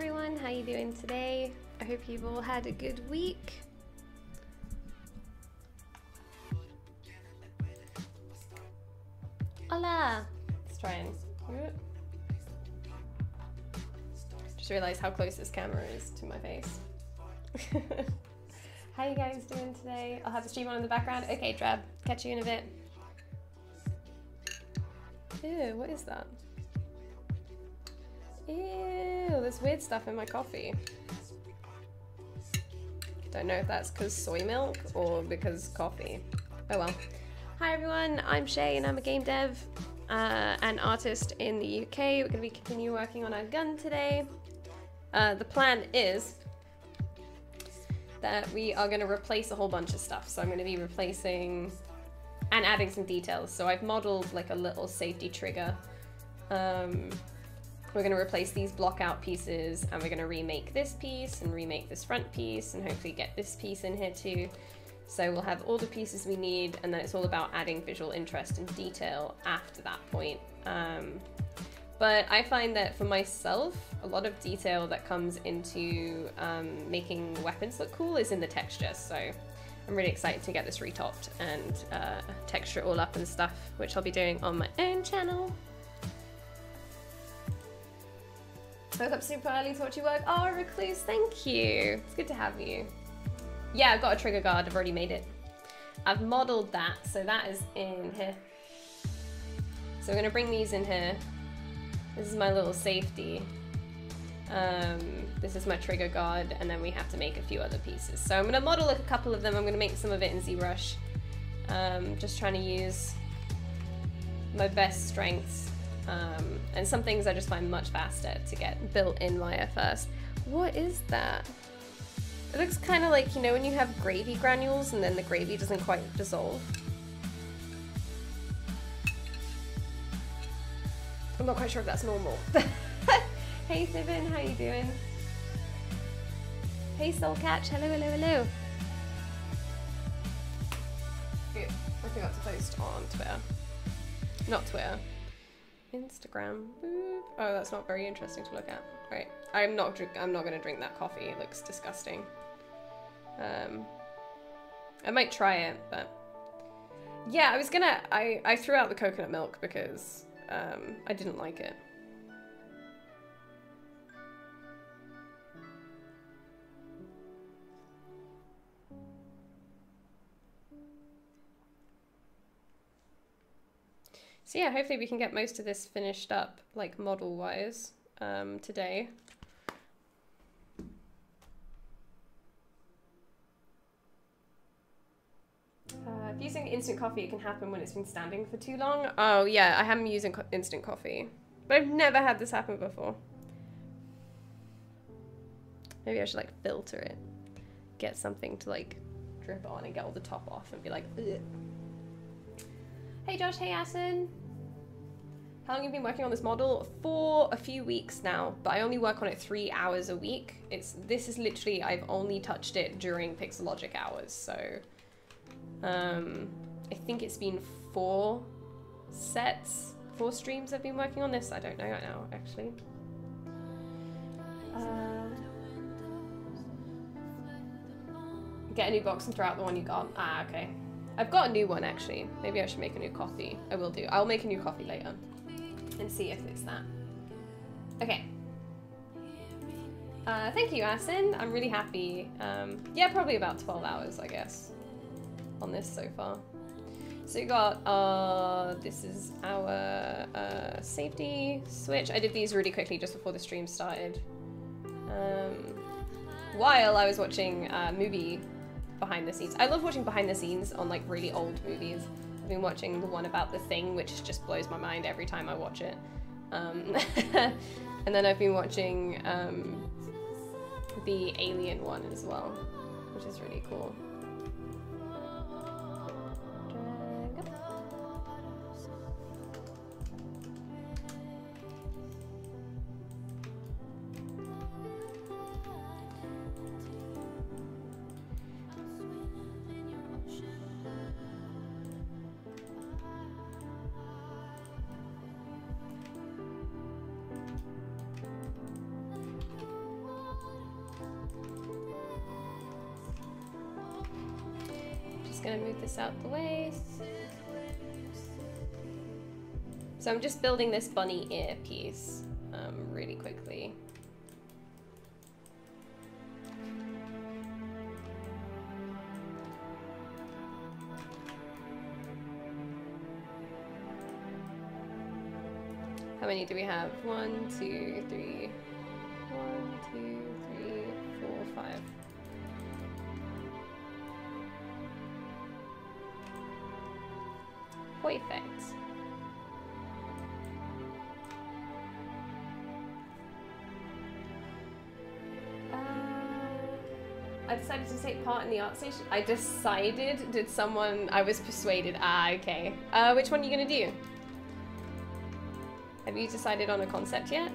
everyone, how you doing today? I hope you've all had a good week. Hola! Let's try and just realized how close this camera is to my face. How you guys doing today? I'll have the stream on in the background. Okay, Drab, catch you in a bit. Ew, what is that? Ew, there's weird stuff in my coffee. Don't know if that's because soy milk or because coffee. Oh well. Hi everyone, I'm Shay and I'm a game dev and artist in the UK. We're going to be continue working on our gun today. The plan is that we are going to replace a whole bunch of stuff. So I'm going to be replacing and adding some details. So I've modeled like a little safety trigger. We're going to replace these blockout pieces and we're going to remake this piece and remake this front piece and hopefully get this piece in here too. So we'll have all the pieces we need and then it's all about adding visual interest and detail after that point. But I find that for myself, a lot of detail that comes into making weapons look cool is in the texture. So I'm really excited to get this retopped and texture it all up and stuff, which I'll be doing on my own channel. Woke up super early to watch you work. Oh, Recluse, thank you. It's good to have you. Yeah, I've got a trigger guard. I've already made it. I've modeled that, so that is in here. So we're gonna bring these in here. This is my little safety. This is my trigger guard, and then we have to make a few other pieces. So I'm gonna model like a couple of them. I'm gonna make some of it in ZBrush. Just trying to use my best strengths. And some things I just find much faster to get built in Maya first. What is that? It looks kind of like, you know, when you have gravy granules and then the gravy doesn't quite dissolve. I'm not quite sure if that's normal. Hey Sibin, how you doing? Hey Soulcatch, hello, hello, hello. Good. I forgot to post on Twitter. Not Twitter. Instagram. Boop. Oh, that's not very interesting to look at. Right. I'm not gonna drink that coffee. It looks disgusting. I might try it, but yeah, I threw out the coconut milk because I didn't like it. So yeah, hopefully we can get most of this finished up, like model-wise, today. If using instant coffee, it can happen when it's been standing for too long. Oh yeah, I haven't used instant coffee, but I've never had this happen before. Maybe I should like filter it, get something to like drip on and get all the top off and be like, ugh. Hey Josh, hey Asin. How long have you been working on this model? For a few weeks now, but I only work on it 3 hours a week. This is literally, I've only touched it during Pixelogic hours, so I think it's been 4 streams I've been working on this. I don't know right now, actually. Get a new box and throw out the one you got. Ah, okay. I've got a new one actually. Maybe I should make a new coffee. I will do. I'll make a new coffee later and see if it's that. Okay. Thank you, Asin. I'm really happy. Yeah, probably about 12 hours, I guess, on this so far. So you got, this is our safety switch. I did these really quickly just before the stream started. While I was watching movie behind the scenes. I love watching behind the scenes on like really old movies. I've been watching the one about The Thing, which just blows my mind every time I watch it. And then I've been watching the Alien one as well, which is really cool. just gonna move this out the way. So I'm just building this bunny ear piece really quickly. How many do we have? 1, 2, 3. 1, 2, 3, 4, 5. Perfect. I decided to take part in the art station. I decided, did someone, I was persuaded. Ah, okay. Which one are you gonna do? Have you decided on a concept yet?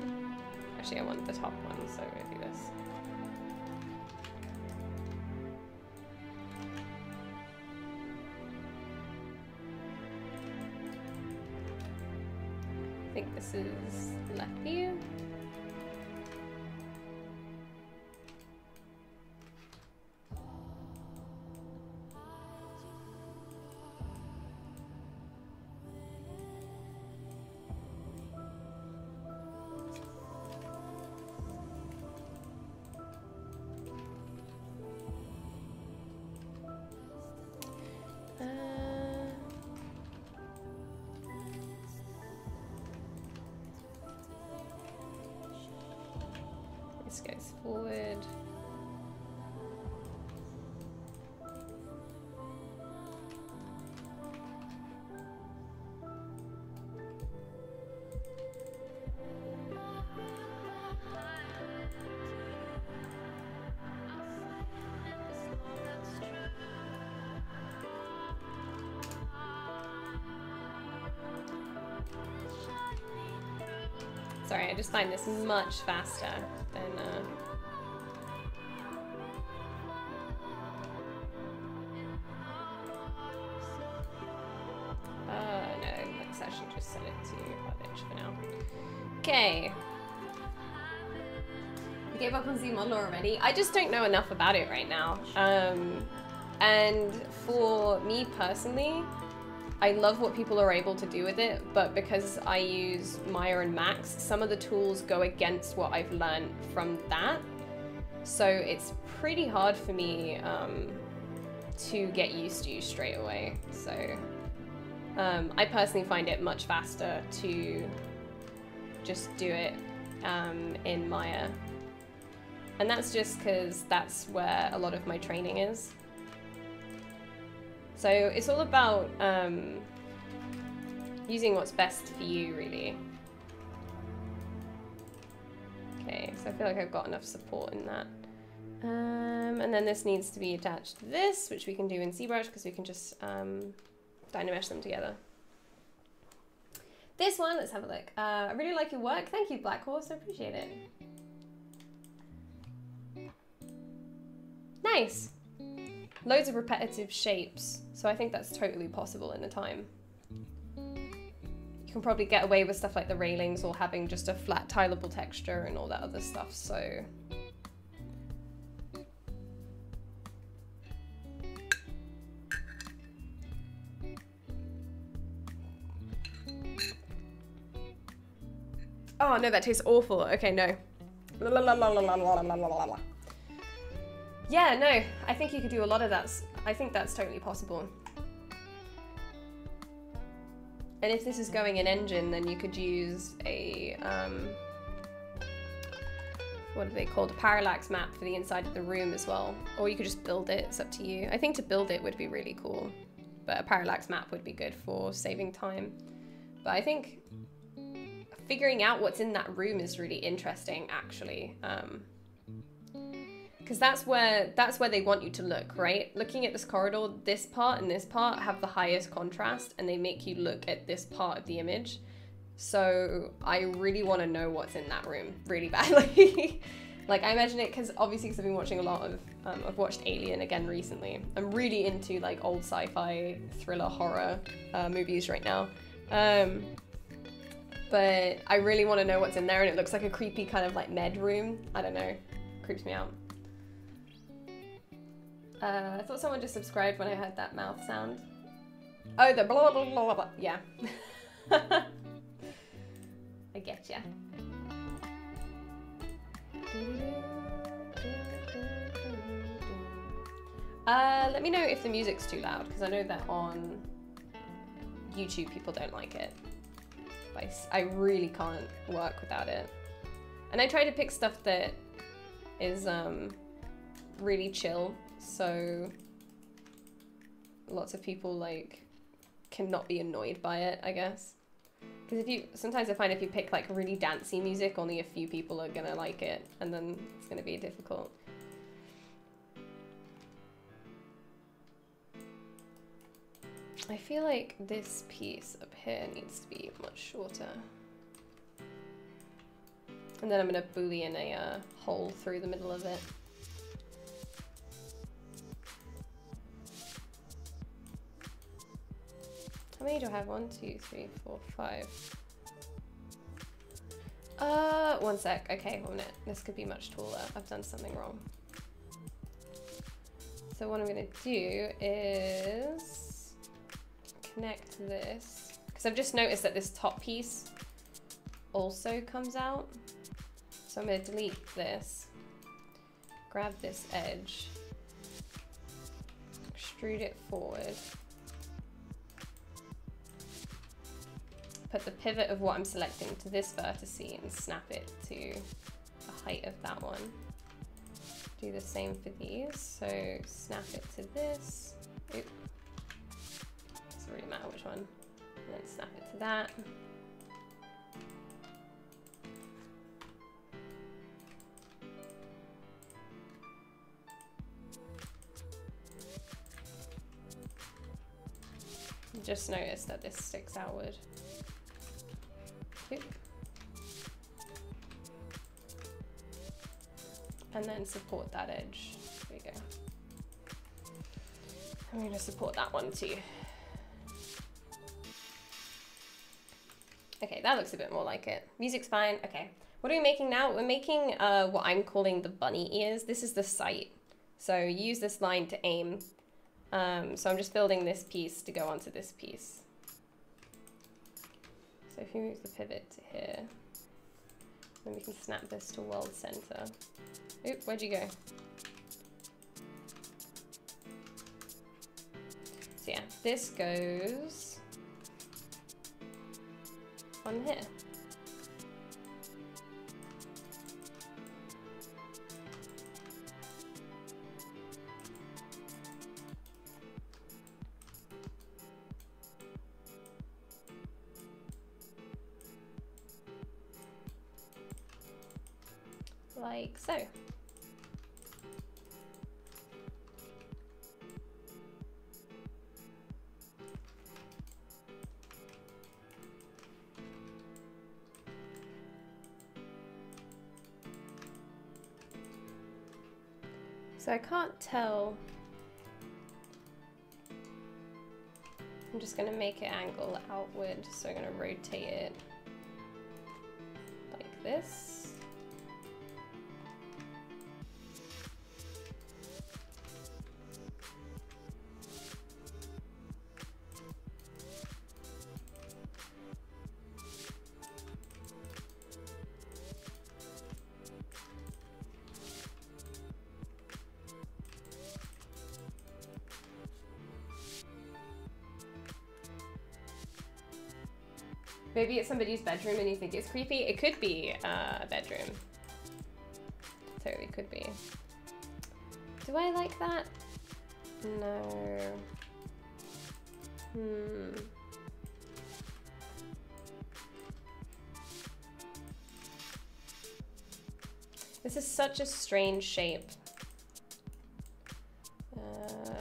Actually, I want the top one, so I'm gonna do this. I think this is left view. This goes forward. Sorry, I just find this much faster than no, let's actually just set it to garbage for now. Okay. You gave up on ZModel already? I just don't know enough about it right now. And for me personally, I love what people are able to do with it, but because I use Maya and Max, some of the tools go against what I've learned from that. So it's pretty hard for me to get used to straight away. So I personally find it much faster to just do it in Maya. And that's just because that's where a lot of my training is. So it's all about using what's best for you, really. Okay, so I feel like I've got enough support in that. And then this needs to be attached to this, which we can do in ZBrush because we can just DynaMesh them together. This one, let's have a look. I really like your work. Thank you, Black Horse. I appreciate it. Nice. Loads of repetitive shapes, so I think that's totally possible in the time. You can probably get away with stuff like the railings or having just a flat tileable texture and all that other stuff, so. Oh no, that tastes awful. Okay, no. Yeah, no, I think you could do a lot of that. I think that's totally possible. And if this is going in engine, then you could use a, what are they called? A parallax map for the inside of the room as well. Or you could just build it, it's up to you. I think to build it would be really cool, but a parallax map would be good for saving time. But I think figuring out what's in that room is really interesting, actually. Because that's where they want you to look, right? Looking at this corridor, this part and this part have the highest contrast and they make you look at this part of the image. So I really want to know what's in that room really badly. Like I imagine it, because obviously because I've been watching a lot of, I've watched Alien again recently. I'm really into like old sci-fi, thriller, horror movies right now. But I really want to know what's in there, and it looks like a creepy kind of like med room. I don't know, creeps me out. I thought someone just subscribed when I heard that mouth sound. Oh, the blah blah blah blah blah. Yeah. I get ya. Let me know if the music's too loud, because I know that on YouTube people don't like it. I really can't work without it. And I try to pick stuff that is really chill, so lots of people like cannot be annoyed by it, I guess. Because sometimes I find if you pick like really dancey music, only a few people are gonna like it, and then it's gonna be difficult. I feel like this piece up here needs to be much shorter. And then I'm gonna boolean a hole through the middle of it. How many do I have? 1, 2, 3, 4, 5. One sec. Okay, 1 minute. This could be much taller. I've done something wrong. So what I'm gonna do is connect this, because I've just noticed that this top piece also comes out. So I'm going to delete this, grab this edge, extrude it forward, put the pivot of what I'm selecting to this vertice and snap it to the height of that one. Do the same for these, so snap it to this. Oop. Doesn't really matter which one. And then snap it to that. Just notice that this sticks outward. Oop. And then support that edge. There you go. I'm going to support that one too. Okay, that looks a bit more like it. Music's fine. Okay, what are we making now? We're making what I'm calling the bunny ears. This is the sight. So use this line to aim. So I'm just building this piece to go onto this piece. So if you move the pivot to here, then we can snap this to world center. Oop, where'd you go? So yeah, this goes on here. Like so. So I can't tell. I'm just going to make it angle outward, so I'm going to rotate it like this. Maybe it's somebody's bedroom and you think it's creepy. It could be a bedroom. Totally could be. Do I like that? No. This is such a strange shape.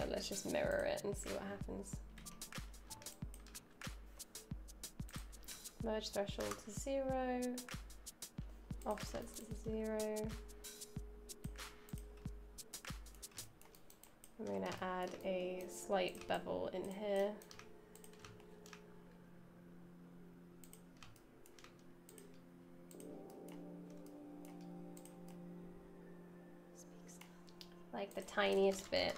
Let's just mirror it and see what happens. Merge threshold to 0, offsets to 0. I'm going to add a slight bevel in here. Like the tiniest bit.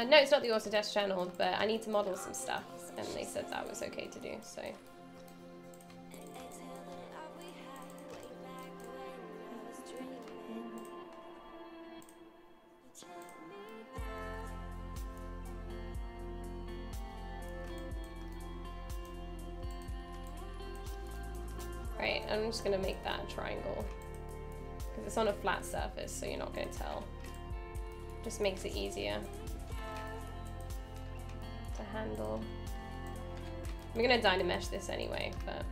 No, it's not the Autodesk channel, but I need to model some stuff, and they said that was okay to do, so. Right, I'm just gonna make that a triangle. Because it's on a flat surface, so you're not gonna tell. Just makes it easier to handle. I'm gonna DynaMesh this anyway, but.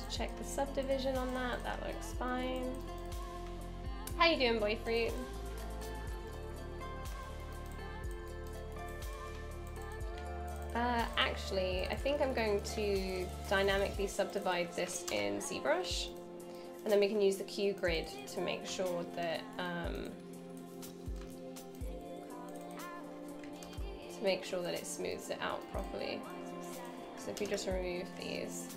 Check the subdivision on that. That looks fine. How you doing, boy fruit? Actually, I think I'm going to dynamically subdivide this in ZBrush, and then we can use the Q grid to make sure that it smooths it out properly. So if you just remove these.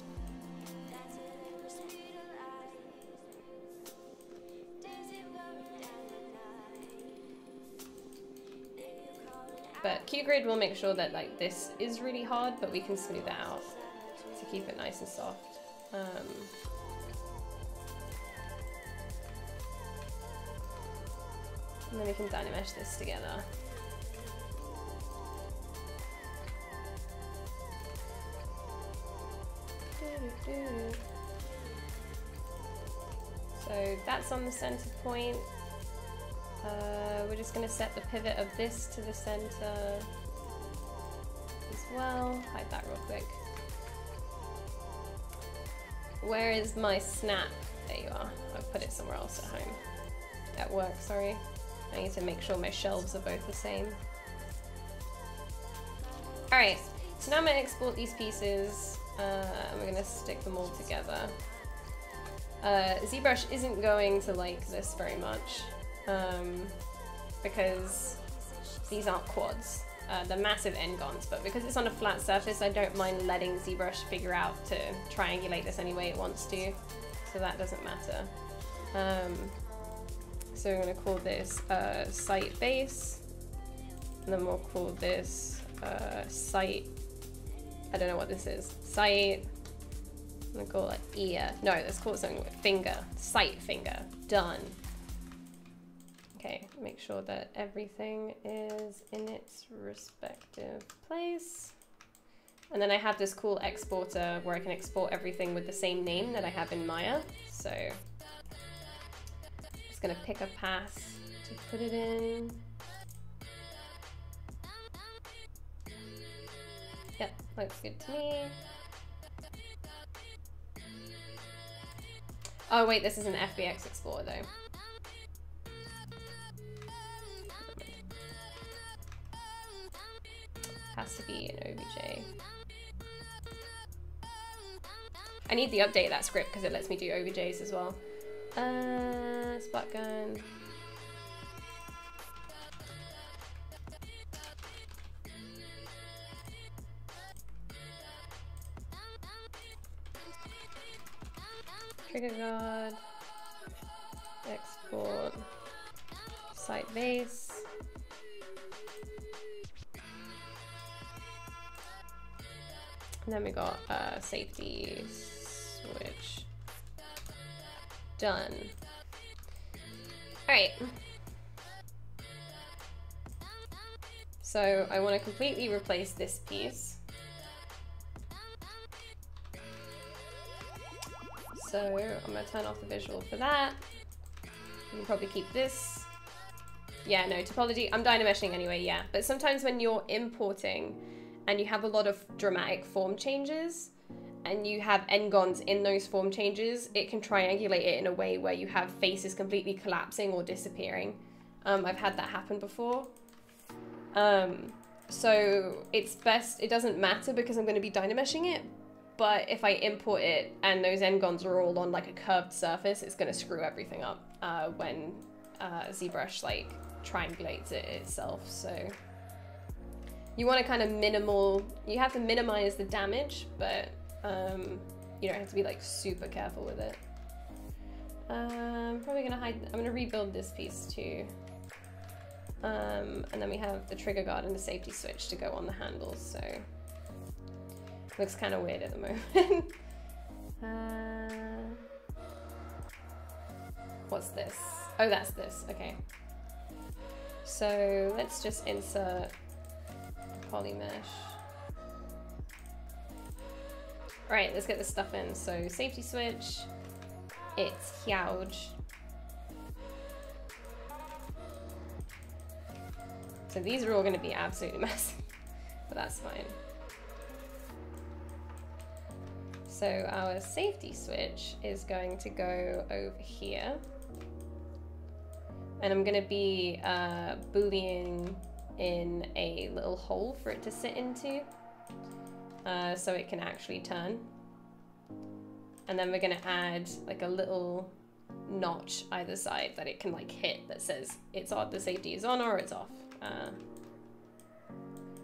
But Q-Grid will make sure that like this is really hard, but we can smooth it out to keep it nice and soft. And then we can DynaMesh this together. So that's on the center point. We're just going to set the pivot of this to the center as well. Hide that real quick. Where is my snap? There you are. I've put it somewhere else at home. At work, sorry. I need to make sure my shelves are both the same. Alright, so now I'm going to export these pieces. And we're going to stick them all together. ZBrush isn't going to like this very much. Because these aren't quads, they're massive n-gons, but because it's on a flat surface, I don't mind letting ZBrush figure out to triangulate this any way it wants to, so that doesn't matter. So we're going to call this site base, and then we'll call this site, I don't know what this is, site, I'm going to call it ear, no, let's call it something with finger, site finger, done. Okay, make sure that everything is in its respective place. And then I have this cool exporter where I can export everything with the same name that I have in Maya. So I'm just gonna pick a path to put it in. Yep, looks good to me. Oh wait, this is an FBX exporter though. Has to be an OBJ. I need to update that script because it lets me do OBJs as well. Spot gun. Trigger guard. Export. Site base. And then we got safety switch. Done. All right. So I want to completely replace this piece. So I'm going to turn off the visual for that. You can probably keep this. Yeah, no, topology. I'm DynaMeshing anyway, yeah. But sometimes when you're importing and you have a lot of dramatic form changes and you have n-gons in those form changes, it can triangulate it in a way where you have faces completely collapsing or disappearing. I've had that happen before. So it's best, it doesn't matter because I'm going to be dynameshing it, but if I import it and those n-gons are all on like a curved surface, it's going to screw everything up when ZBrush like triangulates it itself. So you want to kind of you have to minimize the damage, but you don't have to be like super careful with it. I'm probably going to I'm going to rebuild this piece too. And then we have the trigger guard and the safety switch to go on the handles, so it looks kind of weird at the moment. What's this? Oh, that's this. Okay. So let's just insert the poly mesh. All right, let's get this stuff in. So safety switch, it's huge. So these are all going to be absolutely massive, but that's fine. So our safety switch is going to go over here. And I'm going to be boolean in a little hole for it to sit into, so it can actually turn. And then we're going to add like a little notch either side that it can like hit that says it's on, the safety is on or it's off.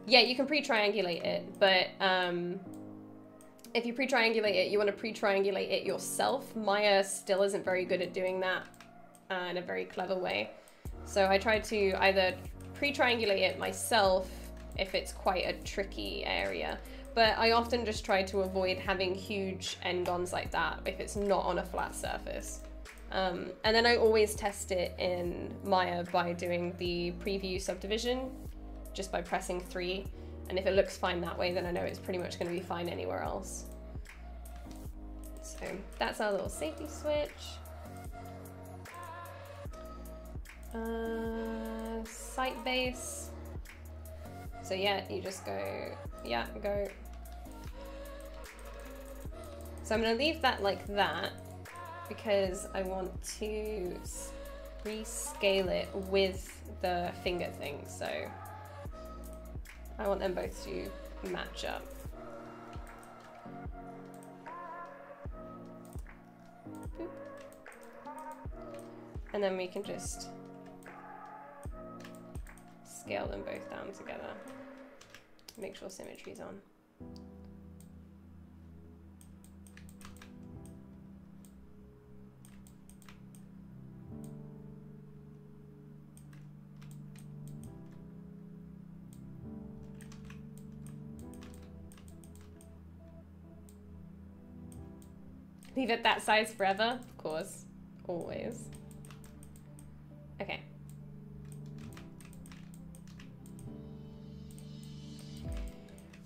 Yeah, you can pre-triangulate it, but if you pre-triangulate it, you want to pre-triangulate it yourself. Maya still isn't very good at doing that in a very clever way. So I try to either pre-triangulate it myself if it's quite a tricky area, but I often just try to avoid having huge n-gons like that if it's not on a flat surface. And then I always test it in Maya by doing the preview subdivision, just by pressing 3. And if it looks fine that way, then I know it's pretty much going to be fine anywhere else. So that's our little safety switch. Site base. So yeah, you just go, yeah, go. So I'm going to leave that like that, because I want to rescale it with the finger thing, so I want them both to match up. Boop. And then we can just scale them both down together. Make sure symmetry's on. Leave it that size forever? Of course. Always. Okay.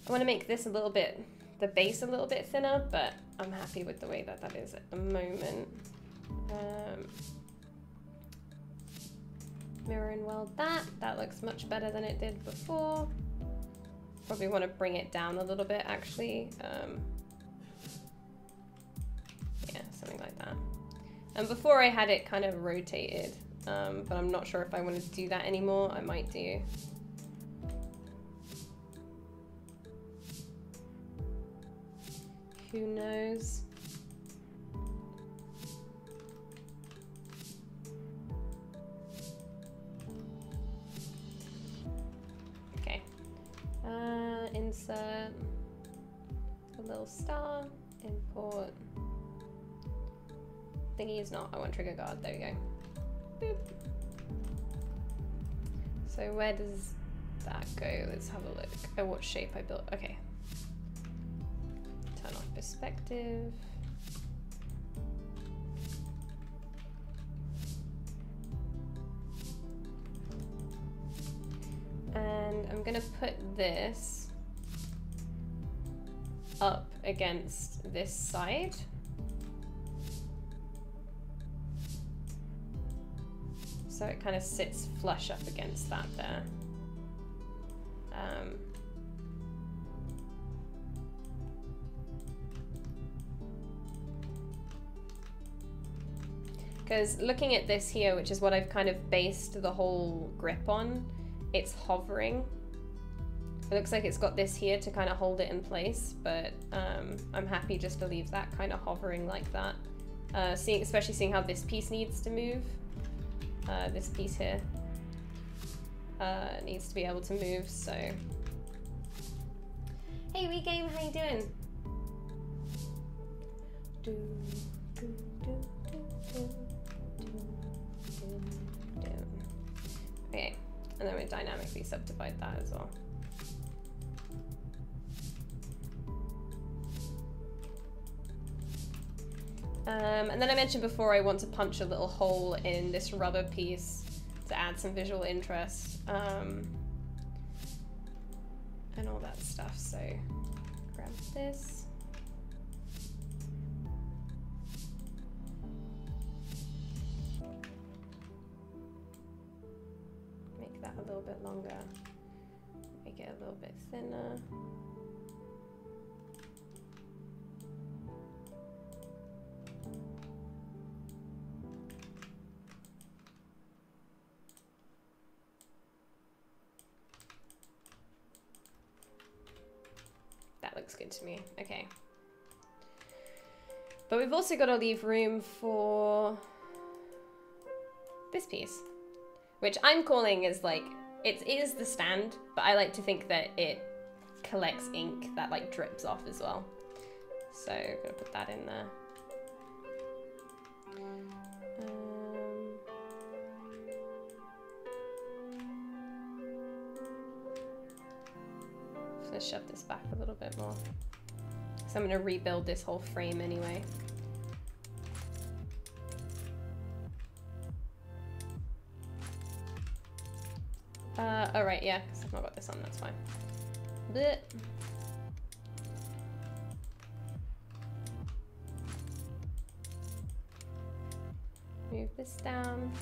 I want to make this a little bit, the base a little bit thinner, but I'm happy with the way that that is at the moment. Mirror and weld that. That looks much better than it did before. Probably want to bring it down a little bit, actually. Yeah, something like that. And before I had it kind of rotated, but I'm not sure if I want to do that anymore. I might do. Who knows? Okay. Insert a little star, import. Thingy is not, I want trigger guard, there we go. Boop. So where does that go? Let's have a look at what shape I built. Okay. Turn off perspective. And I'm gonna put this up against this side. So it kind of sits flush up against that there. Because looking at this here, which is what I've kind of based the whole grip on, it's hovering. It looks like it's got this here to kind of hold it in place, but I'm happy just to leave that kind of hovering like that. Especially seeing how this piece needs to move. This piece here needs to be able to move, so. Hey, WeGame, how you doing? Okay, and then we dynamically subdivide that as well. And then I mentioned before I want to punch a little hole in this rubber piece to add some visual interest and all that stuff. So grab this. Make that a little bit longer. Make it a little bit thinner. That looks good to me. Okay. But we've also got to leave room for this piece, which I'm calling is like, it is the stand, but I like to think that it collects ink that like drips off as well. So I'm gonna put that in there. Let's shove this back a little bit more. So I'm going to rebuild this whole frame anyway. Oh right, yeah, because I've not got this on, that's fine. Blech. Move this down.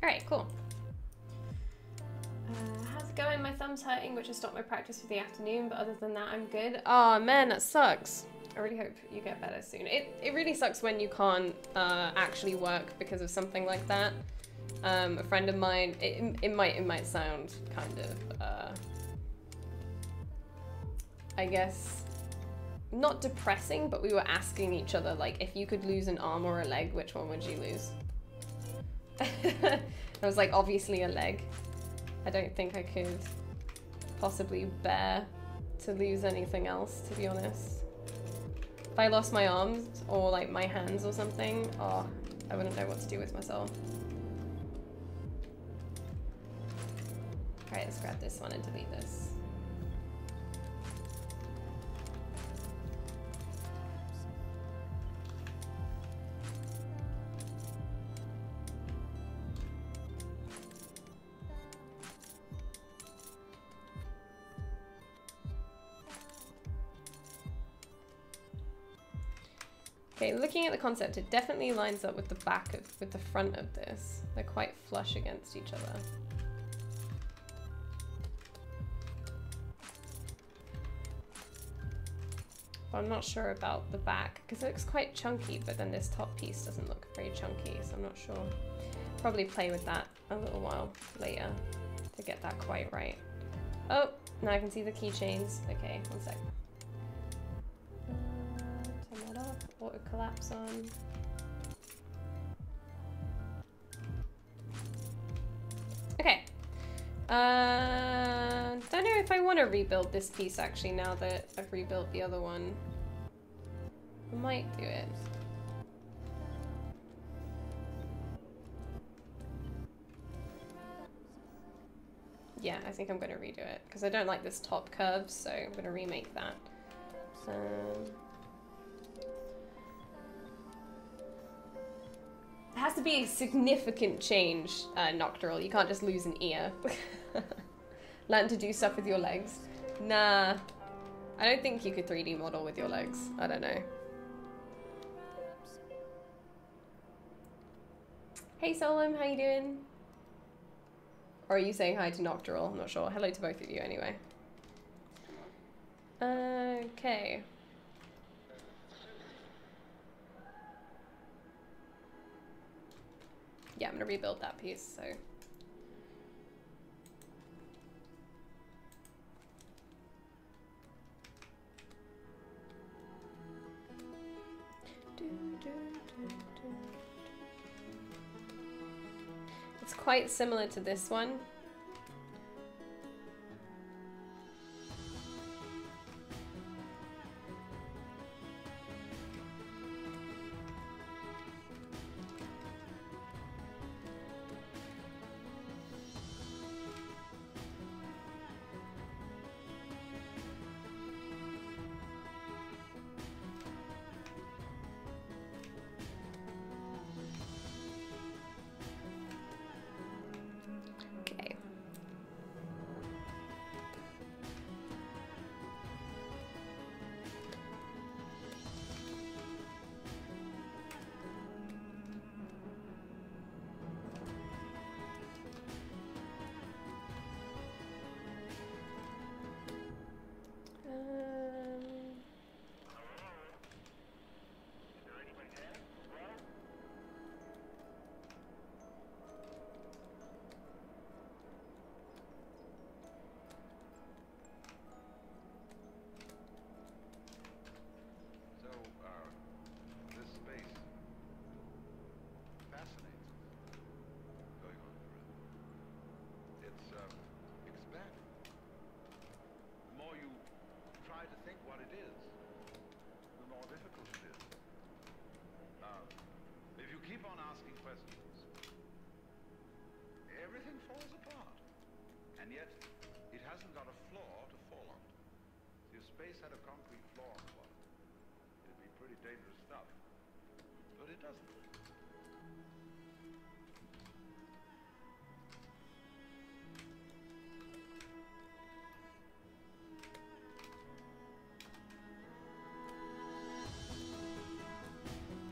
Alright, cool. How's it going? My thumb's hurting, which has stopped my practice for the afternoon, but other than that, I'm good. Oh man, that sucks. I really hope you get better soon. It really sucks when you can't actually work because of something like that. A friend of mine, it might sound kind of, I guess, not depressing, but we were asking each other, like, if you could lose an arm or a leg, which one would you lose? I was like, obviously a leg. I don't think I could possibly bear to lose anything else, to be honest. If I lost my arms or like my hands or something, oh, I wouldn't know what to do with myself. All right, let's grab this one and delete this. Okay, looking at the concept, it definitely lines up with the back of, with the front of this. They're quite flush against each other. But I'm not sure about the back, because it looks quite chunky, but then this top piece doesn't look very chunky, so I'm not sure. Probably play with that a little while later to get that quite right. Oh, now I can see the keychains. Okay, one sec. Turn that off, auto collapse on. Okay. Don't know if I want to rebuild this piece actually now that I've rebuilt the other one. I might do it. Yeah, I think I'm going to redo it because I don't like this top curve, so I'm going to remake that. It has to be a significant change, Nocturnal. You can't just lose an ear. Learn to do stuff with your legs. Nah, I don't think you could 3D model with your legs. I don't know. Hey Solom, how you doing? Or are you saying hi to Noctoral? I'm not sure. Hello to both of you anyway. Okay. Yeah, I'm gonna rebuild that piece, so. It's quite similar to this one.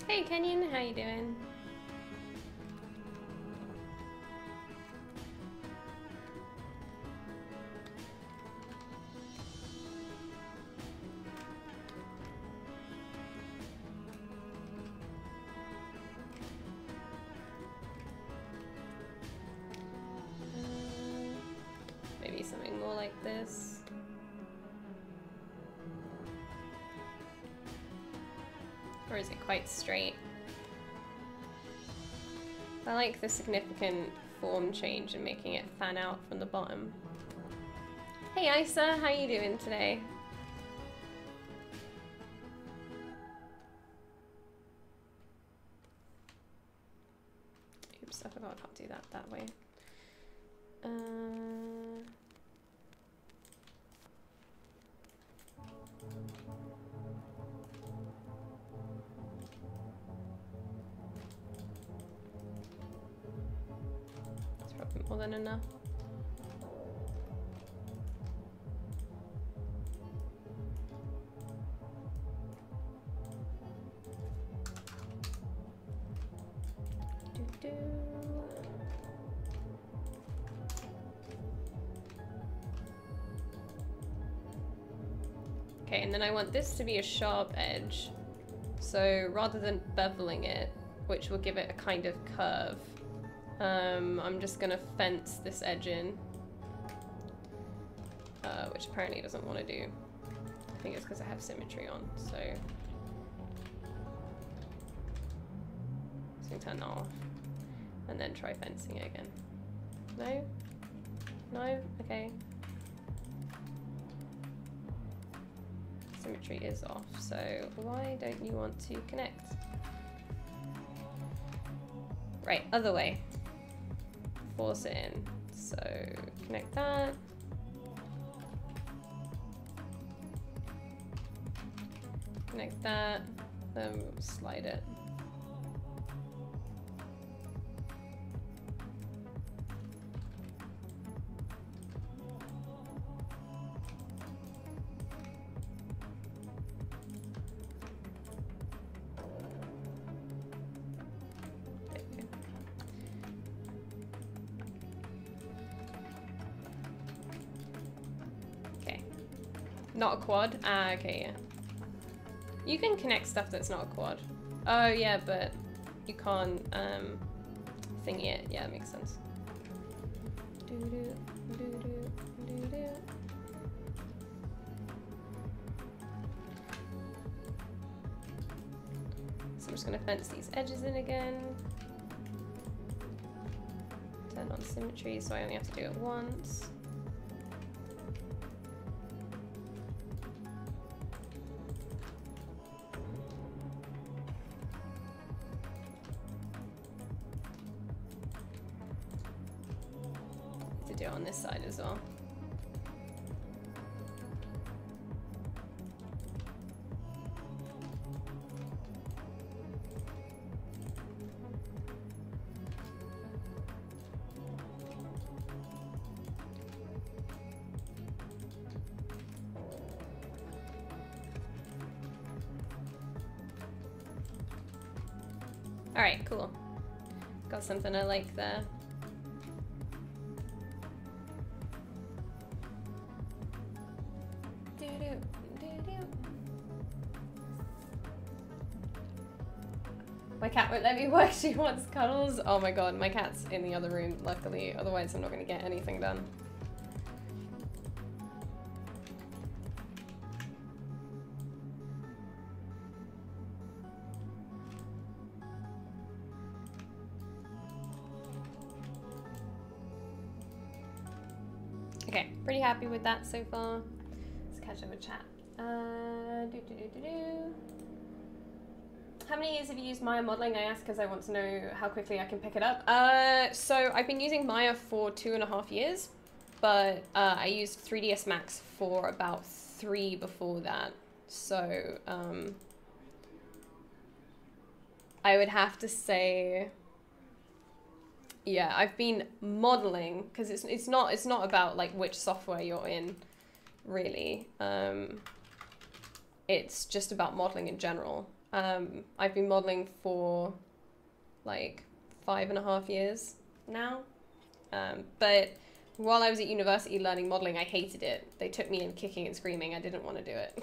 Hey Kenyon, how you doing? Maybe something more like this. Or is it quite straight? I like the significant form change and making it fan out from the bottom. Hey Isa, how you doing today? Oops, I forgot I can't do that way. More than enough. Okay, and then I want this to be a sharp edge. So rather than beveling it, which will give it a kind of curve, I'm just gonna fence this edge in, which apparently it doesn't want to do. I think it's because I have symmetry on, so turn that off, and then try fencing it again. No? No? Okay. Symmetry is off, so why don't you want to connect? Right, other way. Force it in. So connect that. Connect that. Then slide it. Not a quad? Ah, okay, yeah. You can connect stuff that's not a quad. Oh, yeah, but you can't thingy it. Yeah, that makes sense. So I'm just going to fence these edges in again. Turn on symmetry, so I only have to do it once. Do it on this side as well. All right, cool. Got something I like there. My cat won't let me work, she wants cuddles. Oh my god, my cat's in the other room, luckily, otherwise I'm not going to get anything done. Okay, pretty happy with that so far. Let's catch up with chat. How many years have you used Maya modeling? I ask because I want to know how quickly I can pick it up. So I've been using Maya for 2.5 years, but I used 3ds Max for about 3 before that. So I would have to say, yeah, I've been modeling because it's not about like which software you're in, really. It's just about modeling in general. I've been modeling for like 5.5 years now. But while I was at university learning modeling, I hated it. They took me in kicking and screaming. I didn't want to do it.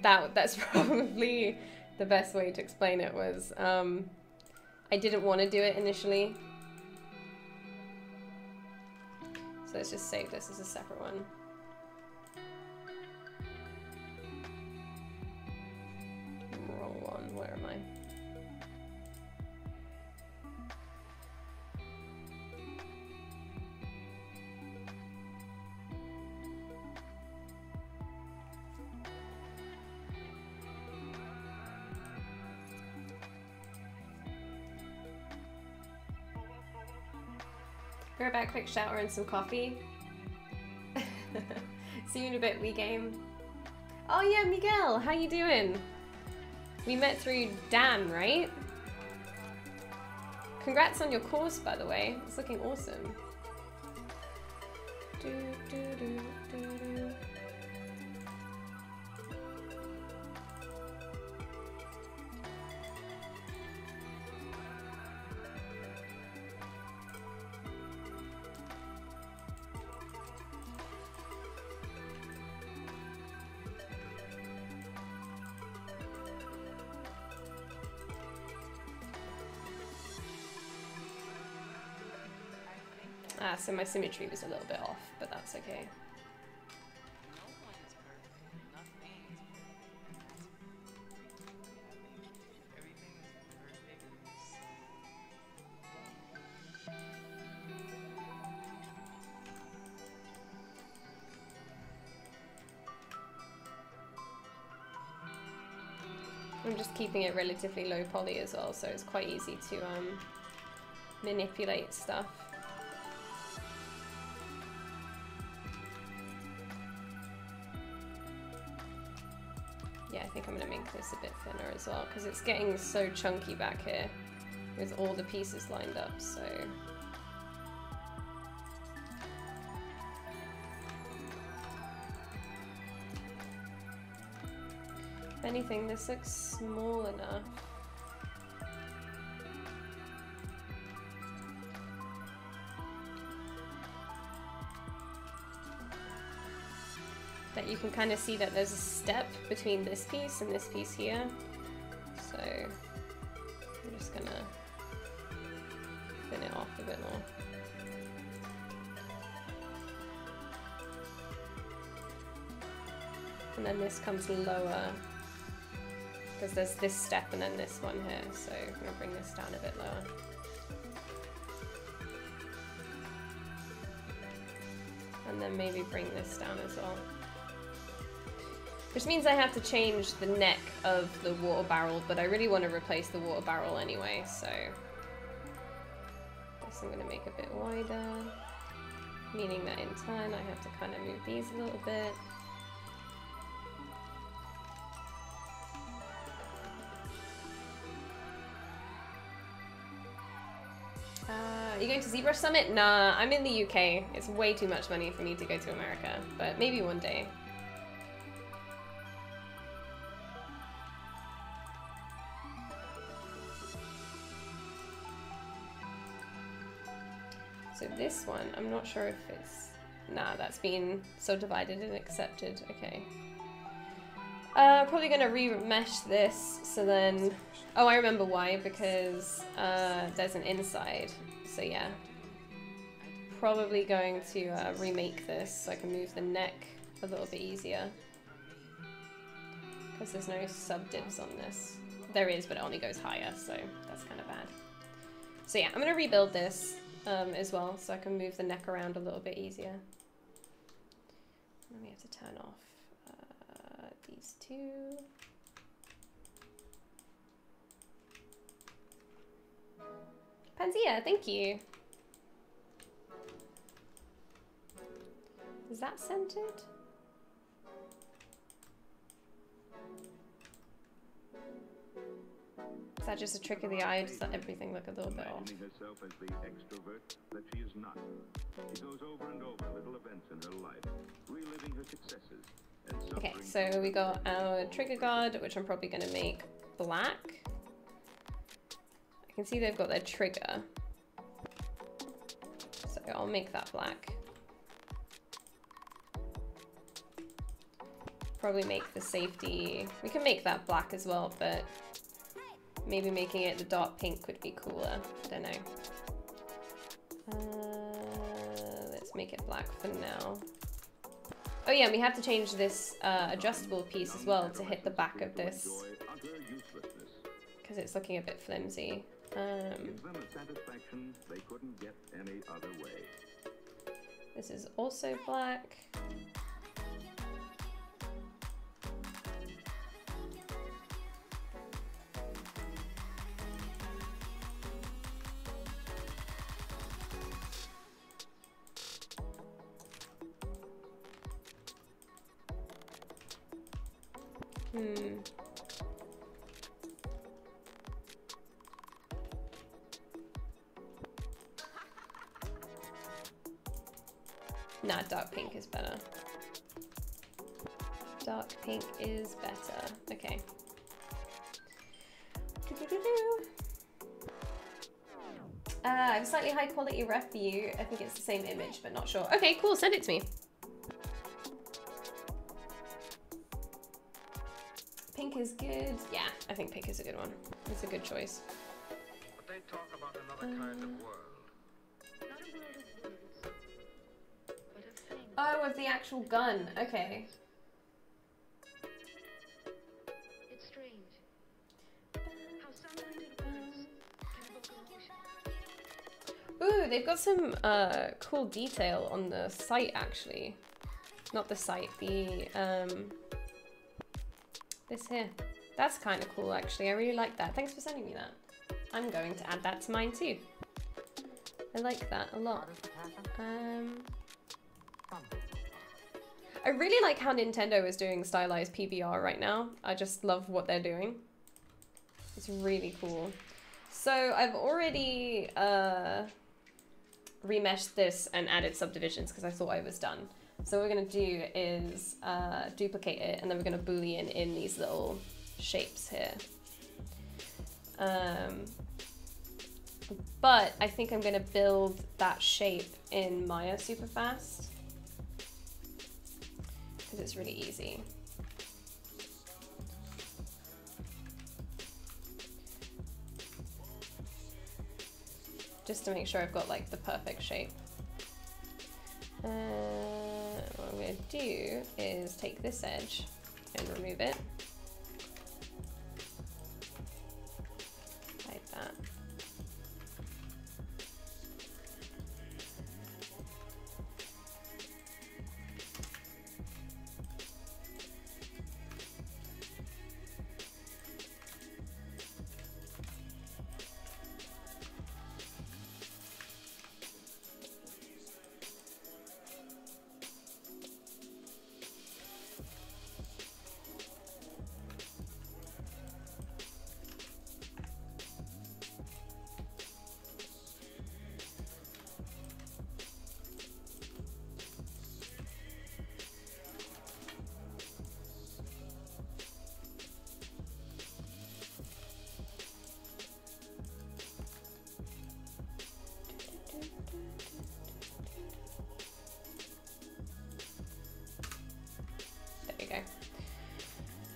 That's probably the best way to explain it was, I didn't want to do it initially. So let's just save this as a separate one. Roll one, where am I? Be right back, quick shower and some coffee. See you in a bit, we game. Oh yeah, Miguel, how you doing? We met through Dan, right? Congrats on your course, by the way. It's looking awesome. Do, do, do, do, do. Ah, so my symmetry was a little bit off, but that's okay. I'm just keeping it relatively low poly as well, so it's quite easy to manipulate stuff. Yeah, I think I'm going to make this a bit thinner as well, because it's getting so chunky back here with all the pieces lined up, so... If anything, this looks small enough. can kind of see that there's a step between this piece and this piece here. So I'm just gonna thin it off a bit more. And then this comes lower because there's this step and then this one here. So I'm gonna bring this down a bit lower. And then maybe bring this down as well. Which means I have to change the neck of the water barrel, but I really want to replace the water barrel anyway, so this I'm going to make a bit wider, meaning that in turn I have to kind of move these a little bit. Are you going to ZBrush Summit? Nah, I'm in the UK. It's way too much money for me to go to America, but maybe one day. So this one, I'm not sure if it's... Nah, that's been subdivided and accepted. Okay. Probably gonna remesh this, so then... Oh, I remember why, because there's an inside. So yeah. Probably going to remake this so I can move the neck a little bit easier. Because there's no sub-divs on this. There is, but it only goes higher, so that's kind of bad. So yeah, I'm gonna rebuild this as well, so I can move the neck around a little bit easier. And we have to turn off these two. Panzea, thank you. Is that centered? Is that just a trick of the eye? Does that everything look a little bit off? Herself as the extrovert that she is not. She goes over and over little events in her life, reliving her successes. Okay, so we got our trigger guard, which I'm probably going to make black. I can see they've got their trigger, so I'll make that black. Probably make the safety, we can make that black as well, but maybe making it the dark pink would be cooler. I don't know. Let's make it black for now. Oh yeah, we have to change this adjustable piece as well to hit the back of this, because it's looking a bit flimsy. This is also black. Nah, dark pink is better. Dark pink is better. Okay. I have a slightly high quality ref for you. I think it's the same image, but not sure. Okay, cool. Send it to me. Pink is good. Yeah, I think pink is a good one. It's a good choice. But they talk about another kind of world. Oh, of the actual gun. Okay. It's strange how some blended words can evoke emotion. Ooh, they've got some cool detail on the site actually. Not the site, the this here. That's kind of cool actually. I really like that. Thanks for sending me that. I'm going to add that to mine too. I like that a lot. I really like how Nintendo is doing stylized PBR right now. I just love what they're doing. It's really cool. So I've already remeshed this and added subdivisions because I thought I was done. So what we're going to do is duplicate it, and then we're going to boolean in these little shapes here. But I think I'm going to build that shape in Maya super fast. because it's really easy. Just to make sure I've got like the perfect shape. What I'm going to do is take this edge and remove it. Like that.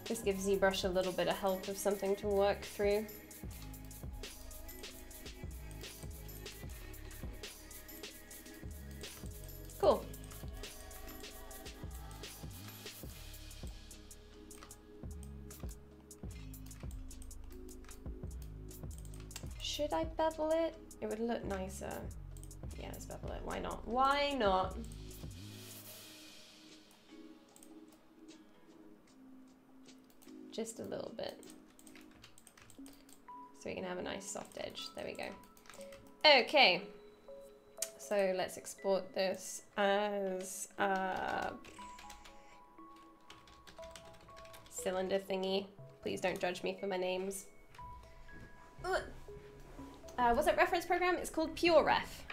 Just gives ZBrush a little bit of help of something to work through. Cool. Should I bevel it? It would look nicer. Yeah, let's bevel it. Why not? Why not? Just a little bit. So we can have a nice soft edge. There we go. Okay. So let's export this as a cylinder thingy. Please don't judge me for my names. What's that reference program? It's called PureRef.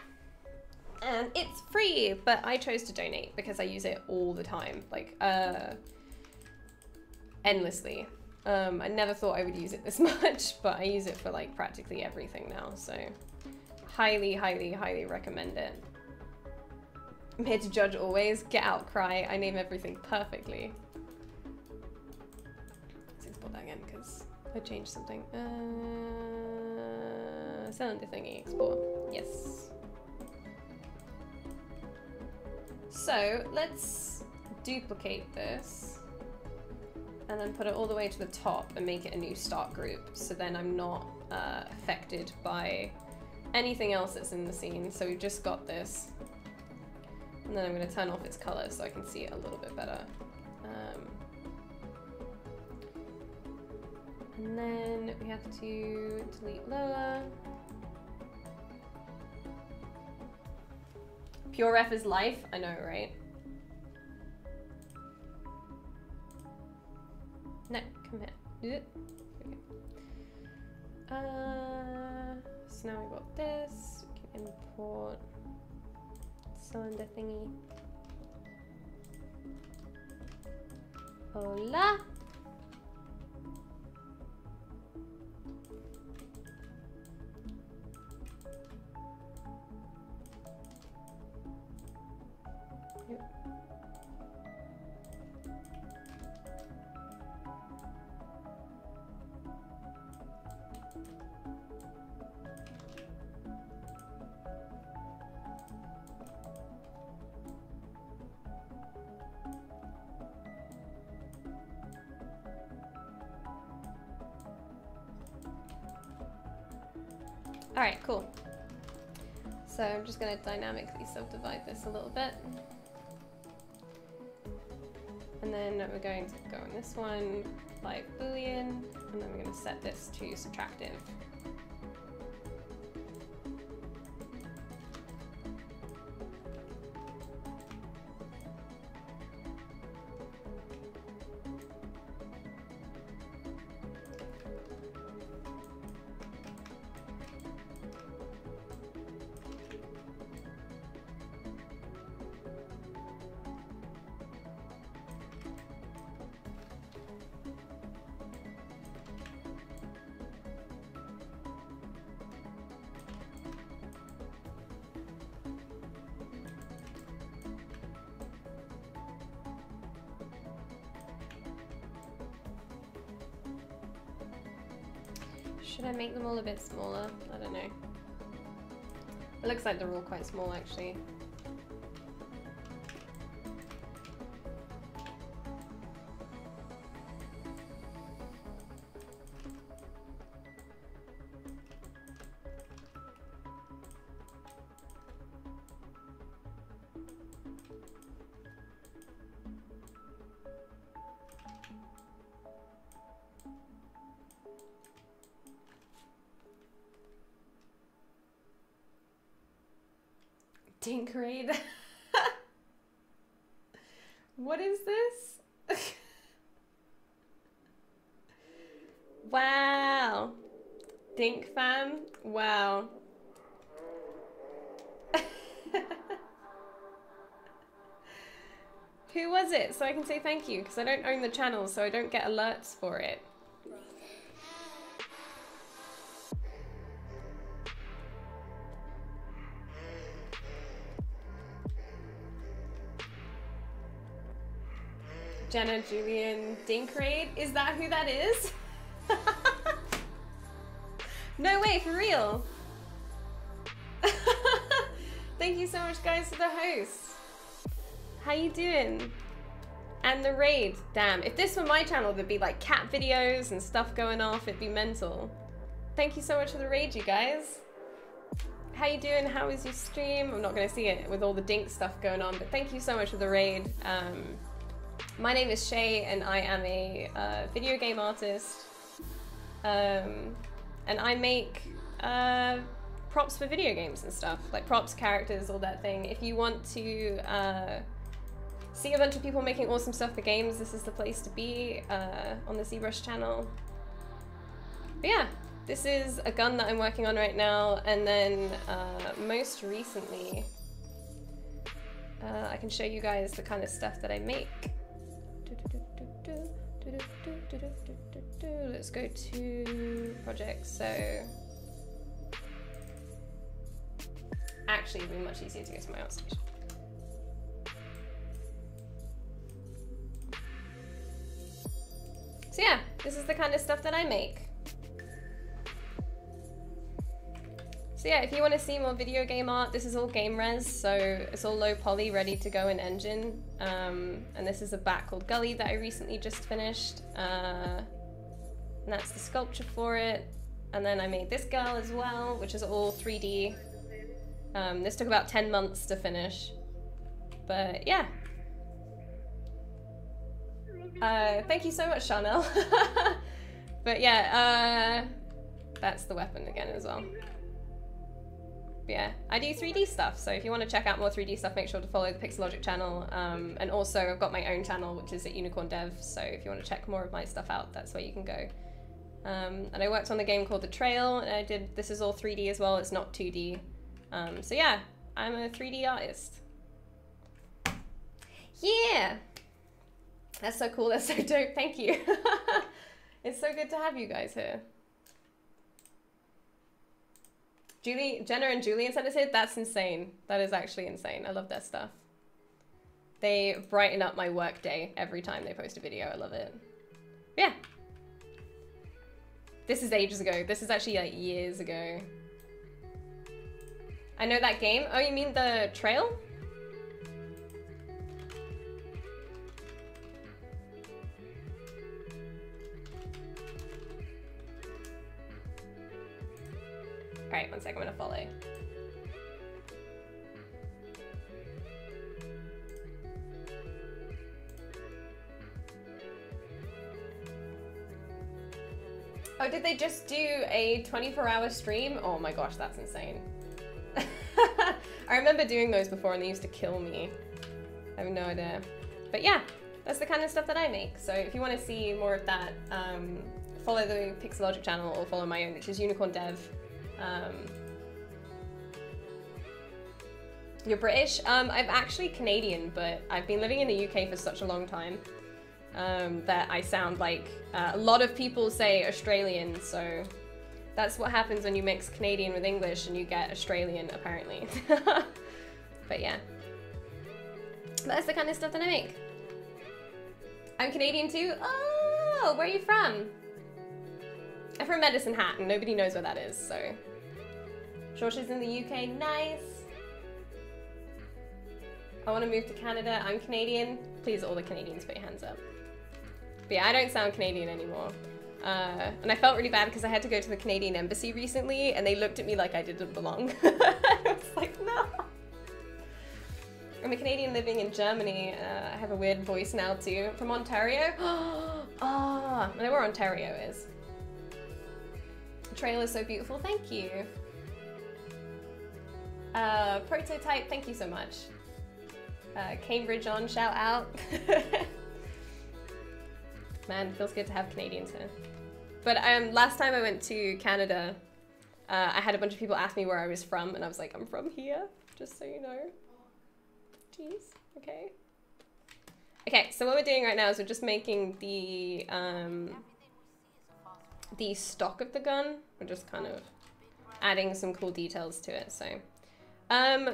And it's free, but I chose to donate because I use it all the time. Like, endlessly. I never thought I would use it this much, but I use it for like practically everything now, so highly, highly, highly recommend it. I'm here to judge always. Get out, cry. I name everything perfectly. Let's export that again because I changed something. Cylinder thingy, export. Yes. So let's duplicate this and then put it all the way to the top and make it a new start group, so then I'm not affected by anything else that's in the scene. So we've just got this, and then I'm going to turn off its color so I can see it a little bit better. And then we have to delete lower. PureRef is life, I know, right? No, come here. So now we've got this. We can import cylinder thingy. Hola. Yep. All right, cool. So I'm just going to dynamically subdivide this a little bit. And then we're going to go on this one, apply Boolean, and then we're going to set this to subtractive. Should I make them all a bit smaller? I don't know. It looks like they're all quite small actually. Dinkrade. What is this? Wow. Dink fam. Wow. Who was it? So I can say thank you, because I don't own the channel, so I don't get alerts for it. Jenna Julian Dinkrade? Is that who that is? No way, for real. Thank you so much guys for the host. How you doing? And the raid. Damn, if this were my channel, there'd be like cat videos and stuff going off. It'd be mental. Thank you so much for the raid, you guys. How you doing? How was your stream? I'm not gonna see it with all the dink stuff going on, but thank you so much for the raid. My name is Shay and I am a video game artist. And I make props for video games and stuff, like props, characters, all that thing. If you want to see a bunch of people making awesome stuff for games, this is the place to be on the ZBrush channel. But yeah, this is a gun that I'm working on right now, and then most recently, I can show you guys the kind of stuff that I make. Let's go to projects. So actually it'd be much easier to go to my outstation. So yeah, this is the kind of stuff that I make. So yeah, if you want to see more video game art, this is all game res, so it's all low poly, ready to go in engine. And this is a bat called Gully that I recently just finished. And that's the sculpture for it. And then I made this girl as well, which is all 3D. This took about 10 months to finish. But yeah. Thank you so much, Chanel. But yeah, that's the weapon again as well. Yeah, I do 3D stuff, so if you want to check out more 3D stuff, make sure to follow the Pixelogic channel. And also, I've got my own channel, which is at Unicorn Dev, so if you want to check more of my stuff out, that's where you can go. And I worked on the game called The Trail, and this is all 3D as well, it's not 2D. So yeah, I'm a 3D artist. Yeah! That's so cool, that's so dope, thank you. It's so good to have you guys here. Jenna and Julian sent us here. That's insane. That is actually insane. I love their stuff. They brighten up my work day every time they post a video. I love it. Yeah. This is ages ago. This is actually like years ago. I know that game. Oh, you mean The Trail? Alright, one second, I'm gonna follow. Oh, did they just do a 24-hour stream? Oh my gosh, that's insane. I remember doing those before and they used to kill me. I have no idea. But yeah, that's the kind of stuff that I make. So if you want to see more of that, follow the Pixelogic channel or follow my own, which is Unicorn Dev. You're British? I'm actually Canadian, but I've been living in the UK for such a long time that I sound like a lot of people say Australian, so that's what happens when you mix Canadian with English and you get Australian, apparently. But yeah. That's the kind of stuff that I make. I'm Canadian too? Oh, where are you from? I'm from Medicine Hat, and nobody knows where that is, so. Georgia's in the UK, nice. I want to move to Canada. I'm Canadian. Please, all the Canadians, put your hands up. But yeah, I don't sound Canadian anymore. And I felt really bad because I had to go to the Canadian embassy recently, and they looked at me like I didn't belong. I was like, no. I'm a Canadian living in Germany. I have a weird voice now too. From Ontario. Oh, I know where Ontario is. The trail is so beautiful. Thank you. Prototype, thank you so much. Cambridge on, shout out. Man, it feels good to have Canadians here. But last time I went to Canada, I had a bunch of people ask me where I was from, and I was like, I'm from here, just so you know. Jeez, okay. Okay, so what we're doing right now is we're just making the stock of the gun. We're just kind of adding some cool details to it, so.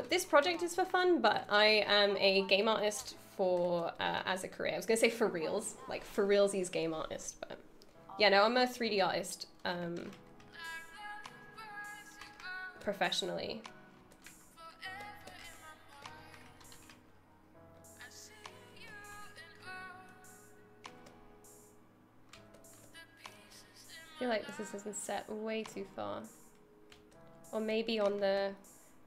This project is for fun, but I am a game artist for, as a career. I was gonna say for reals, like for realsies game artist, but yeah, no, I'm a 3D artist, professionally. I feel like this isn't set way too far. Or maybe on the...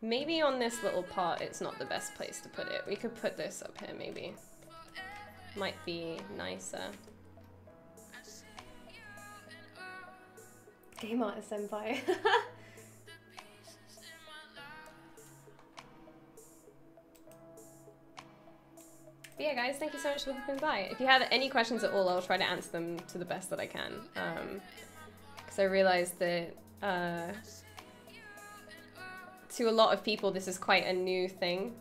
Maybe on this little part it's not the best place to put it. We could put this up here maybe. Might be nicer. Game artist empire. But yeah guys, thank you so much for popping by. If you have any questions at all, I'll try to answer them to the best that I can. Because I realized that to a lot of people this is quite a new thing.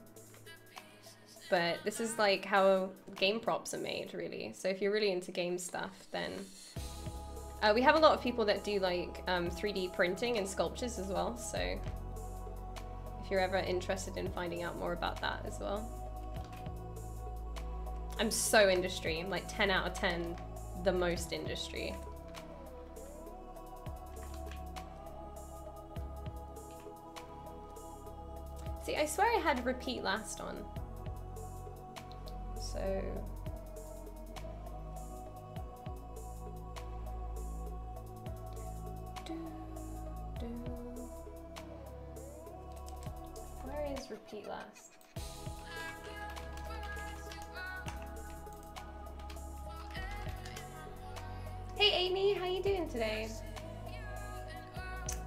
But this is like how game props are made, really. So if you're really into game stuff, then... we have a lot of people that do like 3D printing and sculptures as well, so if you're ever interested in finding out more about that as well. I'm so industry, I'm like 10 out of 10, the most industry. See, I swear I had repeat last on. So... Where is repeat last? Hey Amy, how you doing today?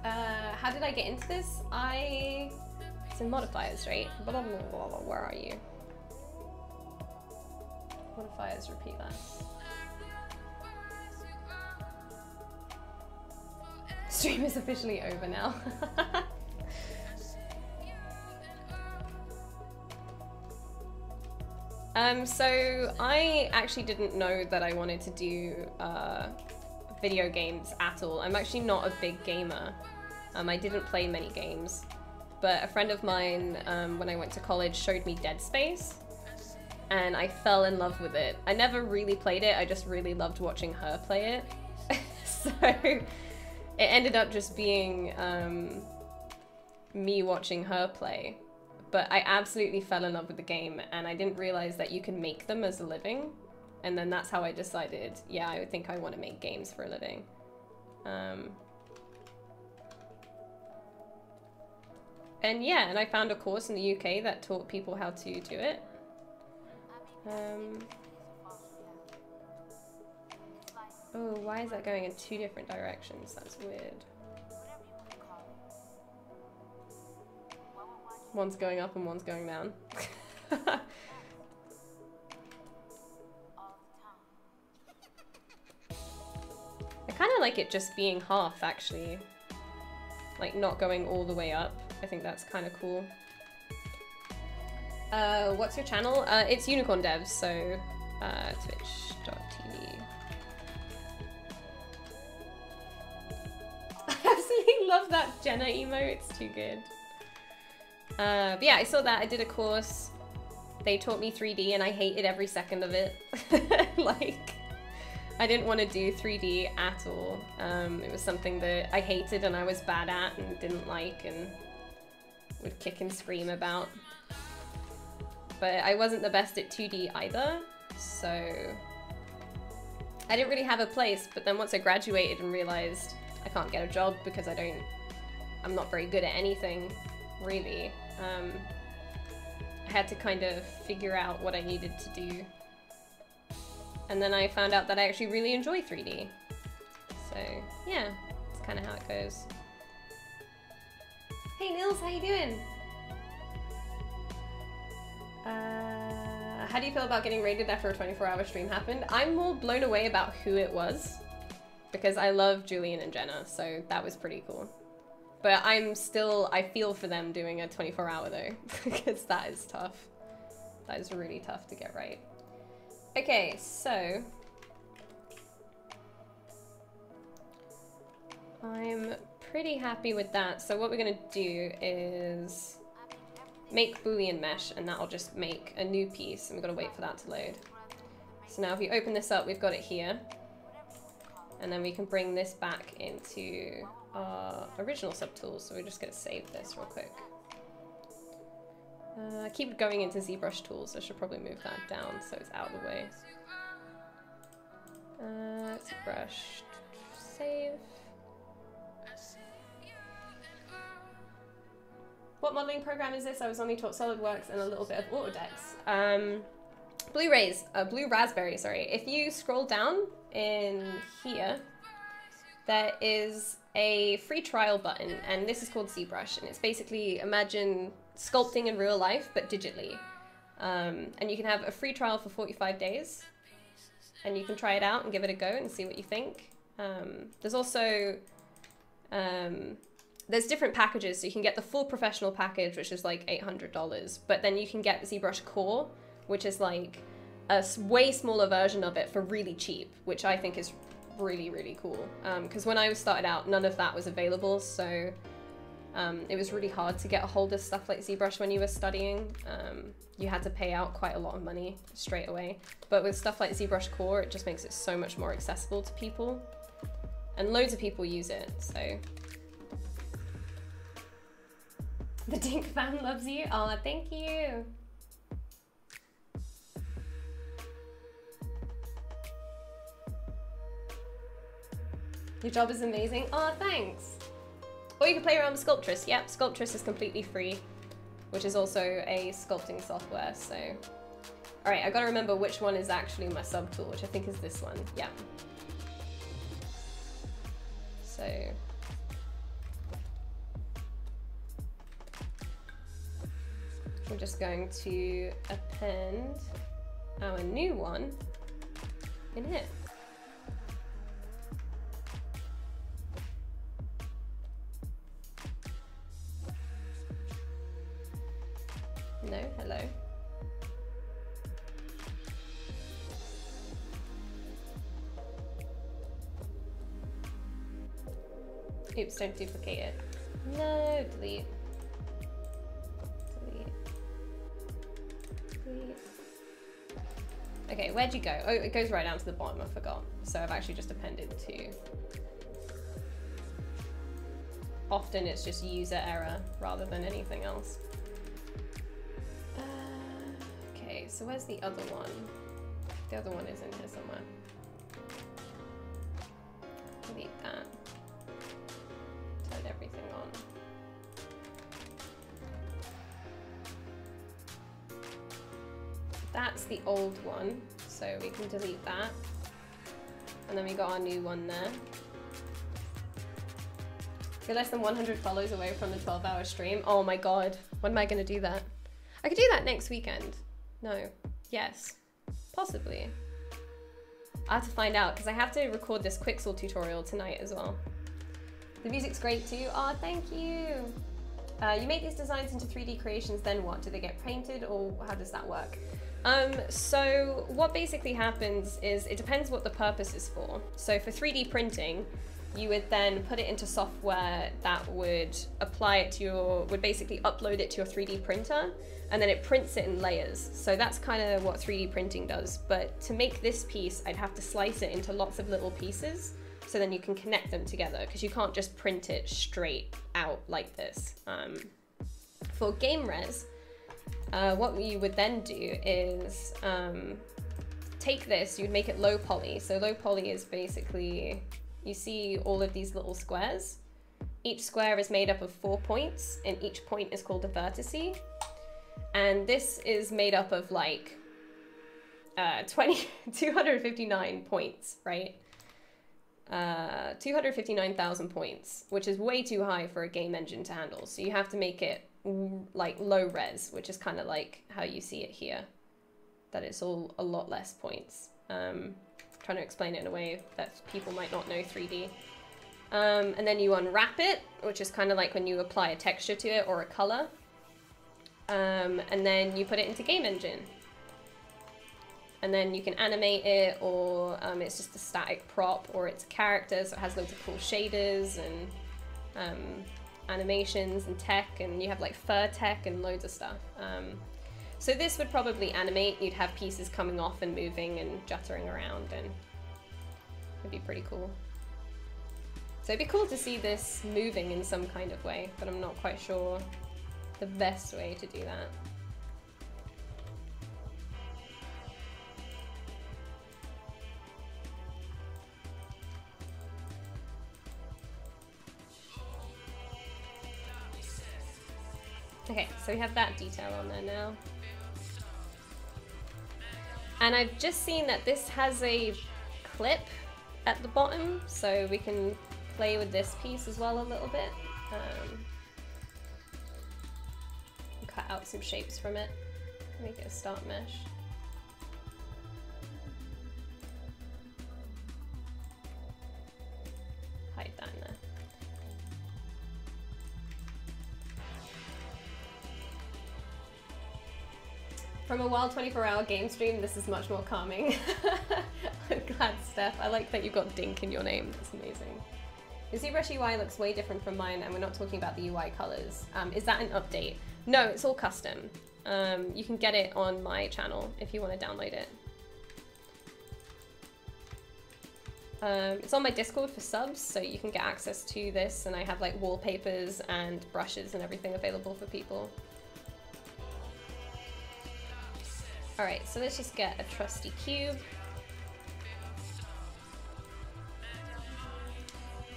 How did I get into this? It's in modifiers, right? Blah, blah, blah, blah. Where are you? Modifiers, repeat last. Stream is officially over now. So I actually didn't know that I wanted to do video games at all. I'm actually not a big gamer. I didn't play many games, but a friend of mine when I went to college showed me Dead Space, and I fell in love with it. I never really played it, I just really loved watching her play it. So it ended up just being me watching her play. But I absolutely fell in love with the game, and I didn't realize that you can make them as a living. And then that's how I decided, yeah, I think I want to make games for a living. And yeah, and I found a course in the UK that taught people how to do it. Oh, why is that going in two different directions? That's weird. One's going up and one's going down. I kind of like it just being half, actually. Like, not going all the way up. I think that's kind of cool. What's your channel? It's Unicorn Devs, so twitch.tv. I absolutely love that Jenna emote, it's too good. But yeah, I saw that, I did a course, they taught me 3D and I hated every second of it. Like, I didn't want to do 3D at all. It was something that I hated and I was bad at and didn't like and would kick and scream about. But I wasn't the best at 2D either, so I didn't really have a place. But then once I graduated and realized I can't get a job because I'm not very good at anything, really. I had to kind of figure out what I needed to do. And then I found out that I actually really enjoy 3D. So yeah, that's kind of how it goes. Hey Nils, how you doing? How do you feel about getting raided after a 24-hour stream happened? I'm more blown away about who it was, because I love Julian and Jenna, so that was pretty cool. But I feel for them doing a 24-hour though, because that is tough. That is really tough to get right. Okay, so I'm pretty happy with that. So what we're gonna do is make Boolean mesh, and that'll just make a new piece, and we've got to wait for that to load. So now if you open this up, we've got it here, and then we can bring this back into our original subtools. So we're just going to save this real quick. I keep going into ZBrush tools, so I should probably move that down so it's out of the way. ZBrush, save. What modeling program is this? I was only taught SolidWorks and a little bit of Autodex. Blue Raspberry, sorry. If you scroll down in here, there is a free trial button, and this is called ZBrush, and it's basically, imagine sculpting in real life, but digitally. And you can have a free trial for 45 days, and you can try it out and give it a go and see what you think. There's also, there's different packages, so you can get the full professional package, which is like $800, but then you can get ZBrush Core, which is like a way smaller version of it for really cheap, which I think is really, really cool. Because when I started out, none of that was available, so it was really hard to get a hold of stuff like ZBrush when you were studying. You had to pay out quite a lot of money straight away. But with stuff like ZBrush Core, it just makes it so much more accessible to people. And loads of people use it, so. The Dink fan loves you. Oh, thank you. Your job is amazing. Oh, thanks. Or you can play around with Sculptress. Yep, Sculptress is completely free, which is also a sculpting software, so. All right, I gotta remember which one is actually my subtool, which I think is this one. Yeah. So. I'm just going to append our new one in here. No, hello. Oops, don't duplicate it. No, delete. Okay, where'd you go? Oh, it goes right down to the bottom, I forgot. So I've actually just appended to. Often it's just user error rather than anything else. Okay, so where's the other one? The other one is in here somewhere. Delete that. Turn everything on. That's the old one, so we can delete that. And then we got our new one there. You're less than 100 follows away from the 12-hour stream. Oh my god, when am I gonna do that? I could do that next weekend. No, yes, possibly. I have to find out, because I have to record this Quixel tutorial tonight as well. The music's great too. Oh, thank you. You make these designs into 3D creations, then what? Do they get painted, or how does that work? So what basically happens is, it depends what the purpose is for. So for 3D printing, you would then put it into software that would apply it to your, would basically upload it to your 3D printer, and then it prints it in layers. So that's kind of what 3D printing does. But to make this piece, I'd have to slice it into lots of little pieces, so then you can connect them together, because you can't just print it straight out like this. For game res, what you would then do is take this, you'd make it low poly. So low poly is basically, you see all of these little squares. Each square is made up of 4 points, and each point is called a vertice. And this is made up of like 259 points, right? 259,000 points, which is way too high for a game engine to handle. So you have to make it like low res, which is kind of like how you see it here, that it's all a lot less points. Trying to explain it in a way that people might not know 3D. And then you unwrap it, which is kind of like when you apply a texture to it or a color. And then you put it into game engine. And then you can animate it, or it's just a static prop, or it's a character, so it has loads of cool shaders and animations and tech, and you have like fur tech and loads of stuff. So this would probably animate. You'd have pieces coming off and moving and juttering around, and it'd be pretty cool. So it'd be cool to see this moving in some kind of way, but I'm not quite sure the best way to do that. Okay, so we have that detail on there now. And I've just seen that this has a clip at the bottom, so we can play with this piece as well a little bit. Cut out some shapes from it, make it a start mesh. Hide that in there. From a wild 24-hour game stream, this is much more calming. I'm glad, Steph. I like that you've got Dink in your name. That's amazing. The ZBrush UI looks way different from mine, and we're not talking about the UI colors. Is that an update? No, it's all custom. You can get it on my channel if you want to download it. It's on my Discord for subs, so you can get access to this, and I have like wallpapers and brushes and everything available for people. Alright, so let's just get a trusty cube.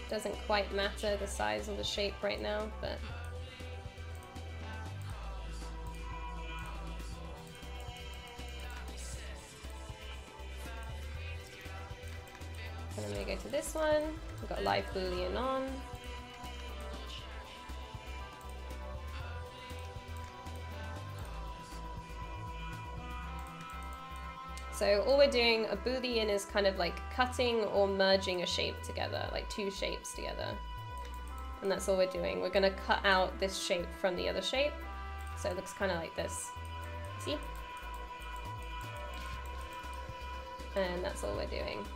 Doesn't quite matter the size or the shape right now, but... And I'm gonna go to this one. We've got live boolean on. So all we're doing, a boolean is kind of like cutting or merging a shape together, like two shapes together. And that's all we're doing. We're gonna cut out this shape from the other shape. So it looks kind of like this. See? And that's all we're doing.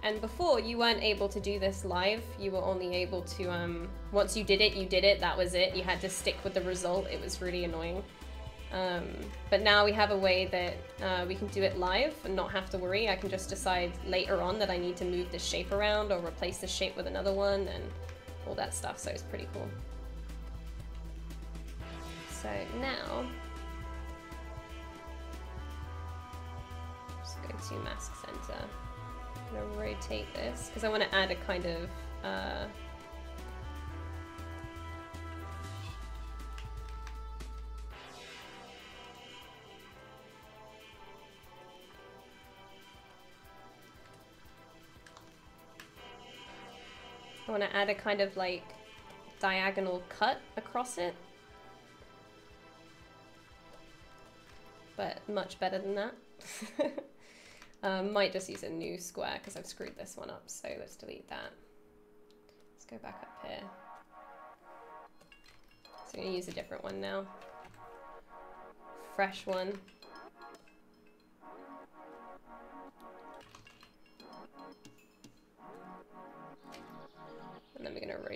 And before, you weren't able to do this live. You were only able to, once you did it, that was it. You had to stick with the result. It was really annoying. But now we have a way that we can do it live and not have to worry. I can just decide later on that I need to move this shape around or replace this shape with another one and all that stuff, so it's pretty cool. So now, just go to Mask Center. I'm going to rotate this because I want to add a kind of I want to add a kind of like diagonal cut across it, but much better than that. Might just use a new square because I've screwed this one up, so let's delete that. Let's go back up here. So I'm going to use a different one now. Fresh one.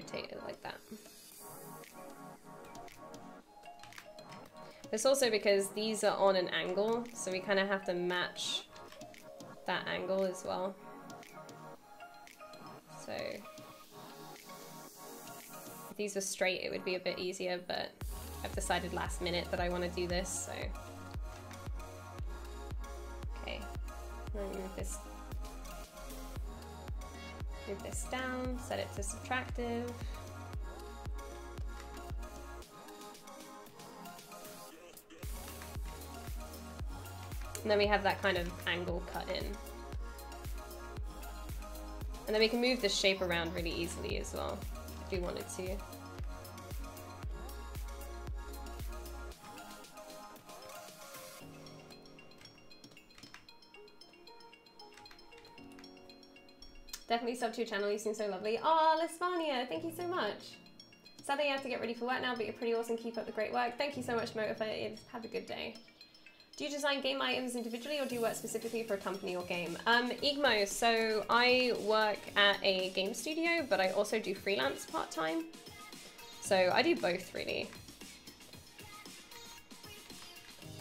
rotate it like that. It's also because these are on an angle, so we kind of have to match that angle as well. So if these were straight, it would be a bit easier, but I've decided last minute that I want to do this, so. Okay, let me move this down, set it to subtractive. And then we have that kind of angle cut in. And then we can move this shape around really easily as well, if we wanted to. Definitely sub to your channel, you seem so lovely. Oh, Lisvania, thank you so much. Sadly, I have to get ready for work now, but you're pretty awesome. Keep up the great work. Thank you so much, Motivated. Have a good day. Do you design game items individually, or do you work specifically for a company or game? Igmo, so I work at a game studio, but I also do freelance part-time. So I do both, really.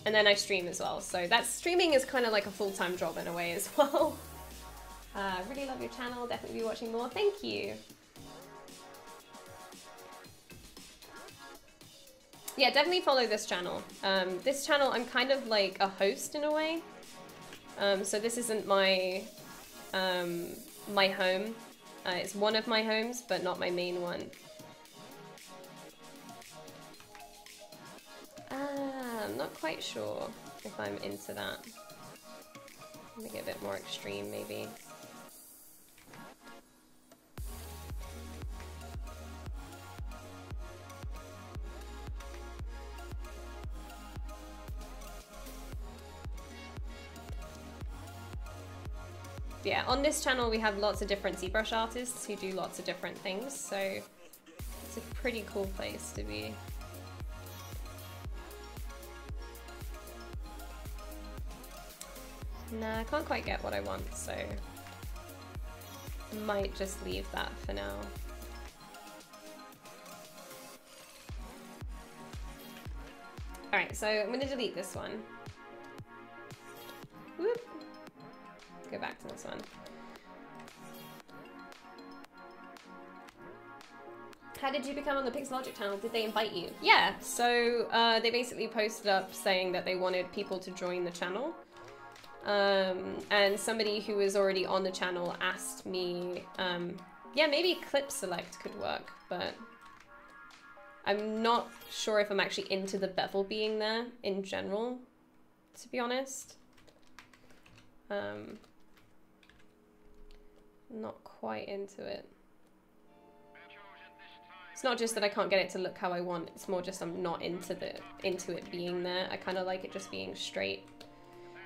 And then I stream as well, so streaming is kind of like a full-time job in a way as well. Really love your channel, definitely be watching more. Thank you. Yeah, definitely follow this channel. This channel, I'm kind of like a host in a way. So this isn't my my home. It's one of my homes, but not my main one. I'm not quite sure if I'm into that. Make it a bit more extreme, maybe. Yeah, on this channel we have lots of different ZBrush artists who do lots of different things, so it's a pretty cool place to be. Nah, I can't quite get what I want, so I might just leave that for now. Alright, so I'm gonna delete this one. Whoop. Go back to this one. How did you become on the Pixelogic channel? Did they invite you? Yeah, so they basically posted up saying that they wanted people to join the channel. And somebody who was already on the channel asked me, yeah, maybe clip select could work, but I'm not sure if I'm actually into the bevel being there in general, to be honest. Not quite into it. It's not just that I can't get it to look how I want, it's more just I'm not into it being there. I kind of like it just being straight.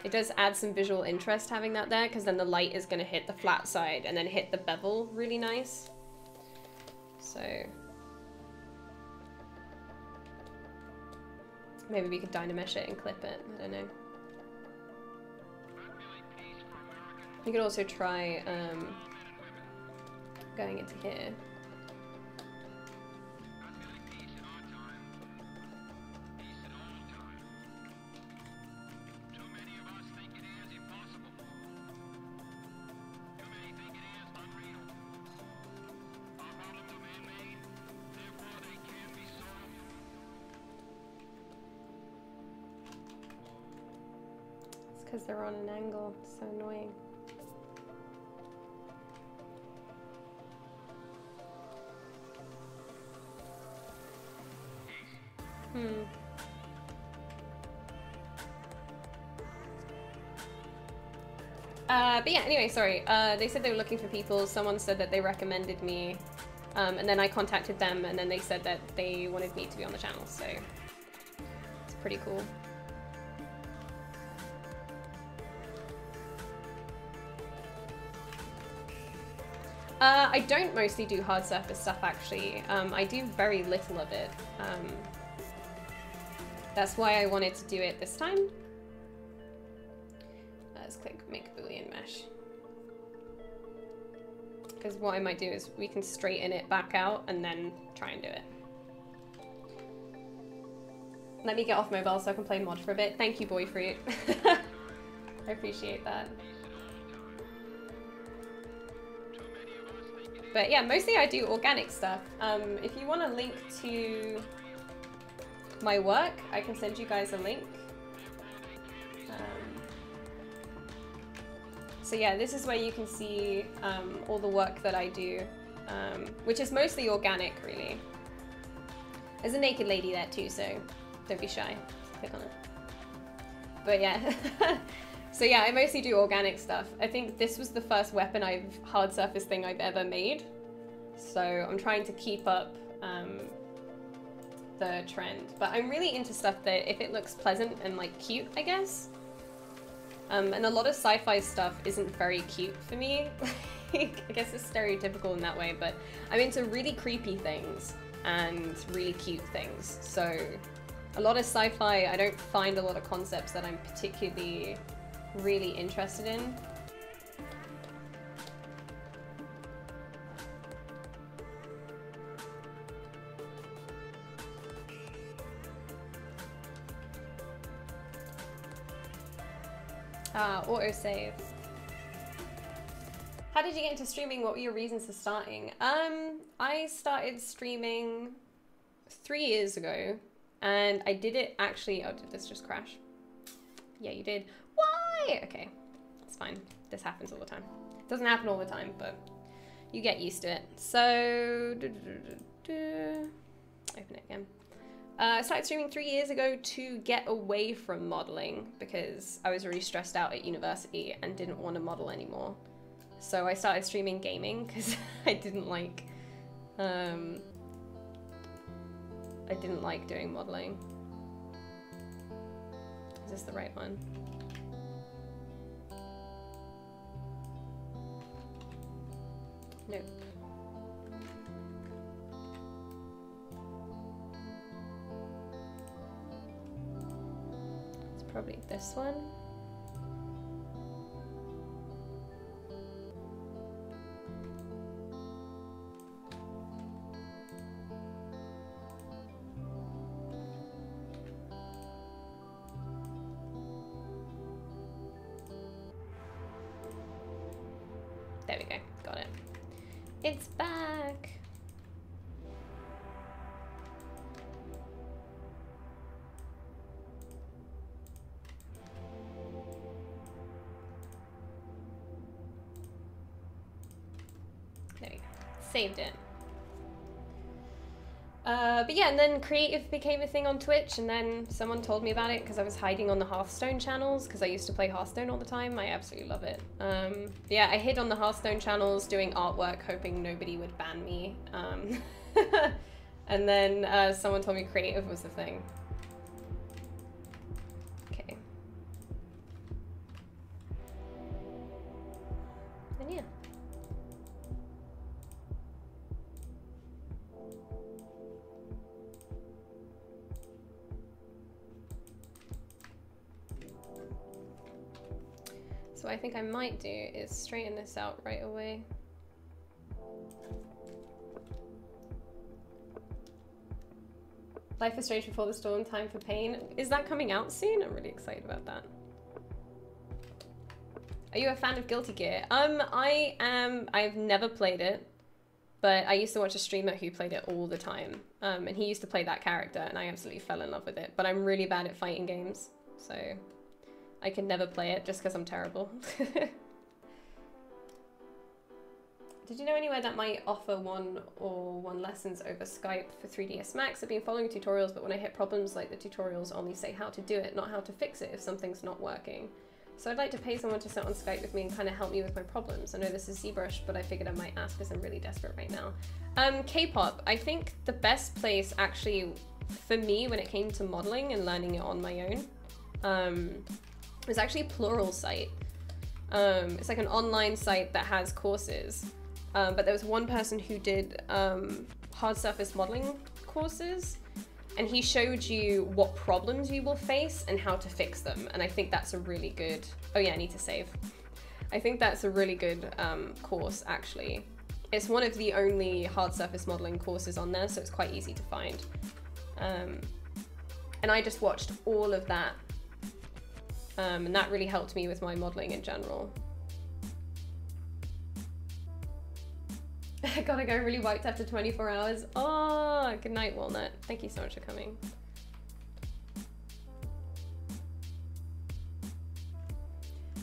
It does add some visual interest having that there, because then the light is going to hit the flat side and then hit the bevel really nice. So maybe we could DynaMesh it and clip it, I don't know. You could also try going into here. It's because they're on an angle, it's so annoying. But yeah, anyway, sorry. They said they were looking for people. Someone said that they recommended me, and then I contacted them, and then they said that they wanted me to be on the channel, so it's pretty cool. I don't mostly do hard surface stuff, actually. I do very little of it. That's why I wanted to do it this time. Let's click make Boolean mesh. Because what I might do is we can straighten it back out and then try and do it. Let me get off mobile so I can play mod for a bit. Thank you, Boyfruit. I appreciate that. But yeah, mostly I do organic stuff. If you want a link to my work, I can send you guys a link. So yeah, this is where you can see all the work that I do, which is mostly organic, really. There's a naked lady there too, so don't be shy. Just click on it. But yeah, so yeah, I mostly do organic stuff. I think this was the first weapon hard surface thing I've ever made. So I'm trying to keep up the trend. But I'm really into stuff that if it looks pleasant and like cute, I guess. And a lot of sci-fi stuff isn't very cute for me. I guess it's stereotypical in that way, but I'm into really creepy things and really cute things. So a lot of sci-fi, I don't find a lot of concepts that I'm particularly really interested in. Autosave. How did you get into streaming? What were your reasons for starting? I started streaming 3 years ago, and I did it actually. Oh, did this just crash? Yeah, you did. Why? Okay, it's fine. This happens all the time. It doesn't happen all the time, but you get used to it. So, open it again. I started streaming 3 years ago to get away from modeling because I was really stressed out at university and didn't want to model anymore. So I started streaming gaming because I didn't like doing modeling. Is this the right one? Nope. Probably this one. There we go, got it. It's back. Saved it. But yeah, and then creative became a thing on Twitch, and then someone told me about it because I was hiding on the Hearthstone channels because I used to play Hearthstone all the time. I absolutely love it. Yeah, I hid on the Hearthstone channels doing artwork, hoping nobody would ban me. And then someone told me creative was the thing. Okay. And yeah. So what I think I might do is straighten this out right away. Life is Strange Before the Storm, Time for Pain. Is that coming out soon? I'm really excited about that. Are you a fan of Guilty Gear? I am. I've never played it, but I used to watch a streamer who played it all the time. And he used to play that character, and I absolutely fell in love with it. But I'm really bad at fighting games, so I can never play it just because I'm terrible. Did you know anywhere that might offer one-on-one lessons over Skype for 3ds Max? I've been following tutorials, but when I hit problems, like the tutorials only say how to do it, not how to fix it if something's not working. So I'd like to pay someone to sit on Skype with me and kind of help me with my problems. I know this is ZBrush, but I figured I might ask because I'm really desperate right now. K-pop, I think the best place actually for me when it came to modeling and learning it on my own was actually Plural site. It's like an online site that has courses. But there was one person who did hard surface modeling courses, and he showed you what problems you will face and how to fix them. And I think that's a really good, oh yeah, I need to save. I think that's a really good course actually. It's one of the only hard surface modeling courses on there, so it's quite easy to find. And I just watched all of that, and that really helped me with my modeling in general. I gotta go, really wiped after 24 hours. Oh, good night, Walnut. Thank you so much for coming.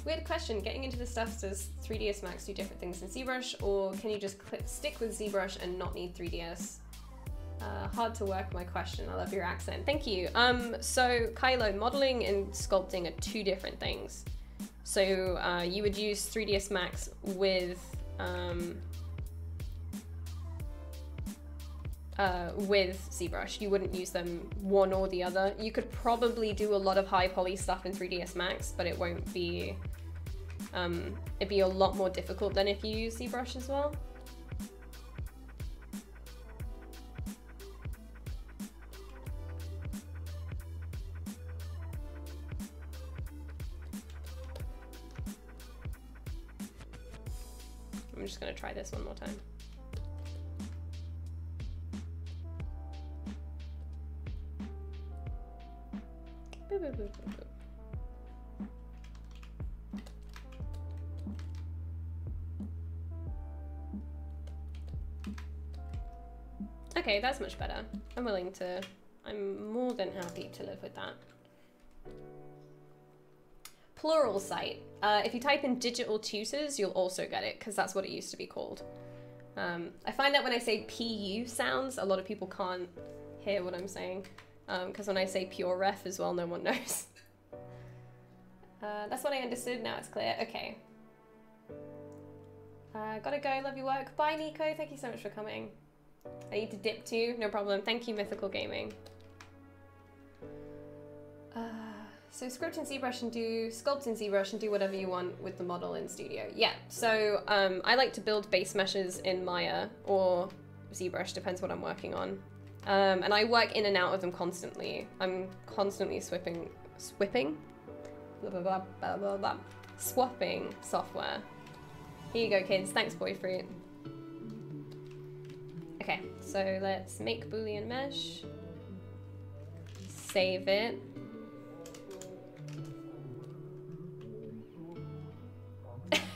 Weird question, getting into the stuff, does 3ds Max do different things than ZBrush, or can you just stick with ZBrush and not need 3ds? Hard to work my question, I love your accent. Thank you. So Kylo, modeling and sculpting are two different things. So you would use 3ds Max with ZBrush. You wouldn't use them one or the other. You could probably do a lot of high poly stuff in 3ds Max, but it won't be, it'd be a lot more difficult than if you use ZBrush as well. I'm just gonna try this one more time. Boop, boop, boop, boop, boop. Okay, that's much better. I'm more than happy to live with that. Plural site. If you type in digital tutors, you'll also get it, because that's what it used to be called. I find that when I say PU sounds, a lot of people can't hear what I'm saying, because when I say pure ref as well, no one knows. That's what I understood, now it's clear. Okay. Gotta go, love your work. Bye, Nico, thank you so much for coming. I need to dip too, no problem. Thank you, Mythical Gaming. So script in ZBrush and sculpt in ZBrush and do whatever you want with the model in Studio. Yeah, so I like to build base meshes in Maya or ZBrush, depends what I'm working on. And I work in and out of them constantly. I'm constantly swapping software. Here you go, kids. Thanks, Boyfruit. Okay, so let's make Boolean mesh. Save it.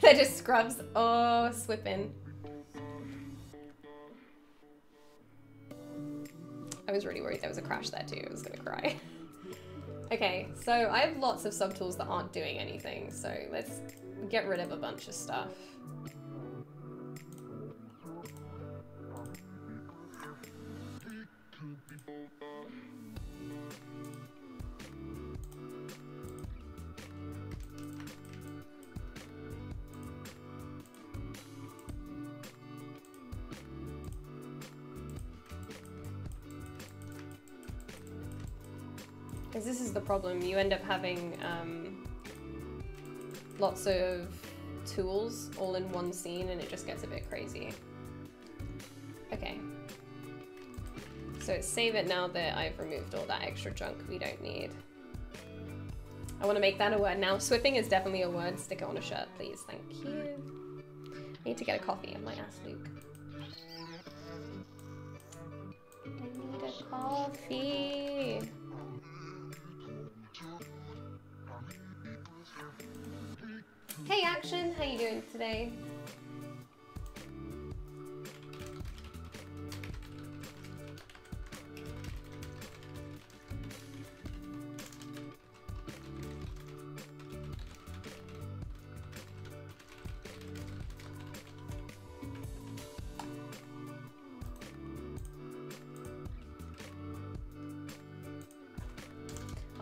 They're just scrubs. Oh, swipping. I was really worried there was a crash there too. I was gonna cry. Okay, so I have lots of subtools that aren't doing anything, so let's get rid of a bunch of stuff. Because this is the problem, you end up having lots of tools all in one scene and it just gets a bit crazy. Okay. So let's save it now that I've removed all that extra junk we don't need. I want to make that a word now. Swipping is definitely a word. Stick it on a shirt, please. Thank you. I need to get a coffee on my ass, Luke. I need a coffee. Hey Action, how you doing today?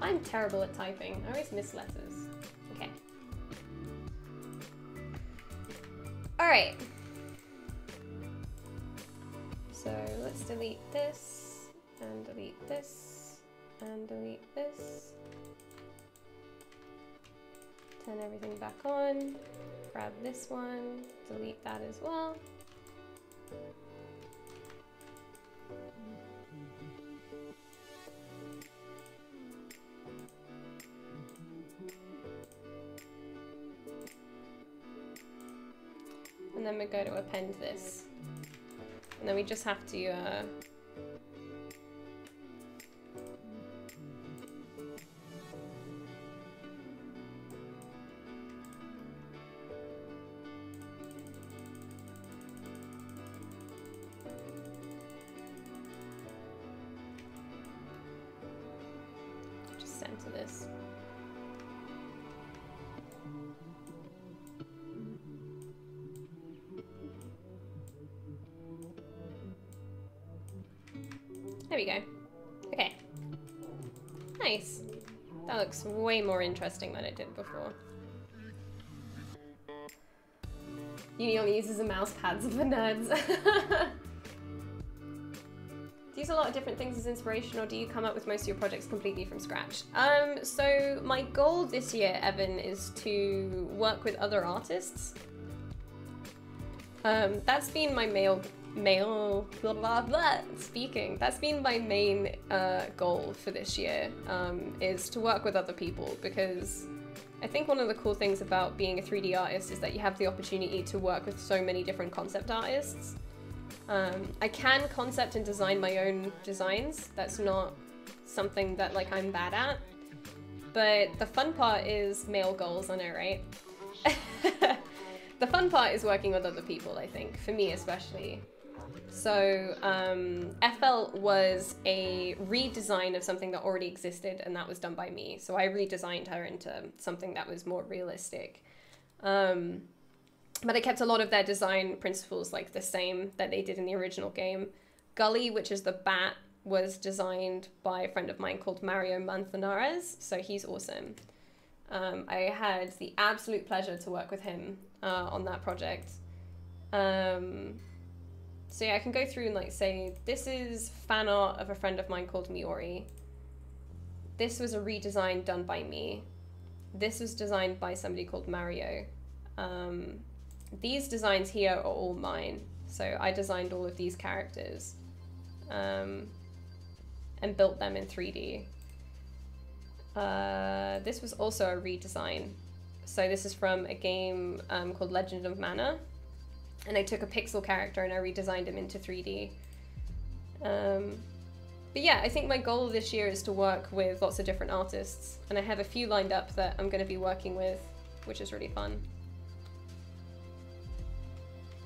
I'm terrible at typing. I always miss letters. Okay. Alright. So let's delete this, and delete this, and delete this. Turn everything back on. Grab this one, delete that as well. And then we go to append this. And then we just have to just center this. There we go. Okay. Nice. That looks way more interesting than it did before. Uni only uses a mouse pads for nerds. Do you use a lot of different things as inspiration, or do you come up with most of your projects completely from scratch? So my goal this year, Evan, is to work with other artists. That's been my speaking. That's been my main goal for this year, is to work with other people, because I think one of the cool things about being a 3D artist is that you have the opportunity to work with so many different concept artists. I can concept and design my own designs. That's not something that like I'm bad at, but the fun part is male goals, I know, right? The fun part is working with other people, I think, for me especially. So FL was a redesign of something that already existed, and that was done by me. So I redesigned her into something that was more realistic. But I kept a lot of their design principles like the same that they did in the original game. Gully, which is the bat, was designed by a friend of mine called Mario Manzanares, so he's awesome. I had the absolute pleasure to work with him on that project. So yeah, I can go through and like say, this is fan art of a friend of mine called Miori. This was a redesign done by me. This was designed by somebody called Mario. These designs here are all mine. So I designed all of these characters and built them in 3D. This was also a redesign. So this is from a game called Legend of Mana. And I took a pixel character and I redesigned him into 3D. But yeah, I think my goal this year is to work with lots of different artists. And I have a few lined up that I'm going to be working with, which is really fun.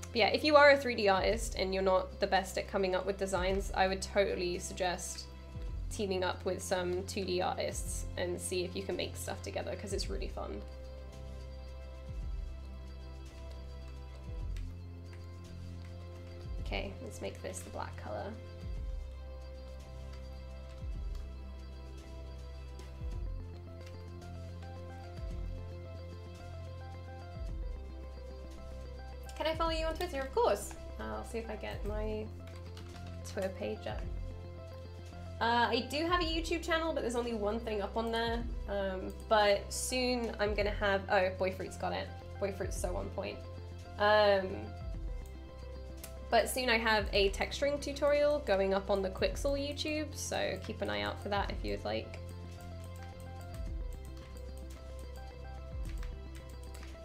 But yeah, if you are a 3D artist and you're not the best at coming up with designs, I would totally suggest teaming up with some 2D artists and see if you can make stuff together, because it's really fun. Okay, let's make this the black color. Can I follow you on Twitter? Of course. I'll see if I get my Twitter page up. I do have a YouTube channel, but there's only one thing up on there. But soon I'm gonna have, oh, Boyfruit's got it. Boyfruit's so on point. But soon I have a texturing tutorial going up on the Quixel YouTube, so keep an eye out for that if you'd like.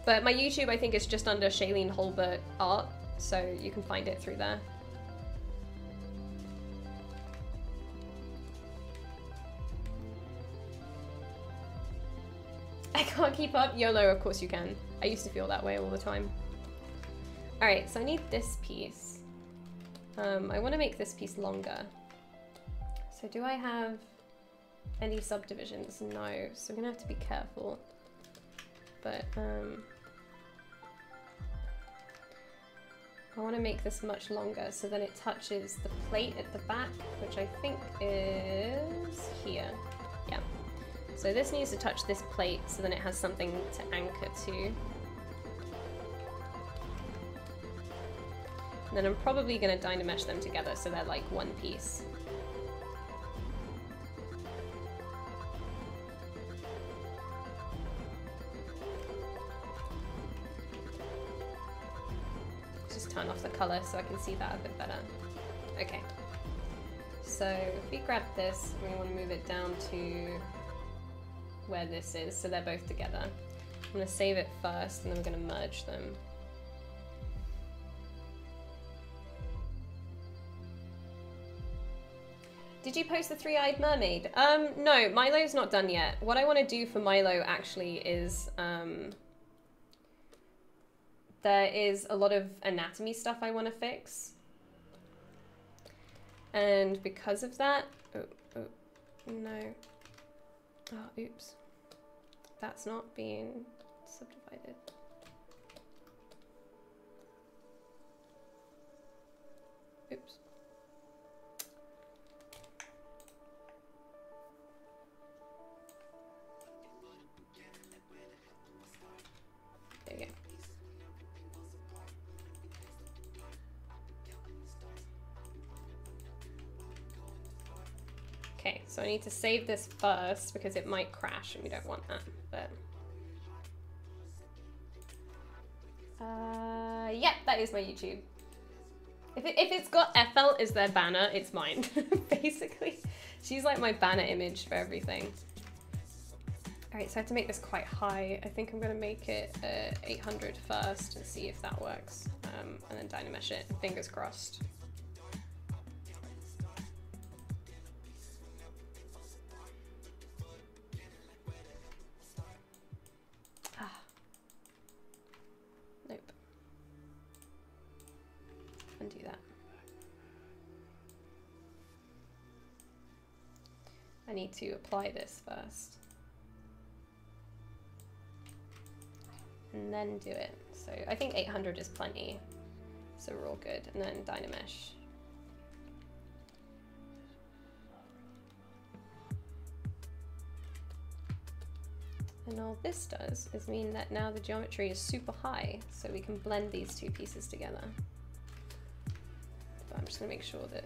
But my YouTube, I think, is just under Shayleen Hulbert Art, so you can find it through there. I can't keep up. YOLO, of course you can. I used to feel that way all the time. All right, so I need this piece. I want to make this piece longer. So do I have any subdivisions? No, so we're gonna have to be careful. But I want to make this much longer so then it touches the plate at the back, which I think is here. Yeah. So this needs to touch this plate so then it has something to anchor to. And then I'm probably going to DynaMesh them together so they're like one piece. Just turn off the color so I can see that a bit better. Okay. So if we grab this, we want to move it down to where this is so they're both together. I'm going to save it first and then we're going to merge them. Did you post the three-eyed mermaid? No, Milo's not done yet. What I want to do for Milo actually is, there is a lot of anatomy stuff I want to fix. And because of that, no. Oh, oops. That's not being subdivided. Oops. There you go. Okay, so I need to save this first because it might crash and we don't want that, but... yeah, that is my YouTube. If it's got Ethel as their banner, it's mine, basically. She's like my banner image for everything. Alright, so I have to make this quite high. I think I'm going to make it 800 first and see if that works. And then DynaMesh it, fingers crossed. Nope. Undo that. I need to apply this first. And then do it. So I think 800 is plenty. So we're all good. And then DynaMesh. And all this does is mean that now the geometry is super high, so we can blend these two pieces together. But I'm just gonna make sure that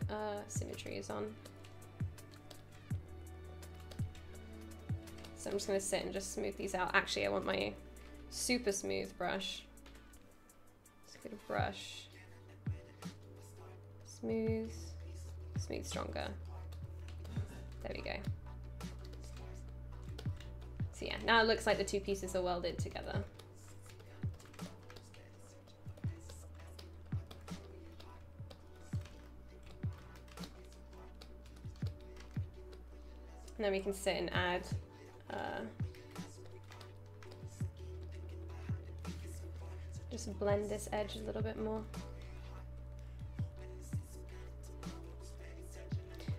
symmetry is on. So I'm just gonna sit and just smooth these out. Actually, I want my super smooth brush. Let's get a brush. Smooth, smooth stronger. There we go. So yeah, now it looks like the two pieces are welded together. And then we can sit and add just blend this edge a little bit more.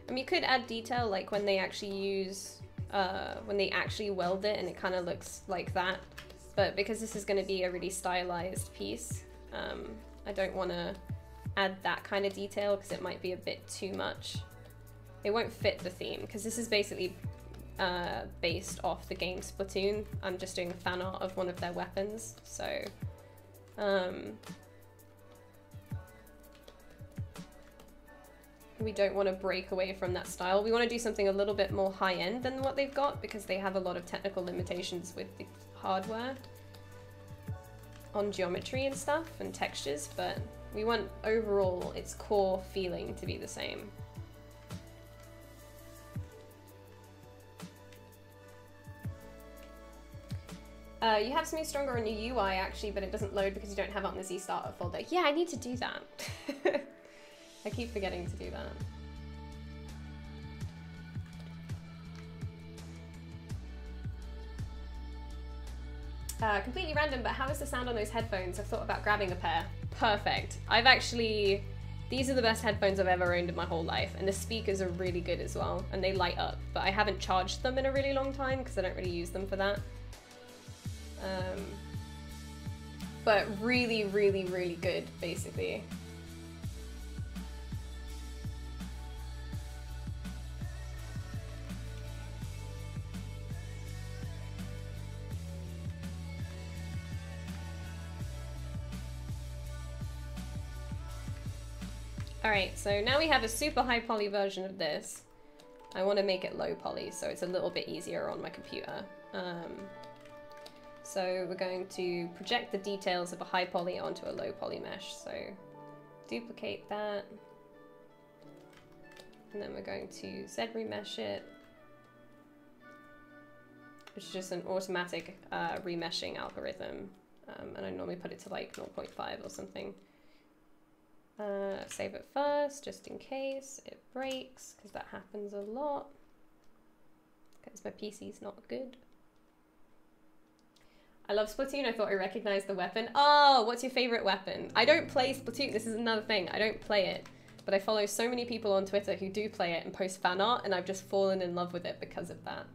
And you could add detail like when they actually use when they actually weld it and it kind of looks like that, but because this is going to be a really stylized piece, I don't want to add that kind of detail because it might be a bit too much. It won't fit the theme because this is basically based off the game Splatoon. I'm just doing a fan art of one of their weapons, so we don't want to break away from that style. We want to do something a little bit more high-end than what they've got because they have a lot of technical limitations with the hardware on geometry and stuff and textures, but we want overall its core feeling to be the same. You have Smooth Stronger on your UI actually, but it doesn't load because you don't have it on the Z Starter folder. Yeah, I need to do that. I keep forgetting to do that. Completely random, but how is the sound on those headphones? I've thought about grabbing a pair. Perfect. I've actually, these are the best headphones I've ever owned in my whole life, and the speakers are really good as well, and they light up, but I haven't charged them in a really long time because I don't really use them for that. But really, really, really good, basically. Alright, so now we have a super high poly version of this. I want to make it low poly so it's a little bit easier on my computer. So we're going to project the details of a high poly onto a low poly mesh. So duplicate that. And then we're going to ZBrush it, which is just an automatic remeshing algorithm. And I normally put it to like 0.5 or something. Save it first, just in case it breaks, because that happens a lot. Because my PC's not good. I love Splatoon. I thought I recognized the weapon. Oh, what's your favorite weapon? I don't play Splatoon. This is another thing. I don't play it. But I follow so many people on Twitter who do play it and post fan art, and I've just fallen in love with it because of that.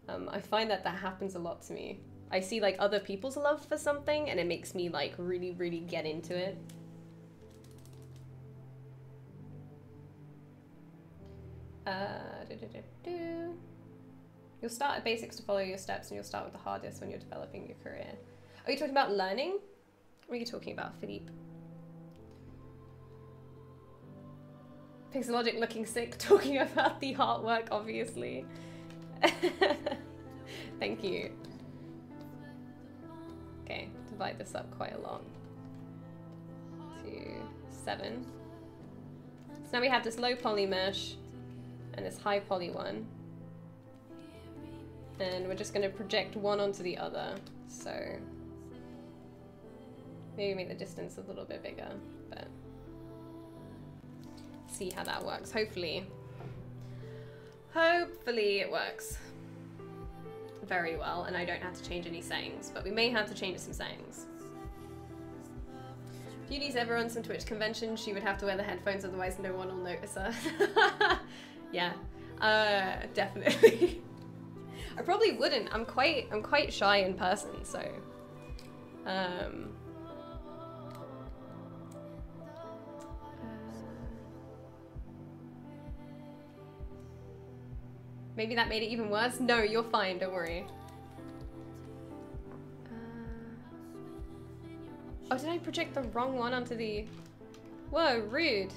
I find that happens a lot to me. I see like other people's love for something, and it makes me like really, really get into it. You'll start at basics to follow your steps, and you'll start with the hardest when you're developing your career. Are you talking about learning? What are you talking about, Philippe? Pixelogic looking sick, talking about the artwork, obviously. Thank you. Okay, divide this up quite a lot. 2, 7. So now we have this low poly mesh and this high poly one. And we're just going to project one onto the other. So maybe make the distance a little bit bigger, but see how that works. Hopefully it works very well and I don't have to change any settings, but we may have to change some settings. If Beauty's ever on some Twitch convention, she would have to wear the headphones, otherwise no one will notice her. Yeah, definitely. I probably wouldn't. I'm quite shy in person, so maybe that made it even worse. No, you're fine, don't worry. Oh, did I project the wrong one onto the... Whoa, rude.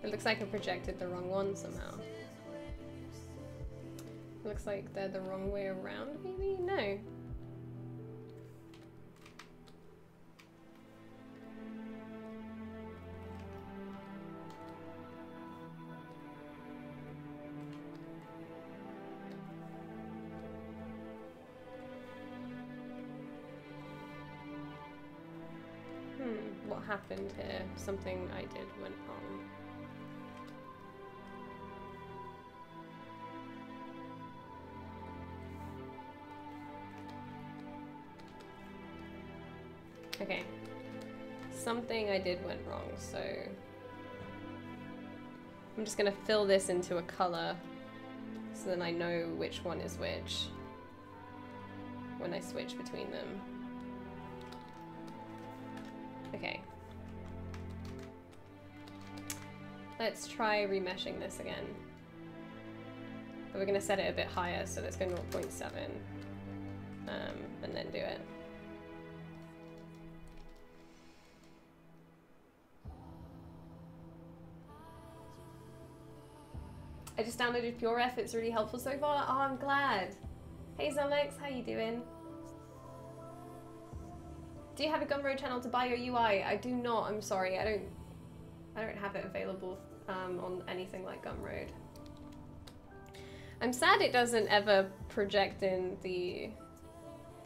It looks like I projected the wrong one somehow. Looks like they're the wrong way around, maybe? No. What happened here? Something I did went wrong. Okay. Something I did went wrong, so I'm just gonna fill this into a color so then I know which one is which when I switch between them. Okay. Let's try remeshing this again. But we're going to set it a bit higher, so let's go 0.7 and then do it. I just downloaded PureF, it's really helpful so far. Oh, I'm glad. Hey Zolex, how you doing? Do you have a Gumroad channel to buy your UI? I do not, I'm sorry. I don't have it available on anything like Gumroad. I'm sad it doesn't ever project in the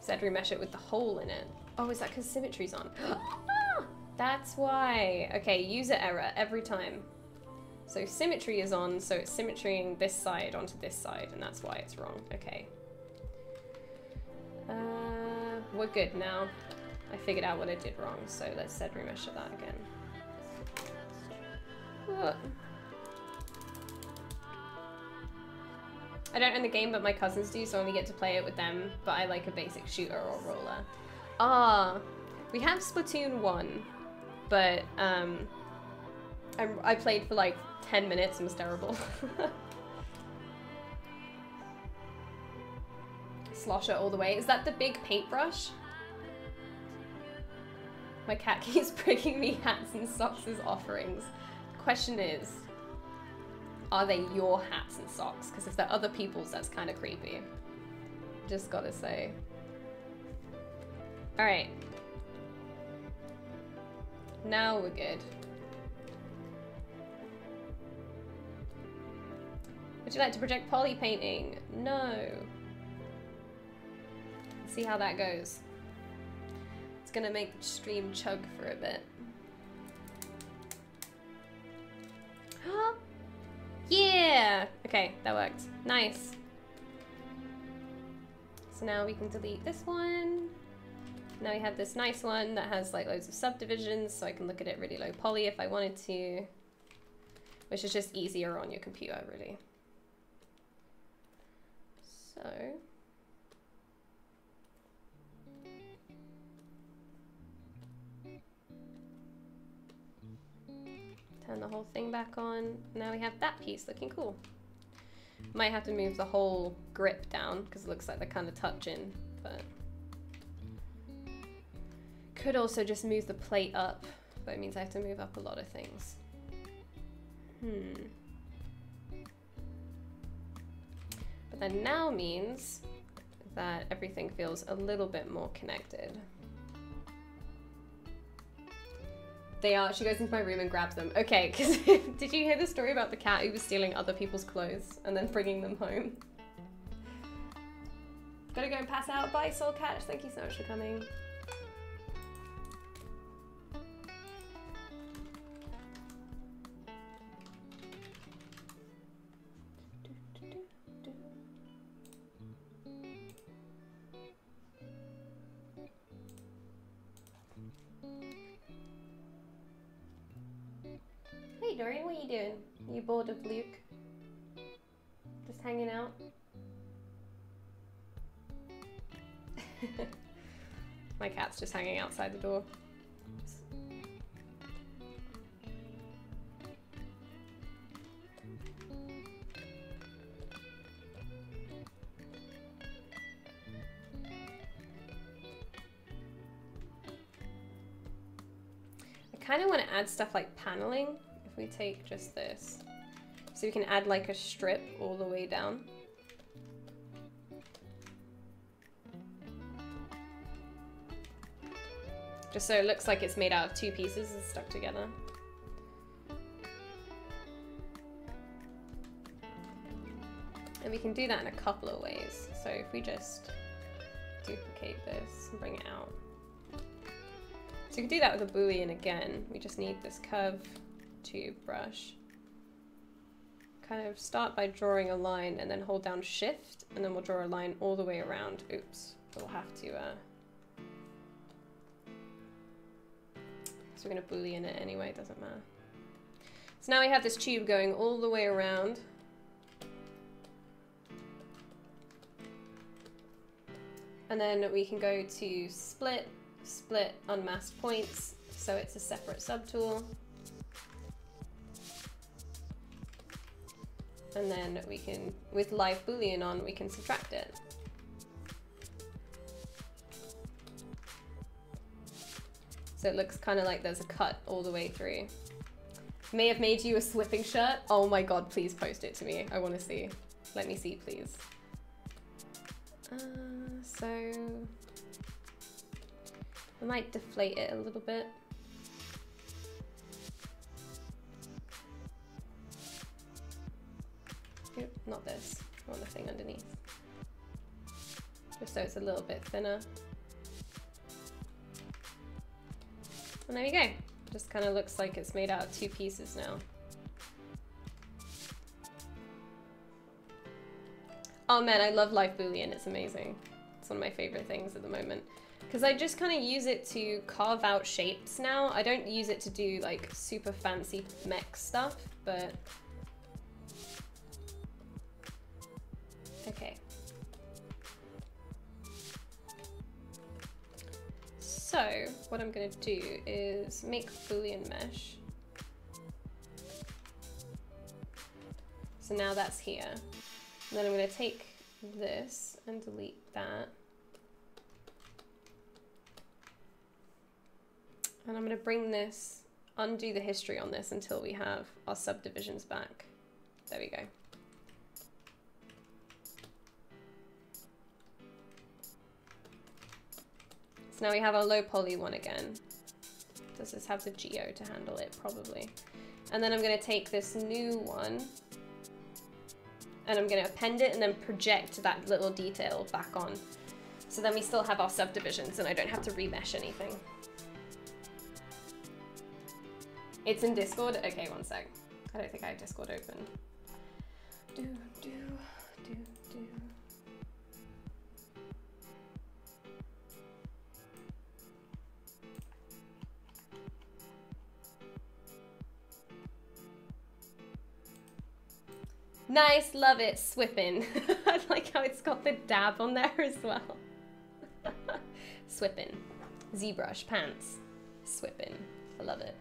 ZBrush it with the hole in it. Oh, is that because symmetry's on? That's why. Okay, user error every time. So symmetry is on, so it's symmetrying this side onto this side, and that's why it's wrong. Okay. We're good now. I figured out what I did wrong, so let's ZBrush that again. I don't own the game, but my cousins do, so I only get to play it with them, but I like a basic shooter or roller. Ah, we have Splatoon 1, but I played for like 10 minutes and was terrible. Slosher all the way. Is that the big paintbrush? My cat keeps bringing me hats and socks as offerings. The question is, are they your hats and socks? Because if they're other people's, that's kind of creepy. Just gotta say. Alright. Now we're good. Would you like to project poly painting? No. Let's see how that goes. It's gonna make the stream chug for a bit. Yeah! Okay, that worked. Nice. So now we can delete this one. Now we have this nice one that has like loads of subdivisions, so I can look at it really low poly if I wanted to, which is just easier on your computer, really. So turn the whole thing back on. Now we have that piece looking cool. Might have to move the whole grip down because it looks like they're kind of touching, but could also just move the plate up, but it means I have to move up a lot of things. But that now means that everything feels a little bit more connected. They are. She goes into my room and grabs them. Okay, because did you hear the story about the cat who was stealing other people's clothes and then bringing them home? Gotta go and pass out. Bye, Soul Catch. Thank you so much for coming. Hey Dorian, what are you doing? Are you bored of Luke? Just hanging out? My cat's just hanging outside the door. I kind of want to add stuff like paneling. If we take just this, so we can add like a strip all the way down. Just so it looks like it's made out of two pieces and stuck together. And we can do that in a couple of ways. So if we just duplicate this and bring it out. So we can do that with a Boolean again. We just need this curve to brush. Kind of start by drawing a line and then hold down Shift, and then we'll draw a line all the way around. Oops, we'll have to, so we're gonna Boolean it anyway, it doesn't matter. So now we have this tube going all the way around. And then we can go to split, split unmasked points, so it's a separate subtool. And then we can, with live Boolean on, we can subtract it. So it looks kind of like there's a cut all the way through. May have made you a slipping shirt. Oh my god, please post it to me. I want to see. Let me see, please. So I might deflate it a little bit. Oop, not this. I want the thing underneath. Just so it's a little bit thinner. And there we go. Just kind of looks like it's made out of two pieces now. Oh man, I love live Boolean. It's amazing. It's one of my favorite things at the moment. Because I just kind of use it to carve out shapes now. I don't use it to do like super fancy mech stuff, but... Okay. So, what I'm going to do is make Boolean mesh. So now that's here. And then I'm going to take this and delete that. And I'm going to bring this, undo the history on this until we have our subdivisions back. There we go. So now we have our low poly one again. Does this have the geo to handle it? Probably. And then I'm going to take this new one and I'm going to append it and then project that little detail back on. So then we still have our subdivisions and I don't have to remesh anything. It's in Discord? Okay, one sec. I don't think I have Discord open. Nice, love it, swippin'. I like how it's got the dab on there as well. Swippin'. ZBrush, pants. Swippin'. I love it.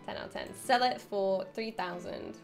10 out of 10. Sell it for 3,000.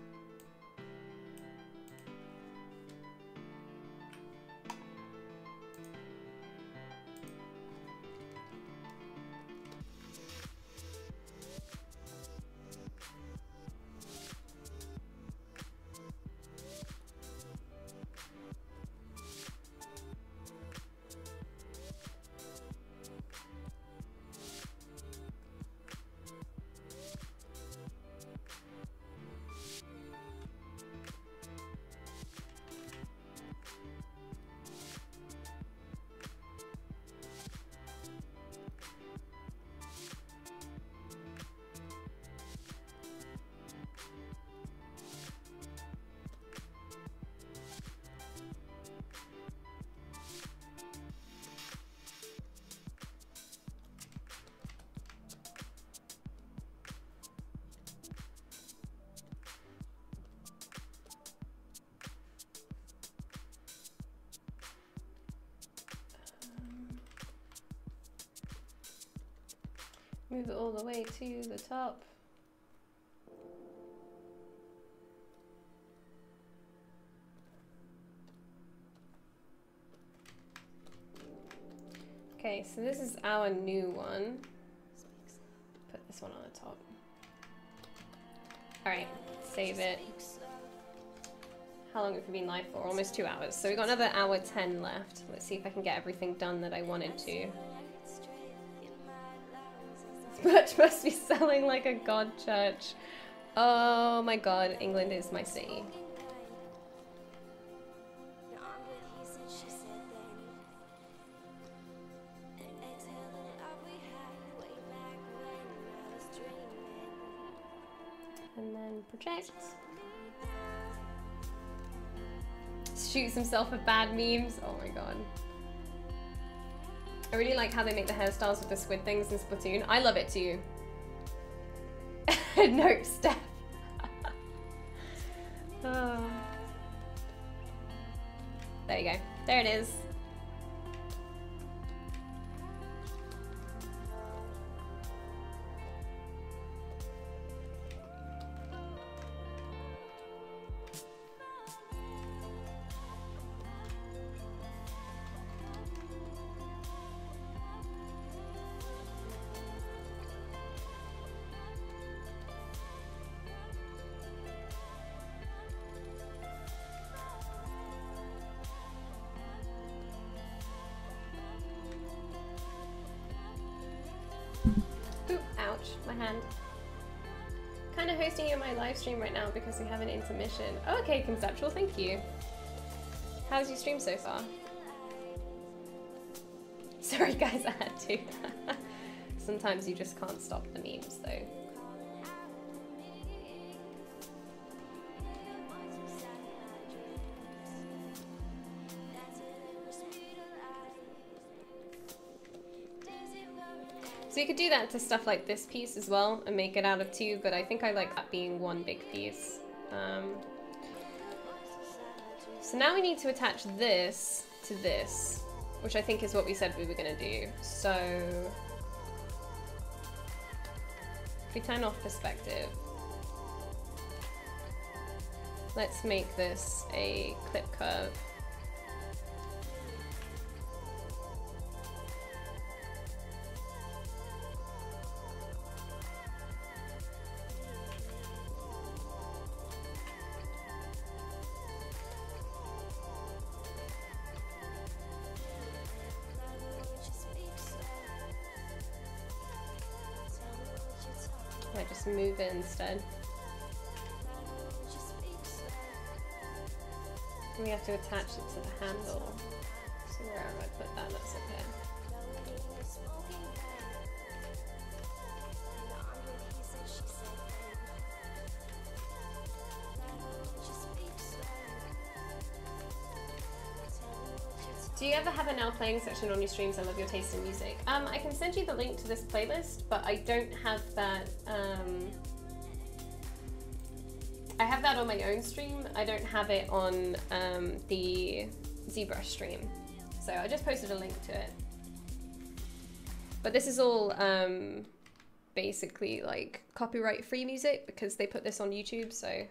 Move it all the way to the top. Okay, so this is our new one. Put this one on the top. All right, save it. How long have we been live for? Almost 2 hours. So we've got another hour 10 left. Let's see if I can get everything done that I wanted to. Merch must be selling like a god church. Oh my god, England is my city. And then project. Shoots himself with bad memes. Oh my god. I really like how they make the hairstyles with the squid things in Splatoon. I love it too. Nope, Steph. Oh. There you go. There it is. Oop, ouch, my hand. Kind of hosting you on my live stream right now because we have an intermission. Oh, okay, Conceptual, thank you. How's your stream so far? Sorry guys, I had to. Sometimes you just can't stop the memes though. So you could do that to stuff like this piece as well and make it out of two, but I think I like that being one big piece. So now we need to attach this to this, which I think is what we said we were going to do. So if we turn off perspective, let's make this a clip curve. Move it instead. We have to attach it to the handle. So where have I put that? That's up there. Do you ever have a now playing section on your streams? I love your taste in music. I can send you the link to this playlist, but I don't have that. I have that on my own stream. I don't have it on the ZBrush stream. So I just posted a link to it. But this is all basically like copyright free music because they put this on YouTube, so I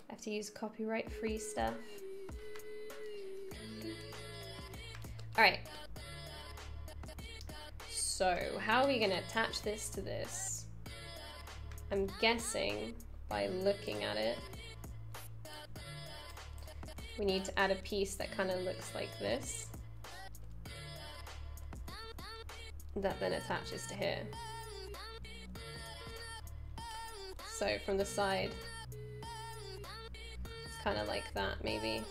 have to use copyright free stuff. All right. So how are we gonna attach this to this? I'm guessing by looking at it, we need to add a piece that kind of looks like this. That then attaches to here. So from the side, it's kind of like that maybe.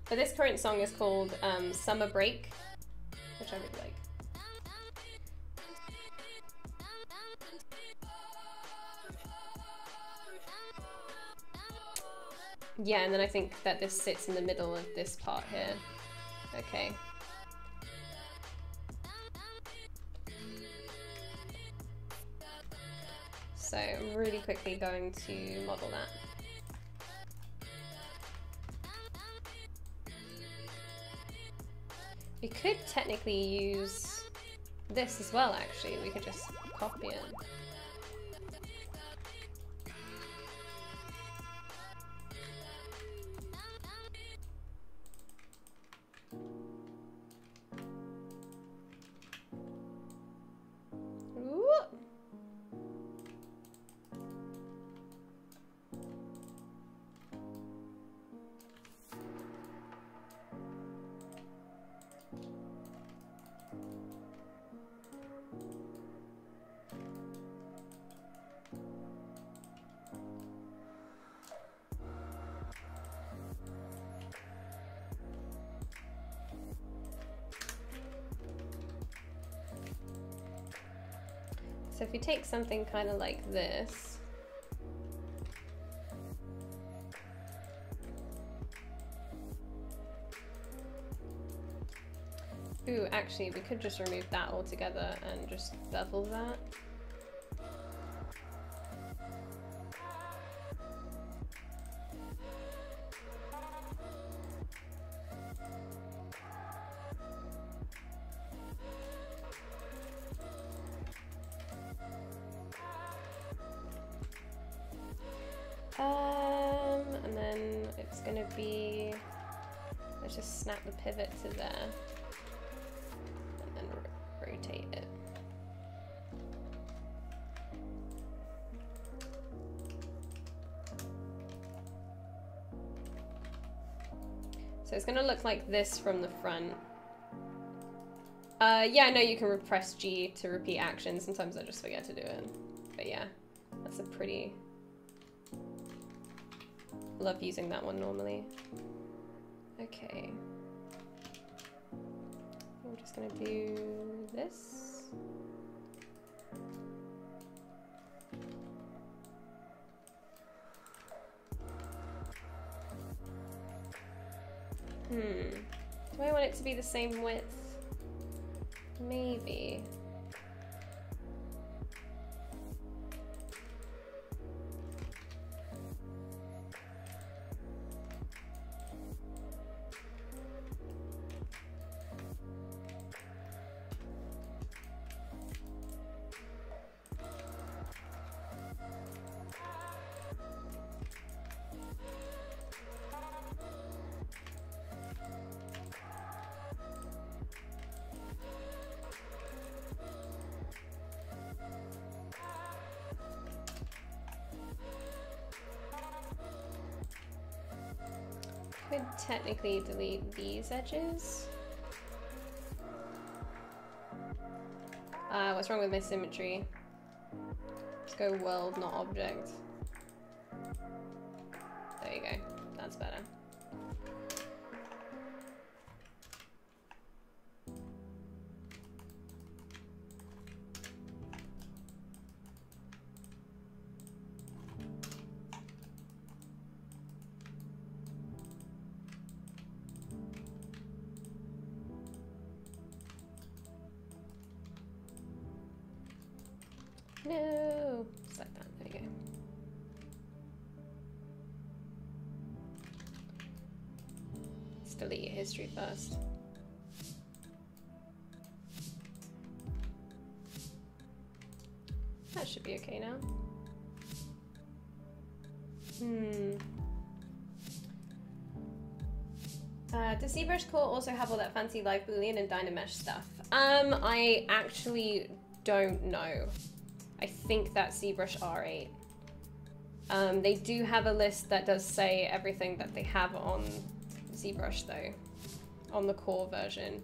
But this current song is called Summer Break, which I really like. Yeah, and then I think that this sits in the middle of this part here. Okay. So I'm really quickly going to model that. We could technically use this as well, actually. We could just copy it. Ooh. So if you take something kind of like this, ooh, actually we could just remove that altogether and just bevel that. And then it's gonna be, let's just snap the pivot to there and then rotate it. So it's gonna look like this from the front. Yeah, I know you can press G to repeat action. Sometimes I just forget to do it. But yeah, that's a pretty... Love using that one normally. Okay. I'm just gonna do this. Do I want it to be the same width? Maybe. Could technically delete these edges. what's wrong with my symmetry? Let's go world, not object. There you go. That's better. No, just like that. There you go. Let's delete your history first. That should be okay now. Does ZBrush Core also have all that fancy live boolean and DynaMesh stuff? I actually don't know. I think that's ZBrush R8. They do have a list that does say everything that they have on ZBrush though, on the core version.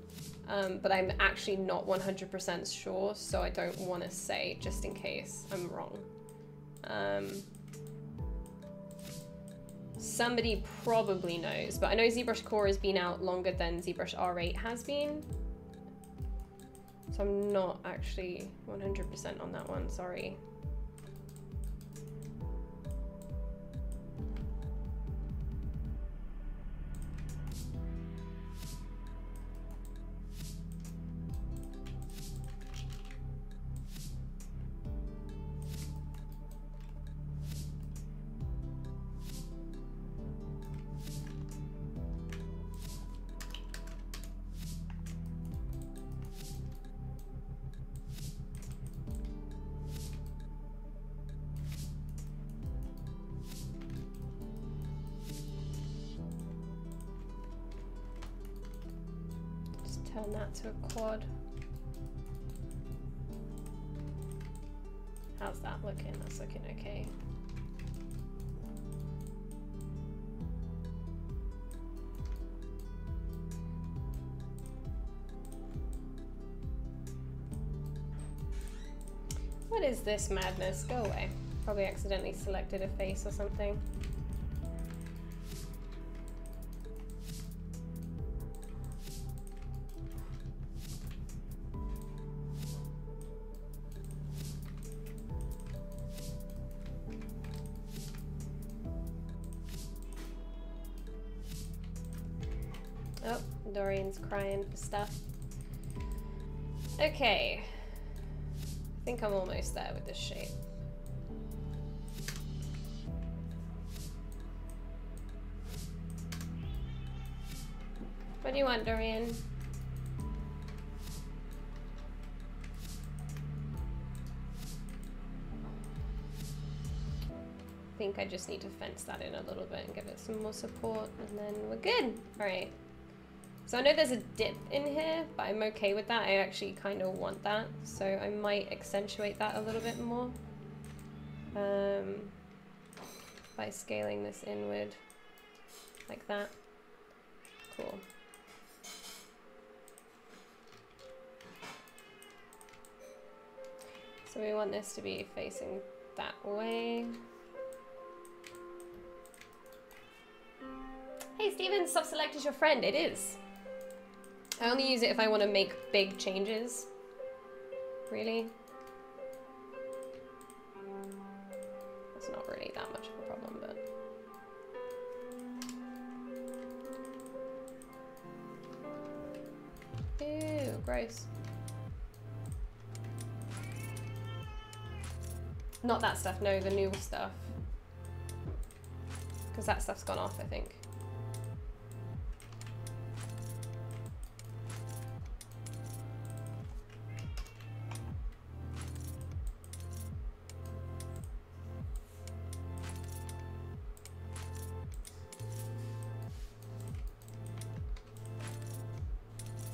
But I'm actually not 100% sure, so I don't want to say just in case I'm wrong. Somebody probably knows, but I know ZBrush Core has been out longer than ZBrush R8 has been. So I'm not actually 100% on that one, sorry. Turn that to a quad. How's that looking? That's looking okay. What is this madness? Go away. Probably accidentally selected a face or something. Oh, Dorian's crying for stuff. Okay. I think I'm almost there with this shape. What do you want, Dorian? I think I just need to fence that in a little bit and give it some more support, and then we're good. All right. So I know there's a dip in here, but I'm okay with that. I actually kind of want that, so I might accentuate that a little bit more by scaling this inward like that. Cool. So we want this to be facing that way. Hey Steven, self-select is your friend. It is. I only use it if I want to make big changes. Really? That's not really that much of a problem, but... Ew, gross. Not that stuff, no, the new stuff. Because that stuff's gone off, I think.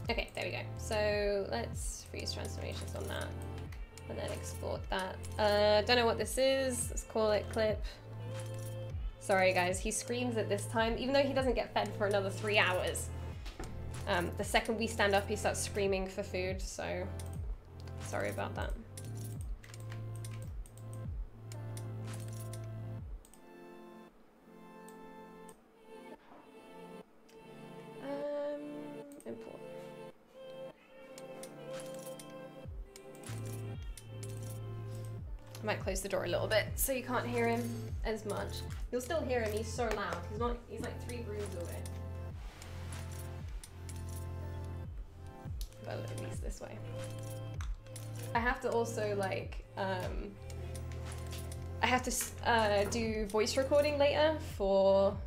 Okay, there we go. So let's freeze transformations on that and then export that. Don't know what this is. Let's call it clip. Sorry guys, he screams at this time, even though he doesn't get fed for another 3 hours. The second we stand up, he starts screaming for food, so Sorry about that. Import. I might close the door a little bit so you can't hear him as much. You'll still hear him, he's so loud. He's like 3 rooms away. But at least this way. I have to also like, I have to do voice recording later for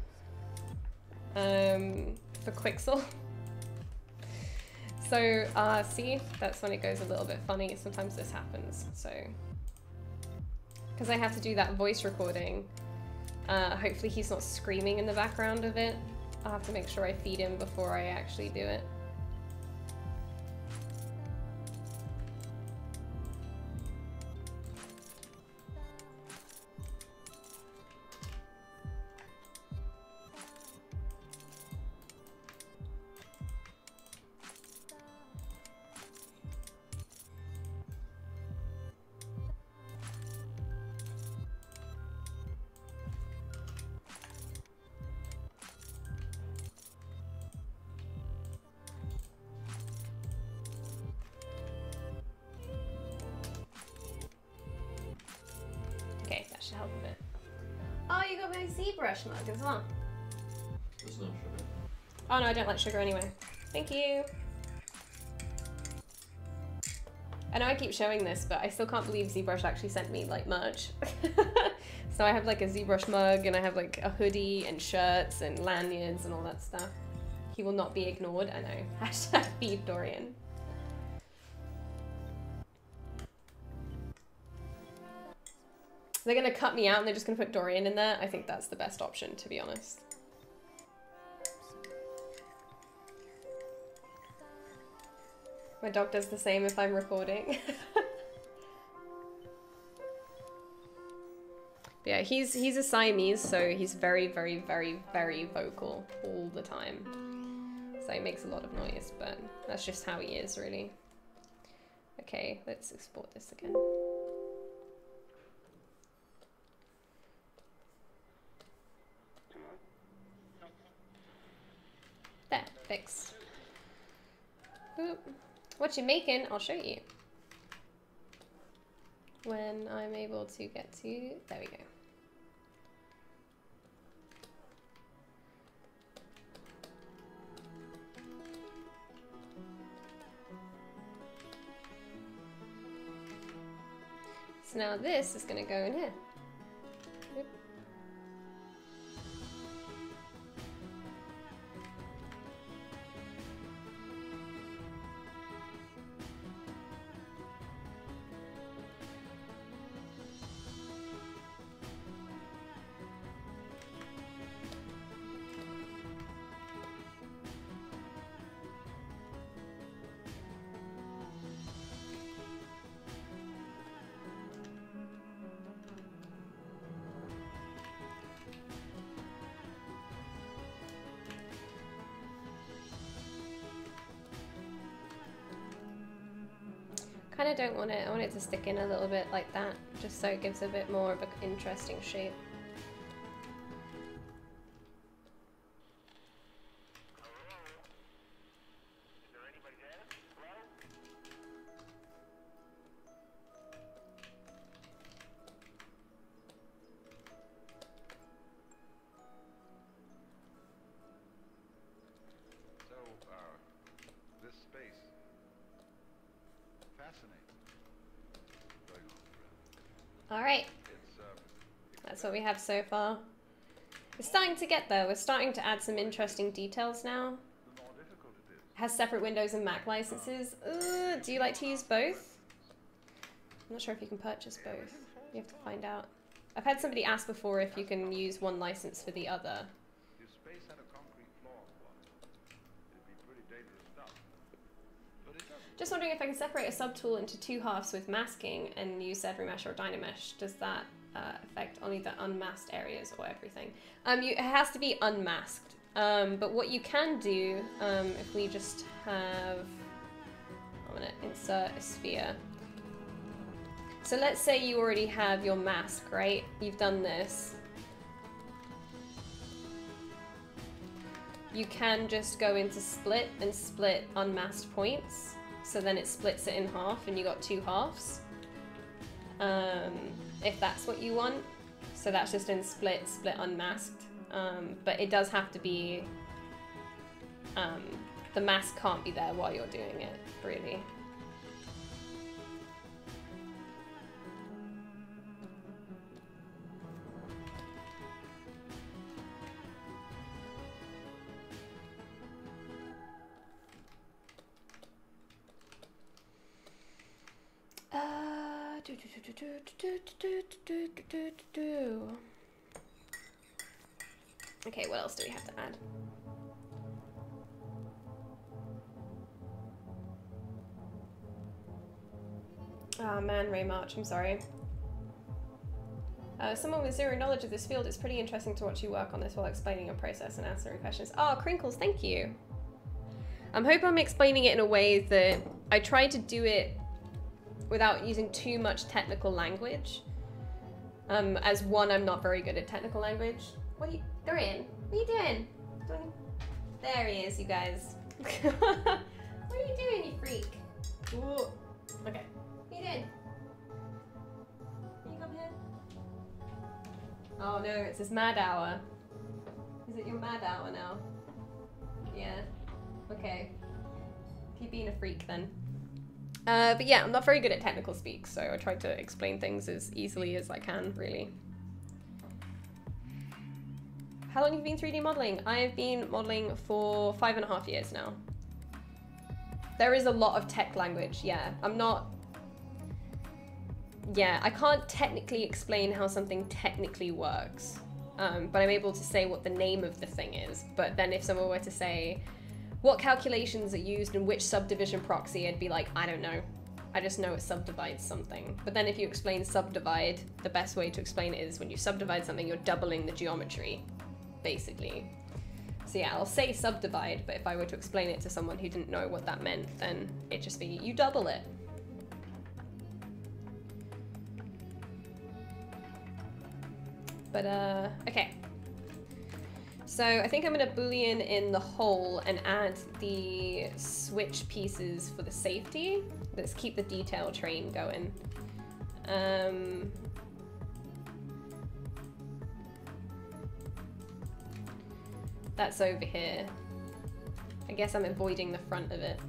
Quixel. So, see, that's when it goes a little bit funny. Sometimes this happens, so. Because I have to do that voice recording. Hopefully he's not screaming in the background of it. I'll have to make sure I feed him before I actually do it. Should help a bit. Oh, you got my ZBrush mug as well. There's no sugar. Oh no, I don't like sugar anyway. Thank you. I know I keep showing this, but I still can't believe ZBrush actually sent me like merch. So I have like a ZBrush mug, and I have like a hoodie and shirts and lanyards and all that stuff. He will not be ignored, I know. Hashtag feed Dorian. They're gonna cut me out and they're just gonna put Dorian in there. I think that's the best option, to be honest. My dog does the same if I'm recording. Yeah, he's a Siamese, so he's very, very, very, very vocal all the time. So he makes a lot of noise, but that's just how he is, really. Okay, let's export this again. There, fixed. Oop. What you making? I'll show you. When I'm able to get to, there we go. So now this is going to go in here. Oop. Kind of don't want it. I want it to stick in a little bit like that, just so it gives a bit more of an interesting shape. Alright, that's what we have so far. We're starting to get there. We're starting to add some interesting details now. It has separate Windows and Mac licenses. Do you like to use both? I'm not sure if you can purchase both. You have to find out. I've had somebody ask before if you can use one license for the other. Just wondering if I can separate a subtool into 2 halves with masking and use ZBrush or DynaMesh. Does that affect only the unmasked areas or everything? It has to be unmasked. But what you can do, if we just have, I'm gonna insert a sphere. So let's say you already have your mask, right? You've done this. You can just go into split and split unmasked points. So then it splits it in half and you got 2 halves. If that's what you want. So that's just in split, split unmasked. But it does have to be, the mask can't be there while you're doing it, really. Okay, what else do we have to add? Oh man, Ray March, I'm sorry. Someone with zero knowledge of this field, it's pretty interesting to watch you work on this while explaining your process and answering questions. Oh, Crinkles, thank you. I hope I'm explaining it in a way that I try to do it without using too much technical language. As one, I'm not very good at technical language. What are you, Dorian? What are you doing? There he is, you guys. What are you doing, you freak? Ooh. Okay. What are you doing? Can you come here? Oh no, it's his mad hour. Is it your mad hour now? Yeah. Okay. Keep being a freak then. But yeah, I'm not very good at technical speak, so I try to explain things as easily as I can, really. How long have you been 3D modeling? I have been modeling for 5.5 years now. There is a lot of tech language, yeah. I can't technically explain how something technically works, but I'm able to say what the name of the thing is. But then if someone were to say, what calculations are used in which subdivision proxy, I'd be like, I don't know. I just know it subdivides something. But then if you explain subdivide, the best way to explain it is when you subdivide something, you're doubling the geometry, basically. So yeah, I'll say subdivide, but if I were to explain it to someone who didn't know what that meant, then it'd just be, you double it. But, okay. So I think I'm gonna boolean in the hole and add the switch pieces for the safety. Let's keep the detail train going. That's over here. I guess I'm avoiding the front of it.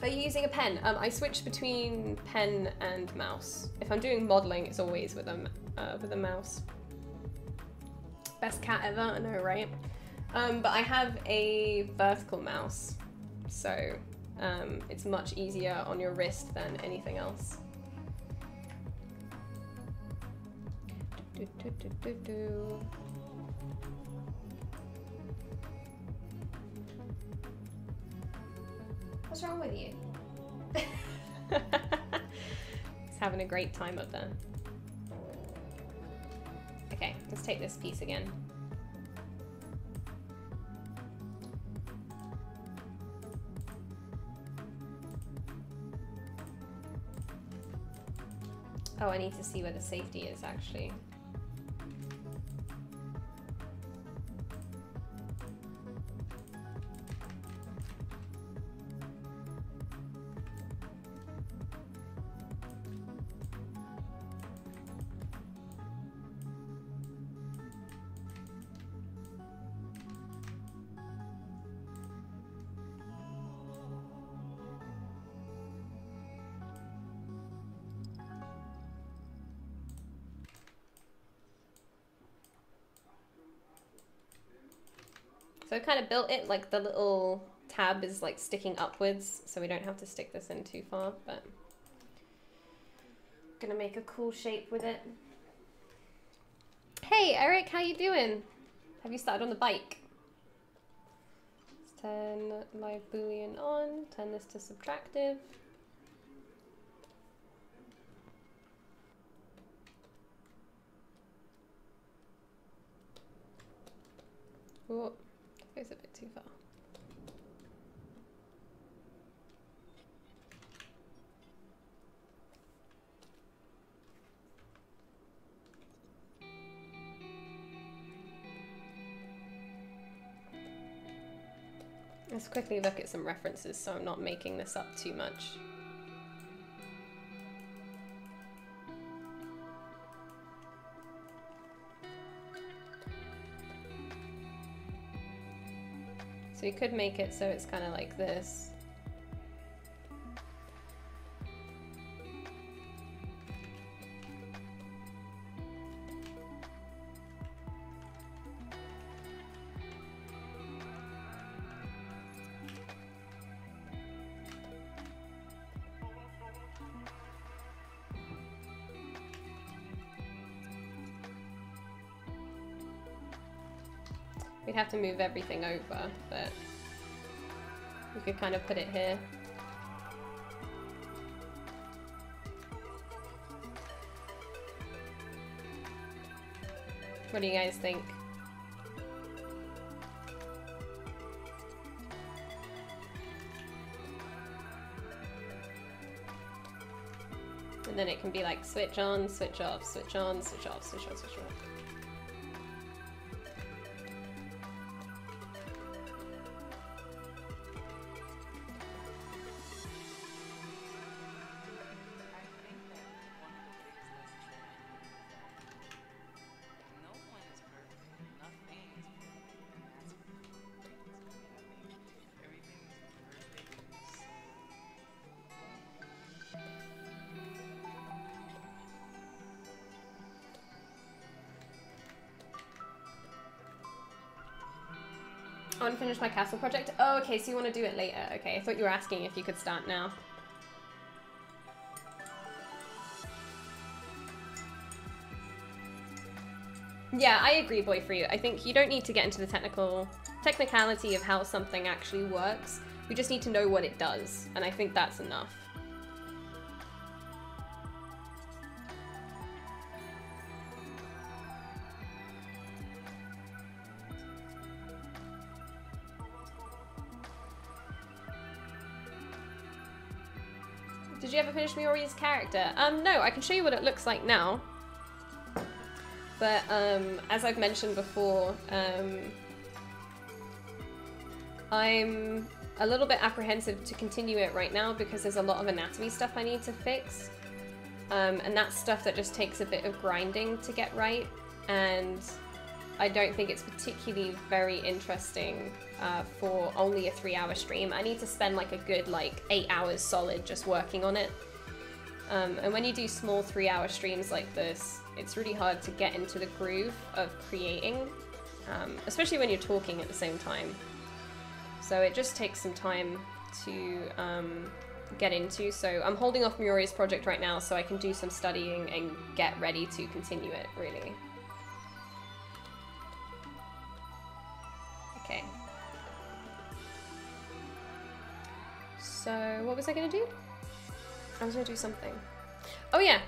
Are you using a pen? I switch between pen and mouse. If I'm doing modeling, it's always with a mouse. Best cat ever, I know, right? But I have a vertical mouse, so it's much easier on your wrist than anything else. What's wrong with you? He's having a great time up there. Okay, let's take this piece again. Oh, I need to see where the safety is actually. So I've kind of built it like the little tab is like sticking upwards, so we don't have to stick this in too far, but gonna make a cool shape with it. Hey Eric, how you doing? Have you started on the bike? Let's turn live boolean on, turn this to subtractive. Oh, that goes a bit too far. Let's quickly look at some references so I'm not making this up too much. So you could make it so it's kind of like this. We'd have to move everything over, but we could kind of put it here. What do you guys think? And then it can be like switch on, switch off, switch on, switch off, switch on, switch off. I want to finish my castle project. Oh, okay, so you want to do it later. Okay, I thought you were asking if you could start now. Yeah, I agree, Boy Free. I think you don't need to get into the technicality of how something actually works. We just need to know what it does, and I think that's enough. Did you ever finish Miori's character? No, I can show you what it looks like now. But as I've mentioned before, I'm a little bit apprehensive to continue it right now because there's a lot of anatomy stuff I need to fix. And that's stuff that just takes a bit of grinding to get right. And I don't think it's particularly very interesting for only a 3-hour stream. I need to spend like a good 8 hours solid just working on it. And when you do small 3-hour streams like this, it's really hard to get into the groove of creating, especially when you're talking at the same time. So it just takes some time to get into. So I'm holding off Miori's project right now so I can do some studying and get ready to continue it, really. Okay. So what was I gonna do? I was gonna do something. Oh yeah!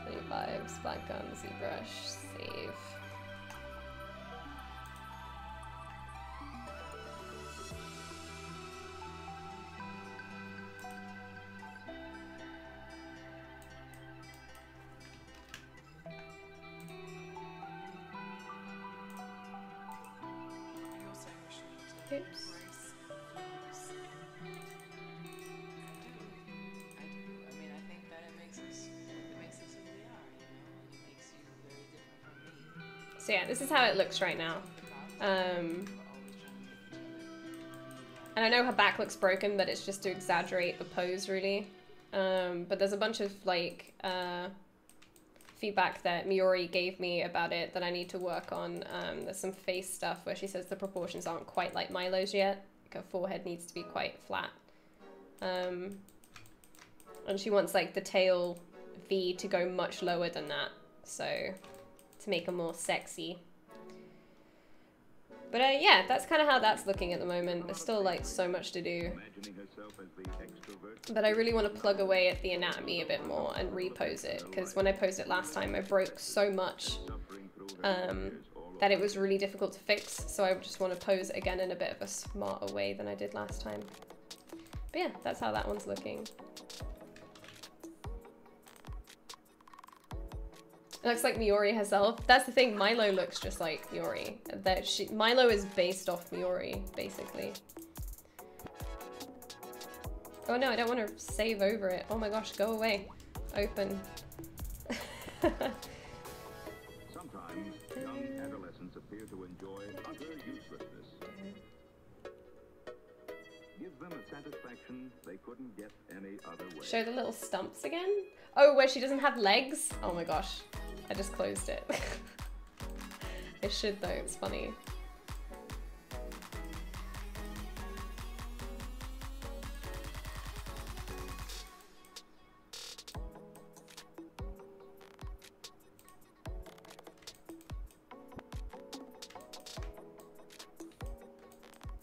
25, black gun, ZBrush, save. Oops. So yeah, this is how it looks right now. And I know her back looks broken, but it's just to exaggerate the pose, really. But there's a bunch of feedback that Miori gave me about it that I need to work on. There's some face stuff where she says the proportions aren't quite like Milo's yet. Like her forehead needs to be quite flat. And she wants the tail V to go much lower than that. So to make her more sexy. But yeah, that's kind of how that's looking at the moment. There's still so much to do. But I really want to plug away at the anatomy a bit more and repose it, because when I posed it last time I broke so much that it was really difficult to fix, so I just want to pose it again in a bit of a smarter way than I did last time. But yeah, that's how that one's looking. It looks like Miori herself. That's the thing, Milo looks just like Miori. Milo is based off Miori, basically. Oh no, I don't want to save over it. Oh my gosh, go away. Open. Sometimes young adolescents appear to enjoy utter uselessness. Give them a satisfaction they couldn't get any other way. Show the little stumps again? Oh, where she doesn't have legs? Oh my gosh. I just closed it. I should though, it's funny.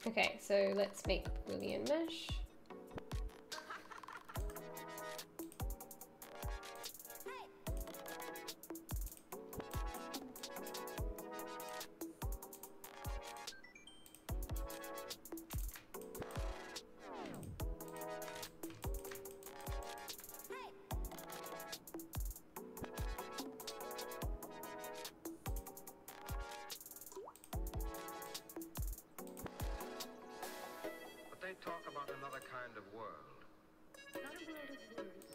Okay, so let's make Boolean mesh. Talk about another kind of world. Not a world of words,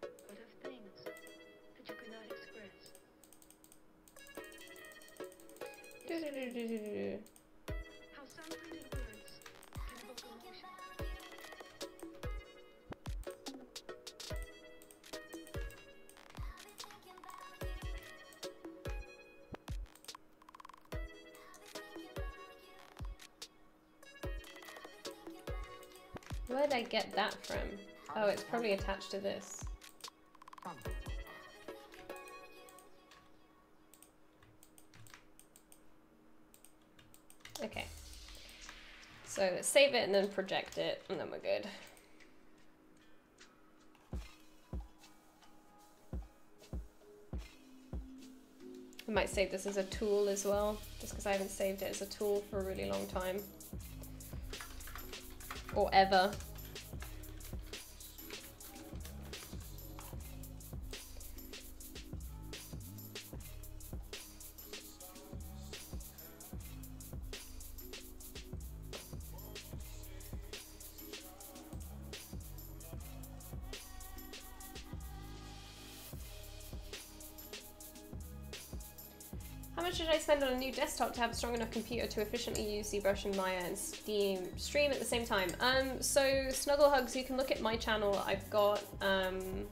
but of things that you cannot express. How some printed words can evoke emotion. Where did I get that from? Oh, it's probably attached to this. Okay. So let's save it and then project it, and then we're good. I might save this as a tool as well, just because I haven't saved it as a tool for a really long time. Or ever. How much should I spend on a new desktop to have a strong enough computer to efficiently use ZBrush and Maya and stream at the same time? So Snuggle Hugs, you can look at my channel. I've got, on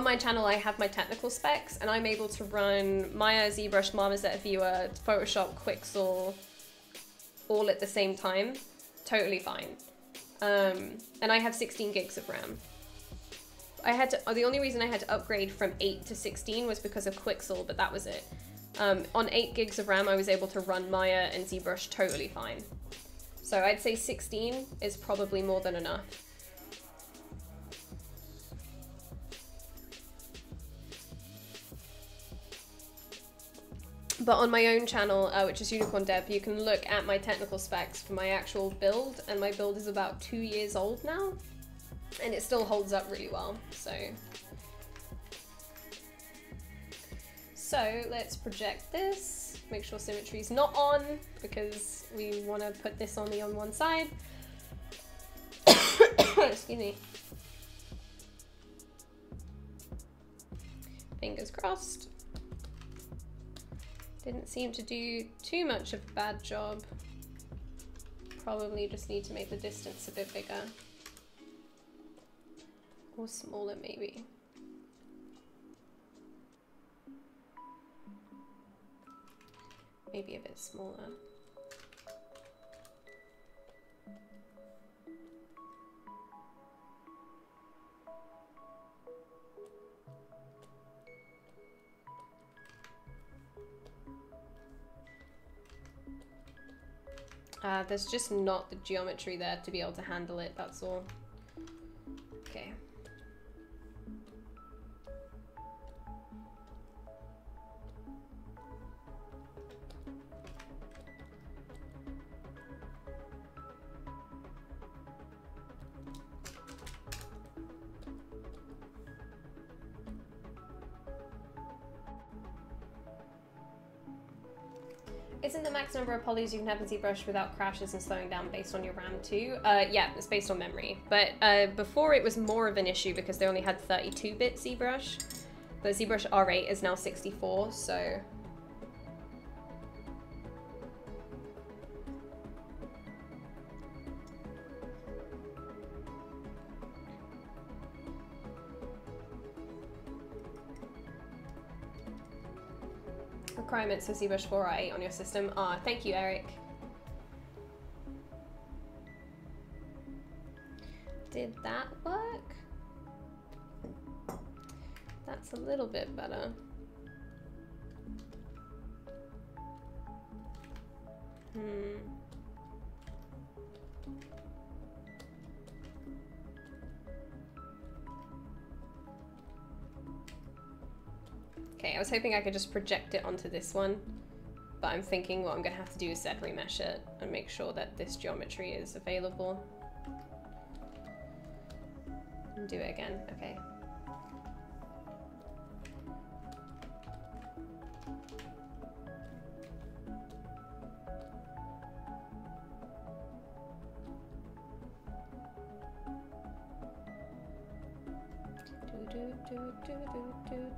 my channel I have my technical specs and I'm able to run Maya, ZBrush, Marmoset Viewer, Photoshop, Quixel, all at the same time. Totally fine. And I have 16 gigs of RAM. The only reason I had to upgrade from 8 to 16 was because of Quixel, but that was it. On 8 gigs of RAM, I was able to run Maya and ZBrush totally fine. So I'd say 16 is probably more than enough. But on my own channel, which is Unicorn Dev, you can look at my technical specs for my actual build, and my build is about 2 years old now. And it still holds up really well, so let's project this, make sure symmetry is not on, because we want to put this only on one side. Excuse me. Fingers crossed. Didn't seem to do too much of a bad job. Probably just need to make the distance a bit bigger. Or smaller, maybe. Maybe a bit smaller. There's just not the geometry there to be able to handle it, that's all. Okay. Isn't the max number of polys you can have in ZBrush without crashes and slowing down based on your RAM too? Yeah, it's based on memory. But before it was more of an issue because they only had 32-bit ZBrush. But ZBrush R8 is now 64, so... Requirements for ZBrush 4i on your system. Ah, thank you, Eric. Did that work? That's a little bit better. Okay, I was hoping I could just project it onto this one, but I'm thinking what I'm gonna have to do is ZBrush it and make sure that this geometry is available. And do it again, okay.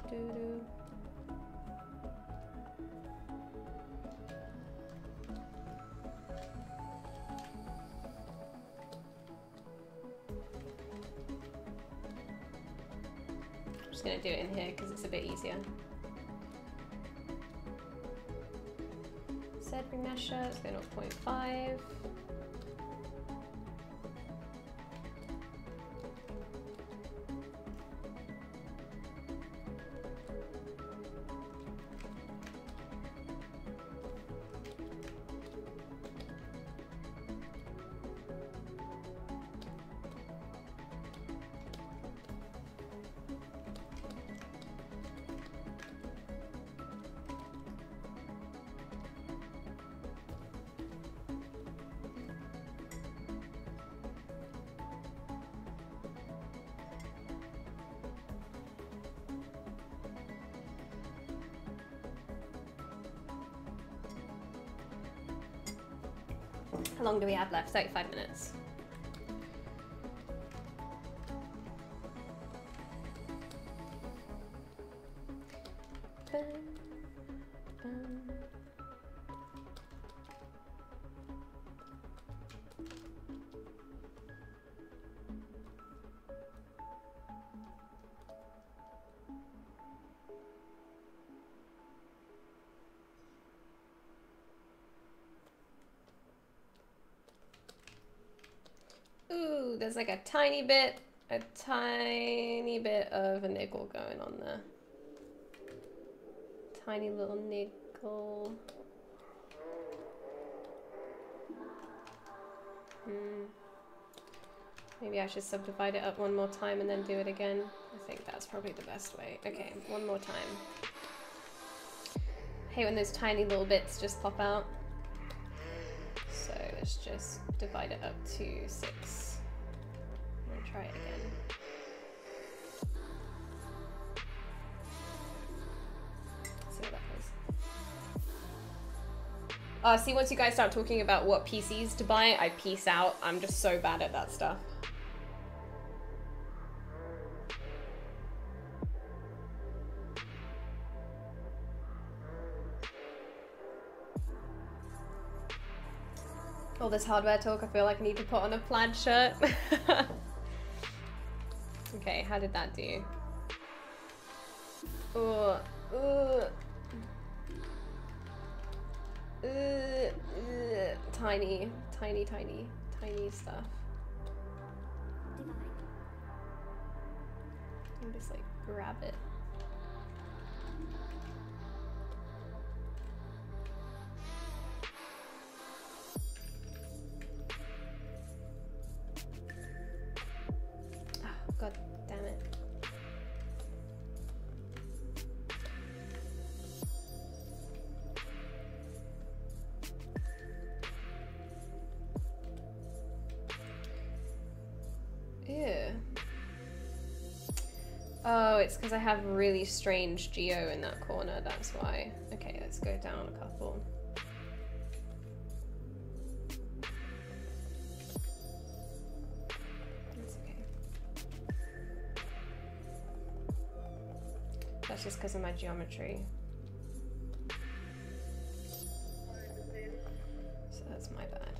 Do. I'm just gonna do it in here because it's a bit easier. ZBrush, let's go 0.5. How long do we have left? 35 minutes. Ooh, there's like a tiny bit of a niggle going on there. Tiny little niggle. Maybe I should subdivide it up one more time and then do it again. I think that's probably the best way. Okay, one more time. I hate when those tiny little bits just pop out. So let's just divide it up to 6. I'm gonna try it again. See what that goes. See, once you guys start talking about what PCs to buy, I peace out. I'm just so bad at that stuff. All this hardware talk, I feel like I need to put on a plaid shirt. Okay, how did that do? Tiny stuff. And just like grab it. God damn it. Ew. Oh, it's because I have really strange geo in that corner, that's why. Okay, let's go down a couple. That's just because of my geometry. So that's my bad.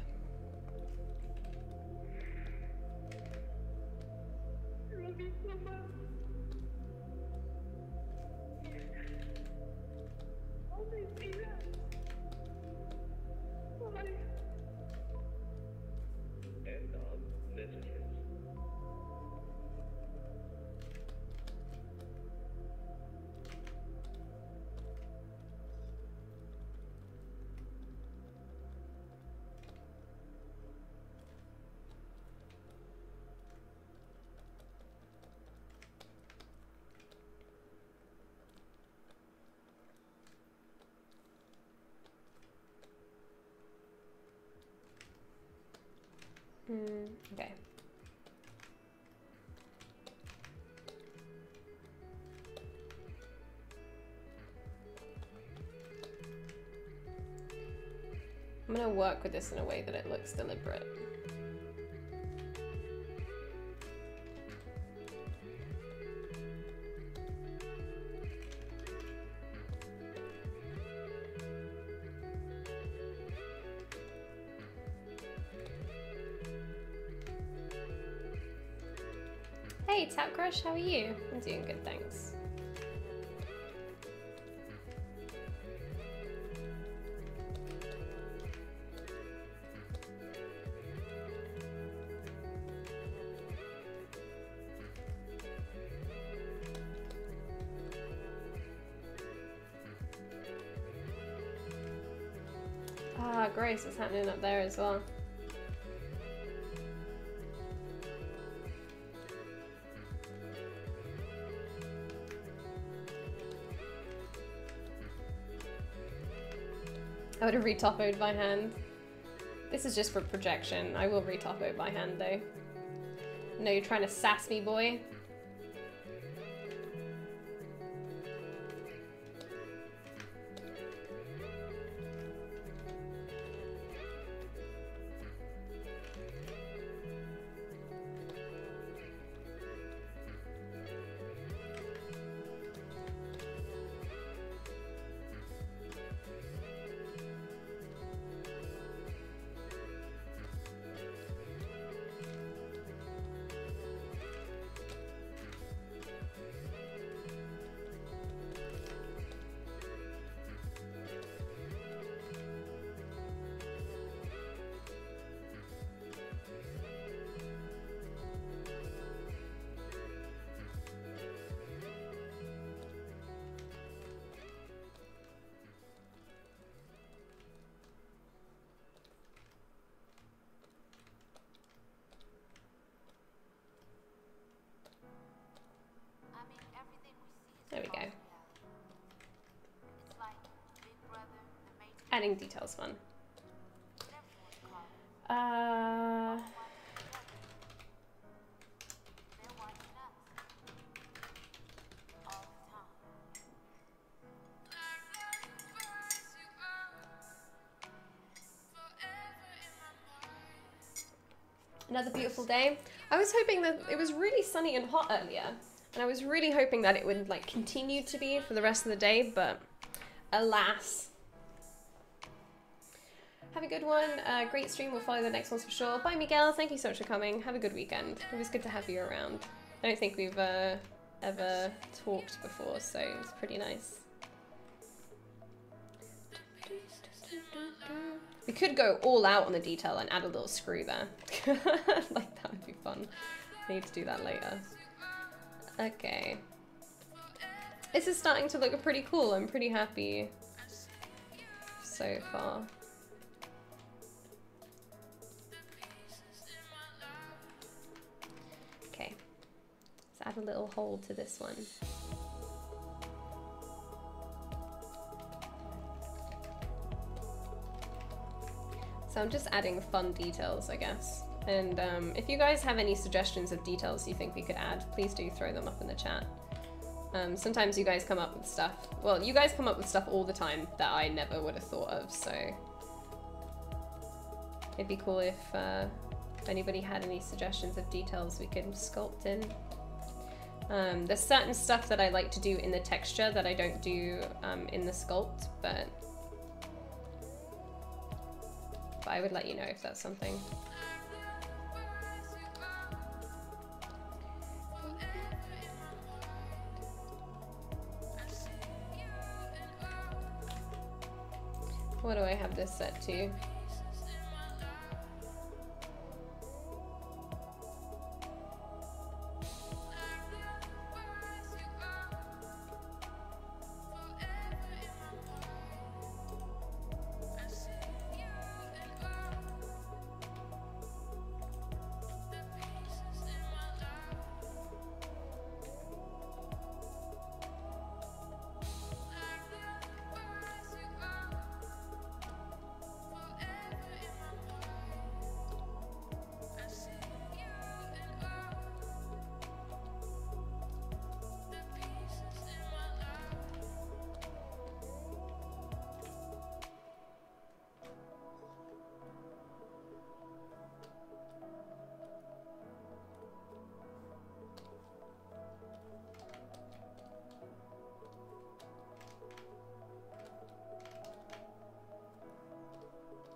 End of messages. Okay. I'm gonna work with this in a way that it looks deliberate. Hey, Tap Crush, how are you? I'm doing good, thanks. Ah, Grace, what's happening up there as well? I would have retopoed by hand. This is just for projection. I will retopo by hand though. No, you're trying to sass me, boy. There we go. Adding details fun. Another beautiful day. I was hoping that it was really sunny and hot earlier, and I was really hoping that it would like continue to be for the rest of the day, but alas. Have a good one. Great stream. We'll follow the next ones for sure. Bye, Miguel. Thank you so much for coming. Have a good weekend. It was good to have you around. I don't think we've ever talked before, so it's pretty nice. We could go all out on the detail and add a little screw there. Like, that would be fun. I need to do that later. Okay. This is starting to look pretty cool. I'm pretty happy so far. Okay. Let's add a little hole to this one. So I'm just adding fun details, I guess. And if you guys have any suggestions of details you think we could add, please do throw them up in the chat. Sometimes you guys come up with stuff. Well, you guys come up with stuff all the time that I never would have thought of, so it'd be cool if anybody had any suggestions of details we could sculpt in. There's certain stuff that I like to do in the texture that I don't do in the sculpt, but I would let you know if that's something. What do I have this set to?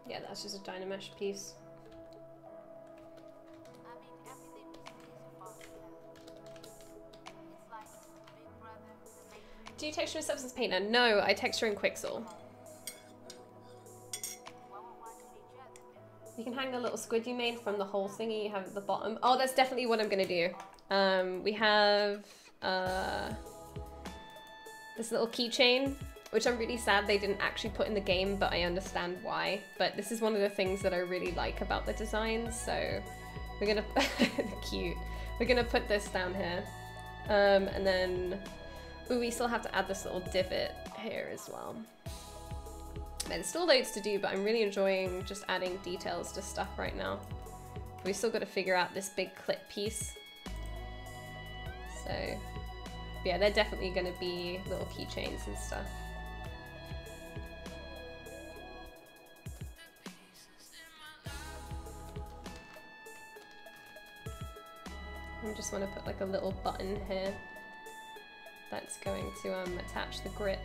Yeah, that's just a DynaMesh piece. Do you texture in Substance Painter? No, I texture in Quixel. You can hang the little squid you made from the whole thingy you have at the bottom. Oh, that's definitely what I'm gonna do. We have this little keychain, which I'm really sad they didn't actually put in the game, but I understand why. But this is one of the things that I really like about the designs, so we're gonna cute. We're gonna put this down here, and then we still have to add this little divot here as well. There's still loads to do, but I'm really enjoying just adding details to stuff right now. We've still got to figure out this big clip piece. So yeah, they're definitely going to be little keychains and stuff. I just want to put like a little button here that's going to attach the grip.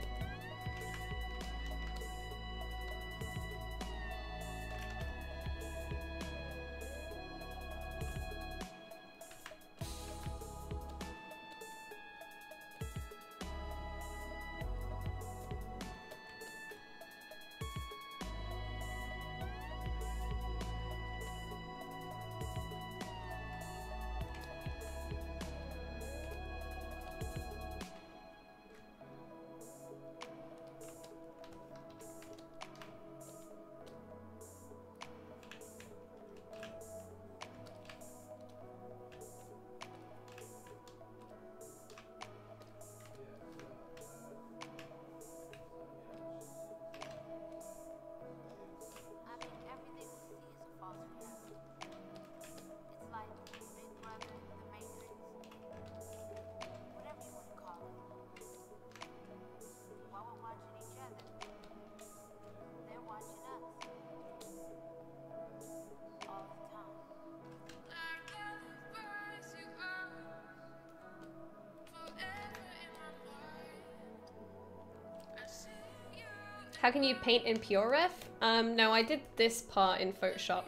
How can you paint in PureRef? No, I did this part in Photoshop.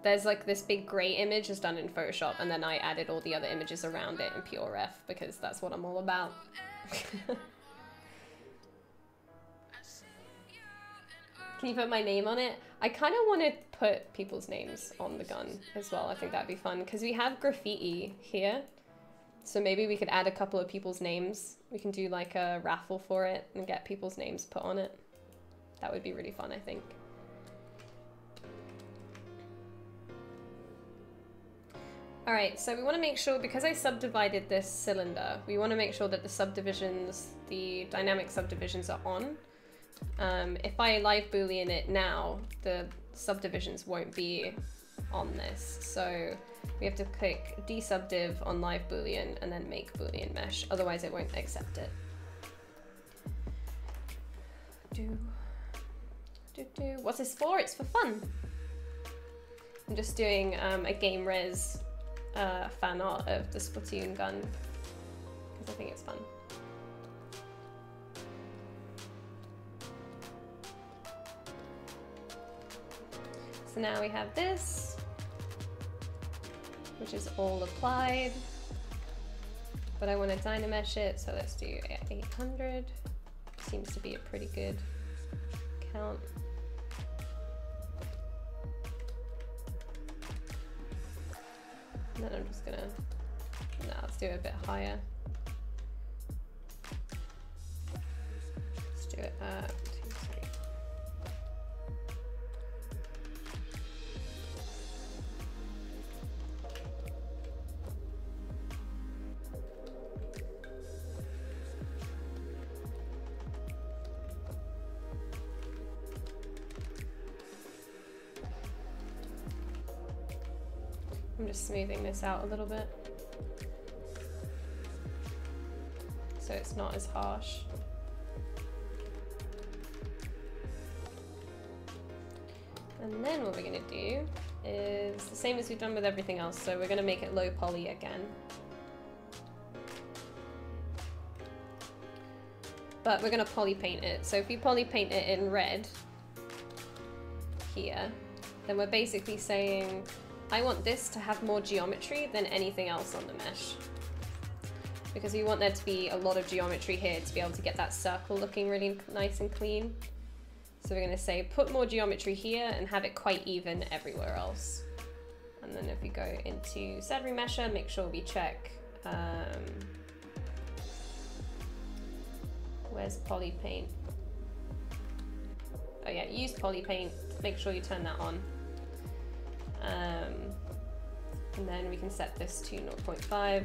There's like this big gray image is done in Photoshop, and then I added all the other images around it in PureRef because that's what I'm all about. Can you put my name on it? I kind of want to put people's names on the gun as well. I think that'd be fun because we have graffiti here. So maybe we could add a couple of people's names. We can do like a raffle for it and get people's names put on it. That would be really fun, I think. All right, so we want to make sure, because I subdivided this cylinder, we want to make sure that the subdivisions, the dynamic subdivisions are on. If I live boolean it now, the subdivisions won't be on this. So we have to click desubdiv on live boolean and then make boolean mesh. Otherwise it won't accept it. What's this for? It's for fun. I'm just doing a game res fan art of the Splatoon gun because I think it's fun. So now we have this, which is all applied, but I want to DynaMesh it, so let's do 800. Seems to be a pretty good count. And then I'm just gonna, no, let's do it a bit higher. Let's do it at 2, 3. I'm just smoothing this out a little bit so it's not as harsh. And then what we're going to do is the same as we've done with everything else, so we're going to make it low poly again. But we're going to poly paint it. So if we poly paint it in red here, then we're basically saying I want this to have more geometry than anything else on the mesh. Because we want there to be a lot of geometry here to be able to get that circle looking really nice and clean. So we're going to say put more geometry here and have it quite even everywhere else. And then if we go into ZBrush, make sure we check where's poly paint? Oh yeah, use poly paint. Make sure you turn that on. And then we can set this to 0.5,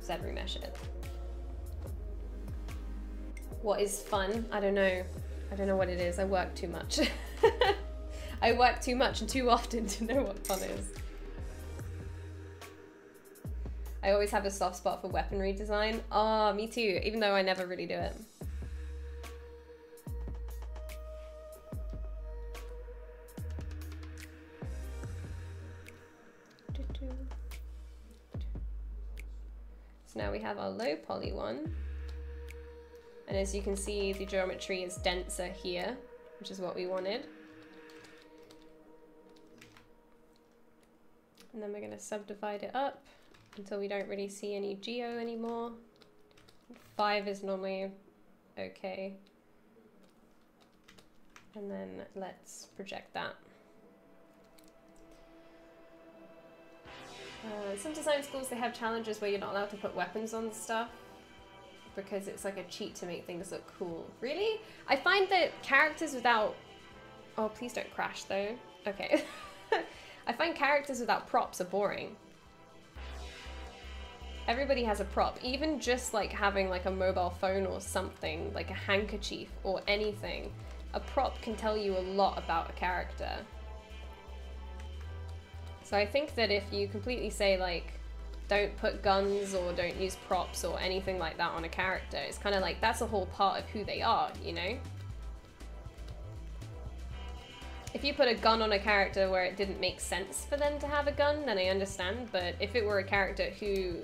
ZBrush it. What is fun? I don't know. I don't know what it is. I work too much. I work too much and too often to know what fun is. I always have a soft spot for weaponry design. Oh, me too, even though I never really do it. So now we have our low poly one. And as you can see, the geometry is denser here, which is what we wanted. And then we're going to subdivide it up until we don't really see any geo anymore. 5 is normally okay. And then let's project that. Some design schools, they have challenges where you're not allowed to put weapons on stuff because it's like a cheat to make things look cool. Really? I find that characters without... Oh, please don't crash though. Okay. I find characters without props are boring. Everybody has a prop. Even just like having like a mobile phone or something, like a handkerchief or anything, a prop can tell you a lot about a character. So I think that if you completely say like, don't put guns or don't use props or anything like that on a character, it's kind of like, that's a whole part of who they are, you know? If you put a gun on a character where it didn't make sense for them to have a gun, then I understand, but if it were a character who,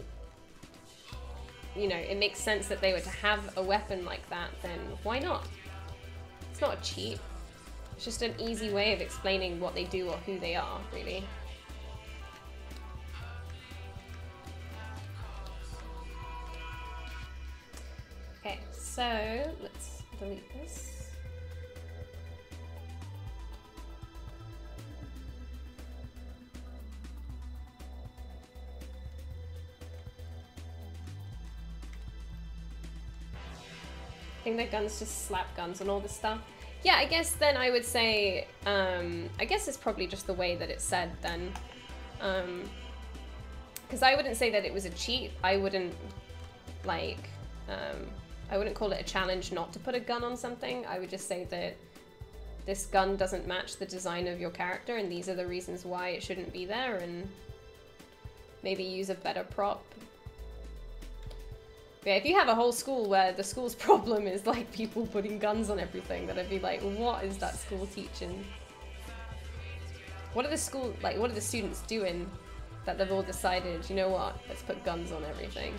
you know, it makes sense that they were to have a weapon like that, then why not? It's not a cheat. It's just an easy way of explaining what they do or who they are, really. Okay, so let's delete this. I think that guns just slap guns on all this stuff. Yeah, I guess then I would say, I guess it's probably just the way that it's said then. Because I wouldn't say that it was a cheat. I wouldn't, like, I wouldn't call it a challenge not to put a gun on something. I would just say that this gun doesn't match the design of your character and these are the reasons why it shouldn't be there, and maybe use a better prop. Yeah, if you have a whole school where the school's problem is like people putting guns on everything, then I'd be like, what is that school teaching? What are the school, like, what are the students doing that they've all decided, you know what, let's put guns on everything?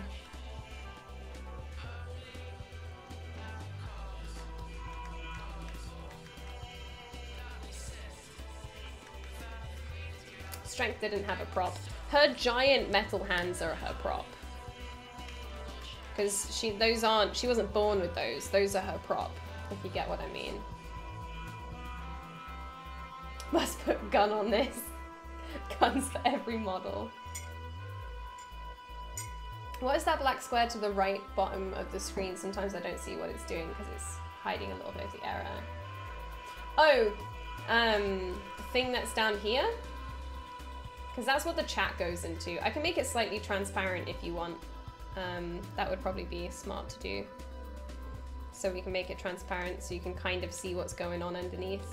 Strength didn't have a prop. Her giant metal hands are her prop. Because she wasn't born with those. Those are her prop, if you get what I mean. Must put gun on this. Guns for every model. What is that black square to the right bottom of the screen? Sometimes I don't see what it's doing because it's hiding a little bit of the error. Oh, the thing that's down here? Because that's what the chat goes into. I can make it slightly transparent if you want. That would probably be smart to do. So we can make it transparent so you can kind of see what's going on underneath.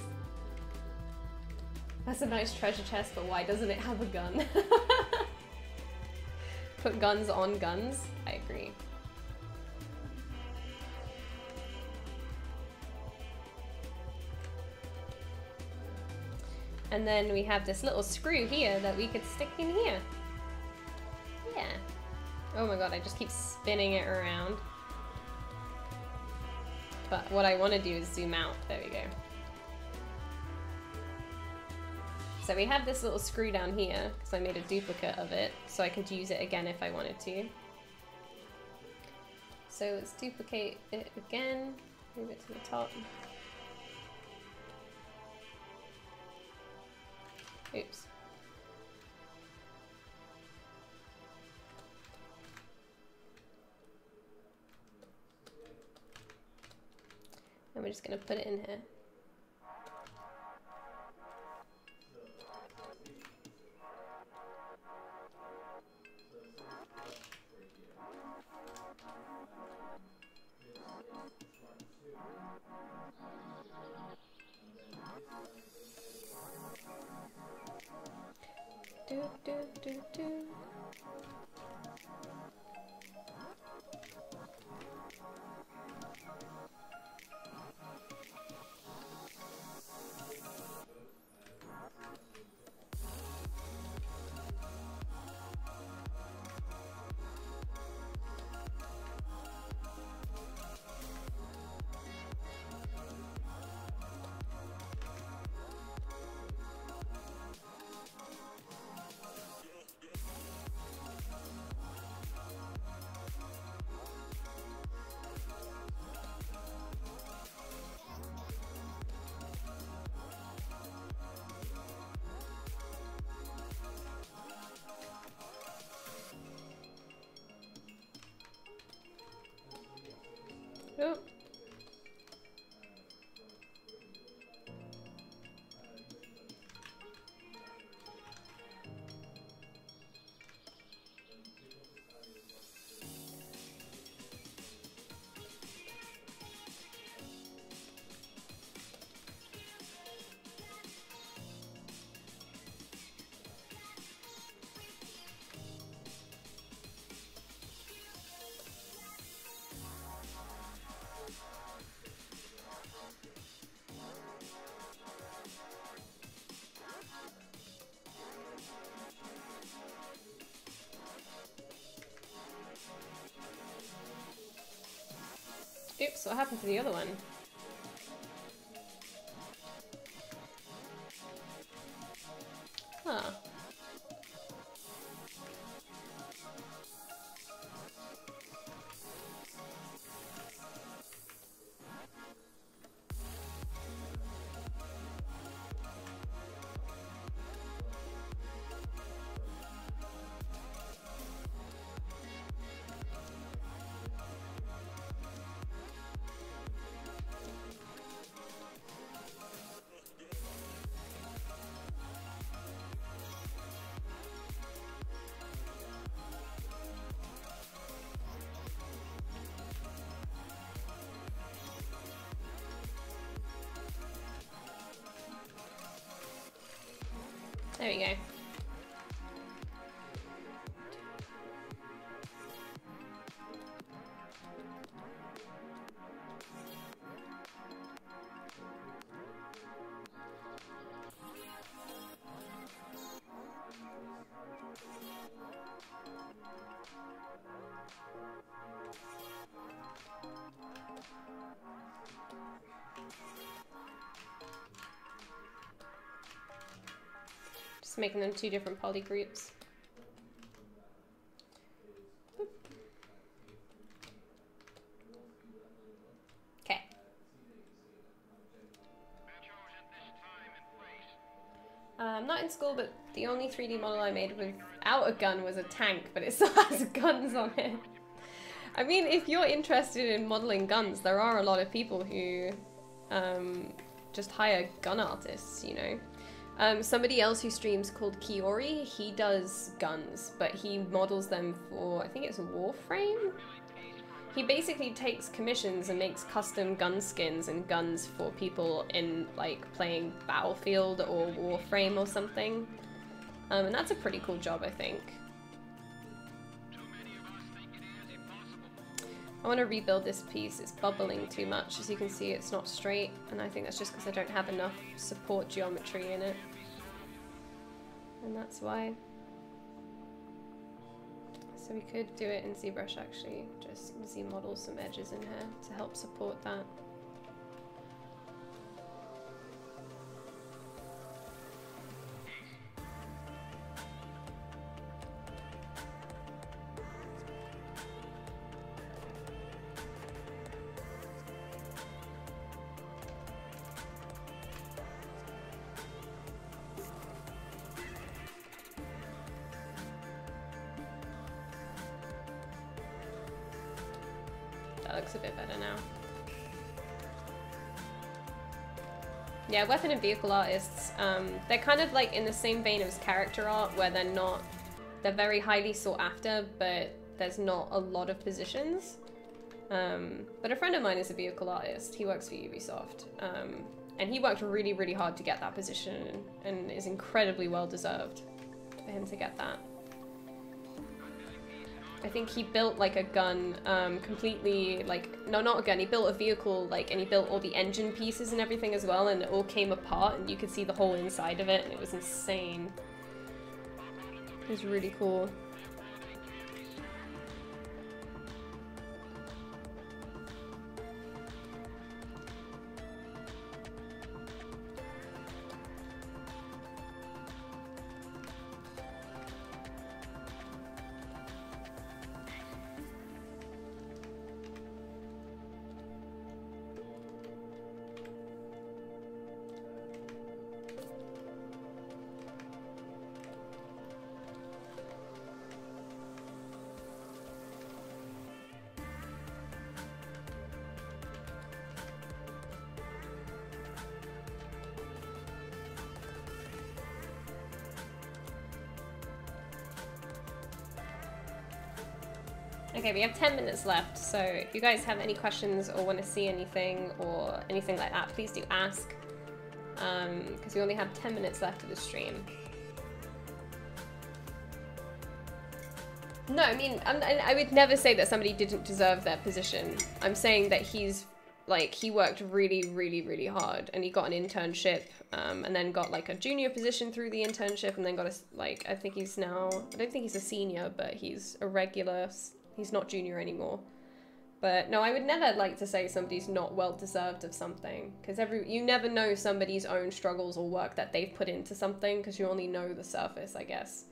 That's a nice treasure chest, but why doesn't it have a gun? Put guns on guns? I agree. And then we have this little screw here that we could stick in here. Yeah. Oh my god, I just keep spinning it around. But what I want to do is zoom out. There we go. So we have this little screw down here, because I made a duplicate of it, so I could use it again if I wanted to. So let's duplicate it again, move it to the top. Oops. And we're just going to put it in here. Do, do, do, do. Oh. Oops, what happened to the other one? Huh. There we go. Just making them 2 different poly groups. Okay. I'm not in school, but the only 3D model I made without a gun was a tank, but it still has guns on it. I mean, if you're interested in modeling guns, there are a lot of people who just hire gun artists, you know. Somebody else who streams called Kiori, he does guns, but he models them for, I think it's Warframe? He basically takes commissions and makes custom gun skins and guns for people in, like, playing Battlefield or Warframe or something. And that's a pretty cool job, I think. I want to rebuild this piece. It's bubbling too much. As you can see, it's not straight, and I think that's just because I don't have enough support geometry in it. And that's why. So we could do it in ZBrush actually, just Z-model some edges in here to help support that. That looks a bit better now. Yeah, weapon and vehicle artists, they're kind of like in the same vein as character art, where they're very highly sought after, but there's not a lot of positions. But a friend of mine is a vehicle artist. He works for Ubisoft. And he worked really, really hard to get that position, and is incredibly well deserved for him to get that. I think he built like a gun completely, like, no, not a gun, he built a vehicle, like, and he built all the engine pieces and everything as well, and it all came apart and you could see the whole inside of it, and it was insane. It was really cool. Okay, we have 10 minutes left, so if you guys have any questions or want to see anything or anything like that, please do ask, because we only have 10 minutes left of the stream. No, I mean, I would never say that somebody didn't deserve their position. I'm saying that he worked really, really, really hard, and he got an internship, and then got like a junior position through the internship, and then got a, like, I think he's now, I don't think he's a senior, but he's a regular. He's not junior anymore. But no, I would never like to say somebody's not well deserved of something, because you never know somebody's own struggles or work that they've put into something, because you only know the surface, I guess.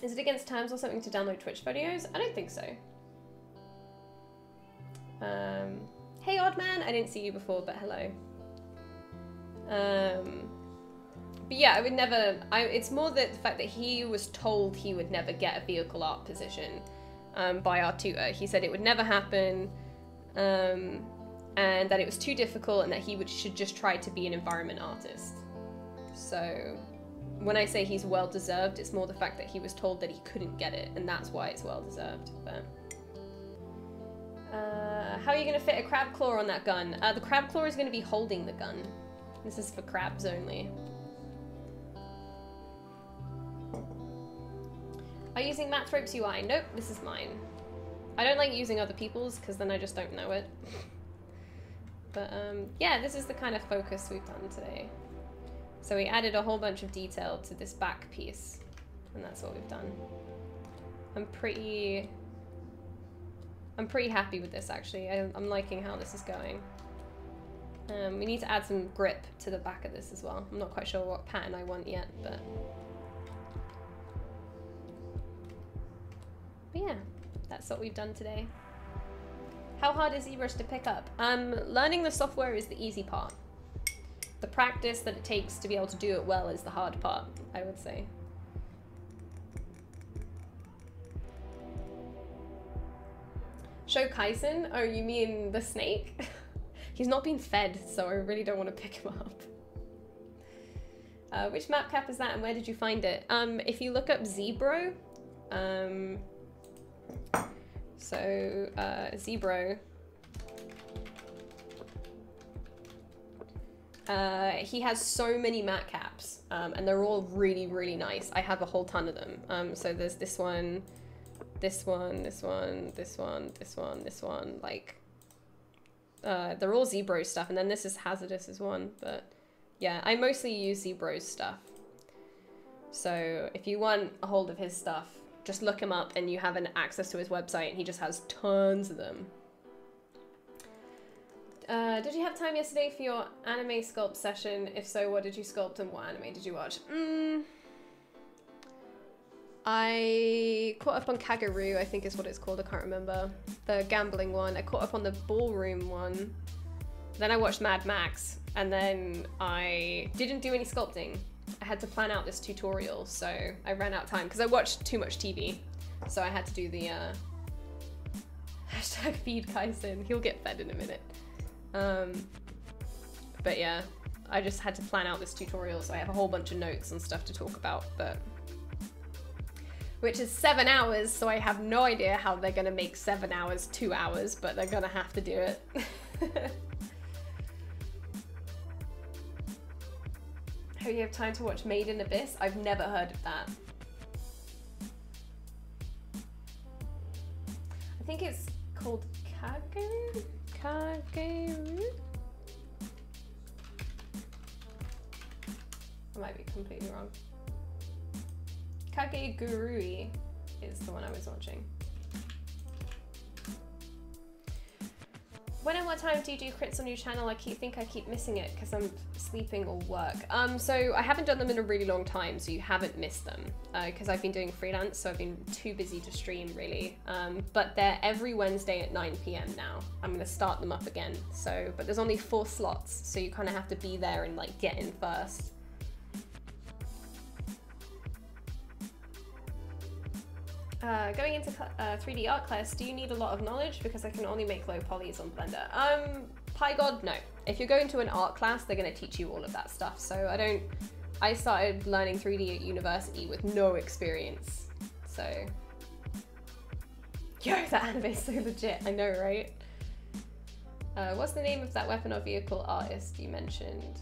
Is it against terms or something to download Twitch videos? I don't think so. Hey Oddman, I didn't see you before, but hello. But yeah, I would never, it's more the fact that he was told he would never get a vehicle art position by our tutor. He said it would never happen, and that it was too difficult, and that he should just try to be an environment artist. So when I say he's well deserved, it's more the fact that he was told that he couldn't get it, and that's why it's well deserved. But how are you going to fit a crab claw on that gun? The crab claw is going to be holding the gun. This is for crabs only. Are you using Matt's Ropes UI? Nope, this is mine. I don't like using other people's, because then I just don't know it. But yeah, this is the kind of focus we've done today. So we added a whole bunch of detail to this back piece, and that's what we've done. I'm pretty happy with this, actually. I'm liking how this is going. We need to add some grip to the back of this as well. I'm not quite sure what pattern I want yet, but yeah, that's what we've done today. How hard is ZBrush to pick up? Learning the software is the easy part. The practice that it takes to be able to do it well is the hard part, I would say. Show Kaisen? Oh, you mean the snake? He's not being fed, so I really don't want to pick him up. Which map cap is that and where did you find it? If you look up ZBro, ZBro, he has so many mat caps, and they're all really, really nice. I have a whole ton of them. So there's this one, this one, this one, this one, this one, this one, like, they're all ZBro stuff, and then this is Hazardous as one, but yeah, I mostly use ZBro's stuff. So if you want a hold of his stuff, just look him up and you have an access to his website, and he just has tons of them. Did you have time yesterday for your anime sculpt session? If so, what did you sculpt and what anime did you watch? I caught up on Kaguru, I think is what it's called, I can't remember. The gambling one. I caught up on the ballroom one. Then I watched Mad Max, and then I didn't do any sculpting. I had to plan out this tutorial, so I ran out of time because I watched too much TV. So I had to do the hashtag feed Kaisen. He'll get fed in a minute. But yeah, I just had to plan out this tutorial, so I have a whole bunch of notes and stuff to talk about, but which is 7 hours, so I have no idea how they're gonna make 7 hours 2 hours, but they're gonna have to do it. How do you have time to watch Made in Abyss? I've never heard of that. I think it's called Kaguru? Kaguru? I might be completely wrong. Kagegurui is the one I was watching. When and what time do you do crits on your channel? I think I keep missing it because I'm sleeping or work. So I haven't done them in a really long time, so you haven't missed them because I've been doing freelance, so I've been too busy to stream really. But they're every Wednesday at 9 PM now. I'm gonna start them up again. So, but there's only 4 slots, so you kind of have to be there and like get in first. Going into 3D art class, do you need a lot of knowledge? Because I can only make low polys on Blender. Pygod, no. If you're going to an art class, they're going to teach you all of that stuff. So I started learning 3D at university with no experience. So, yo, that anime is so legit. I know, right? What's the name of that weapon or vehicle artist you mentioned?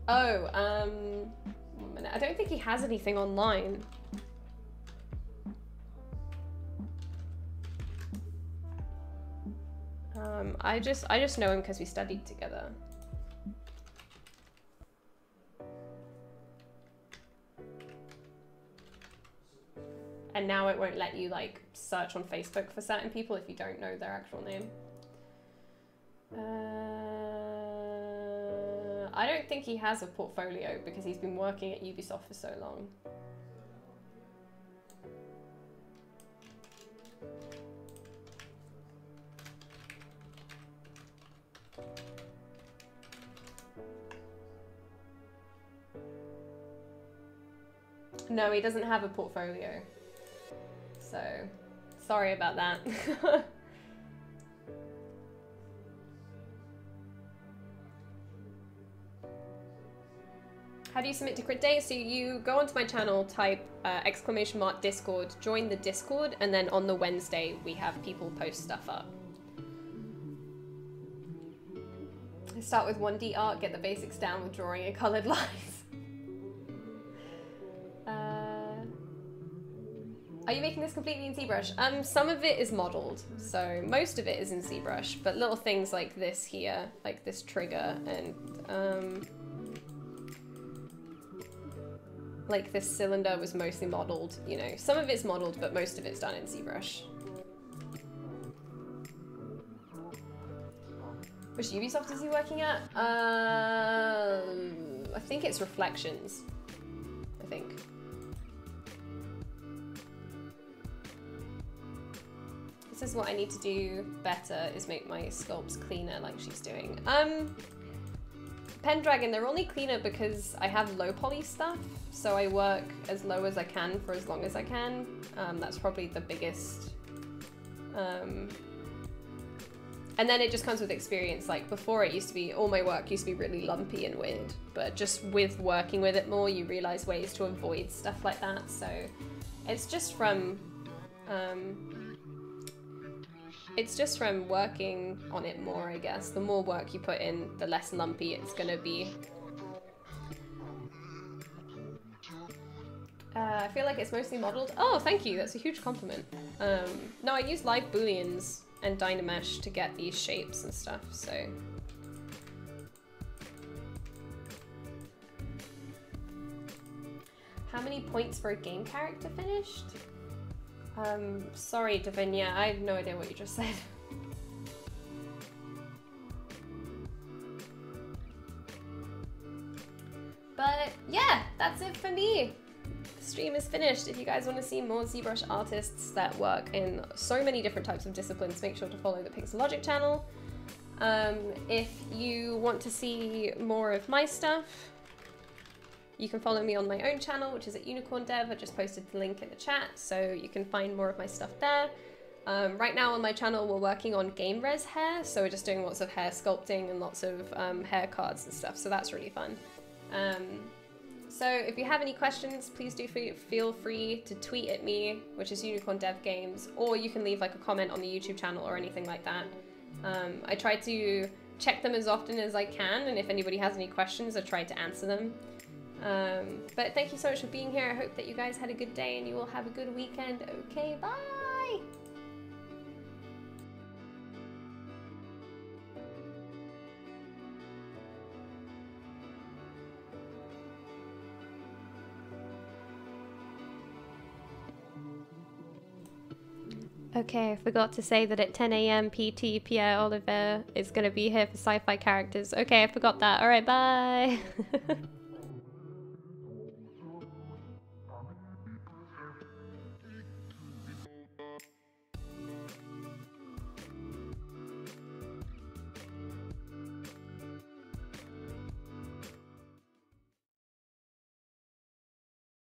Oh, 1 minute. I don't think he has anything online. I just know him because we studied together. And now it won't let you like search on Facebook for certain people if you don't know their actual name. I don't think he has a portfolio because he's been working at Ubisoft for so long. No, he doesn't have a portfolio. So, sorry about that. How do you submit to crit day? So you go onto my channel, type !Discord, join the Discord, and then on the Wednesday we have people post stuff up. I start with 1D art, get the basics down with drawing and colored lines. Are you making this completely in ZBrush? Some of it is modeled, so most of it is in ZBrush, but little things like this here, like this trigger, and like this cylinder was mostly modeled, you know. Some of it's modeled, but most of it's done in ZBrush. Which Ubisoft is he working at? I think it's Reflections. I think. This is what I need to do better, is make my sculpts cleaner like she's doing. Pendragon, they're only cleaner because I have low poly stuff, so I work as low as I can for as long as I can. That's probably the biggest. And then it just comes with experience. Like before it used to be, all my work used to be really lumpy and weird, but just with working with it more, you realize ways to avoid stuff like that. So it's just from working on it more, I guess. The more work you put in, the less lumpy it's gonna be. I feel like it's mostly modeled. Oh, thank you, that's a huge compliment. No, I use live Booleans and DynaMesh to get these shapes and stuff, so. How many points for a game character finished? Sorry, Davinia, I have no idea what you just said. But yeah, that's it for me. The stream is finished. If you guys want to see more ZBrush artists that work in so many different types of disciplines, make sure to follow the Pixelogic channel. If you want to see more of my stuff, you can follow me on my own channel, which is at Unicorn Dev. I just posted the link in the chat, so you can find more of my stuff there. Right now on my channel, we're working on game res hair, so we're just doing lots of hair sculpting and lots of hair cards and stuff, so that's really fun. So if you have any questions, please do feel free to tweet at me, which is Unicorn Dev Games, or you can leave like a comment on the YouTube channel or anything like that. I try to check them as often as I can, and if anybody has any questions, I try to answer them. But thank you so much for being here. I hope that you guys had a good day and you will have a good weekend. Okay, bye! Okay, I forgot to say that at 10 AM PT, Pierre Oliver is going to be here for sci-fi characters. Okay, I forgot that. Alright, bye!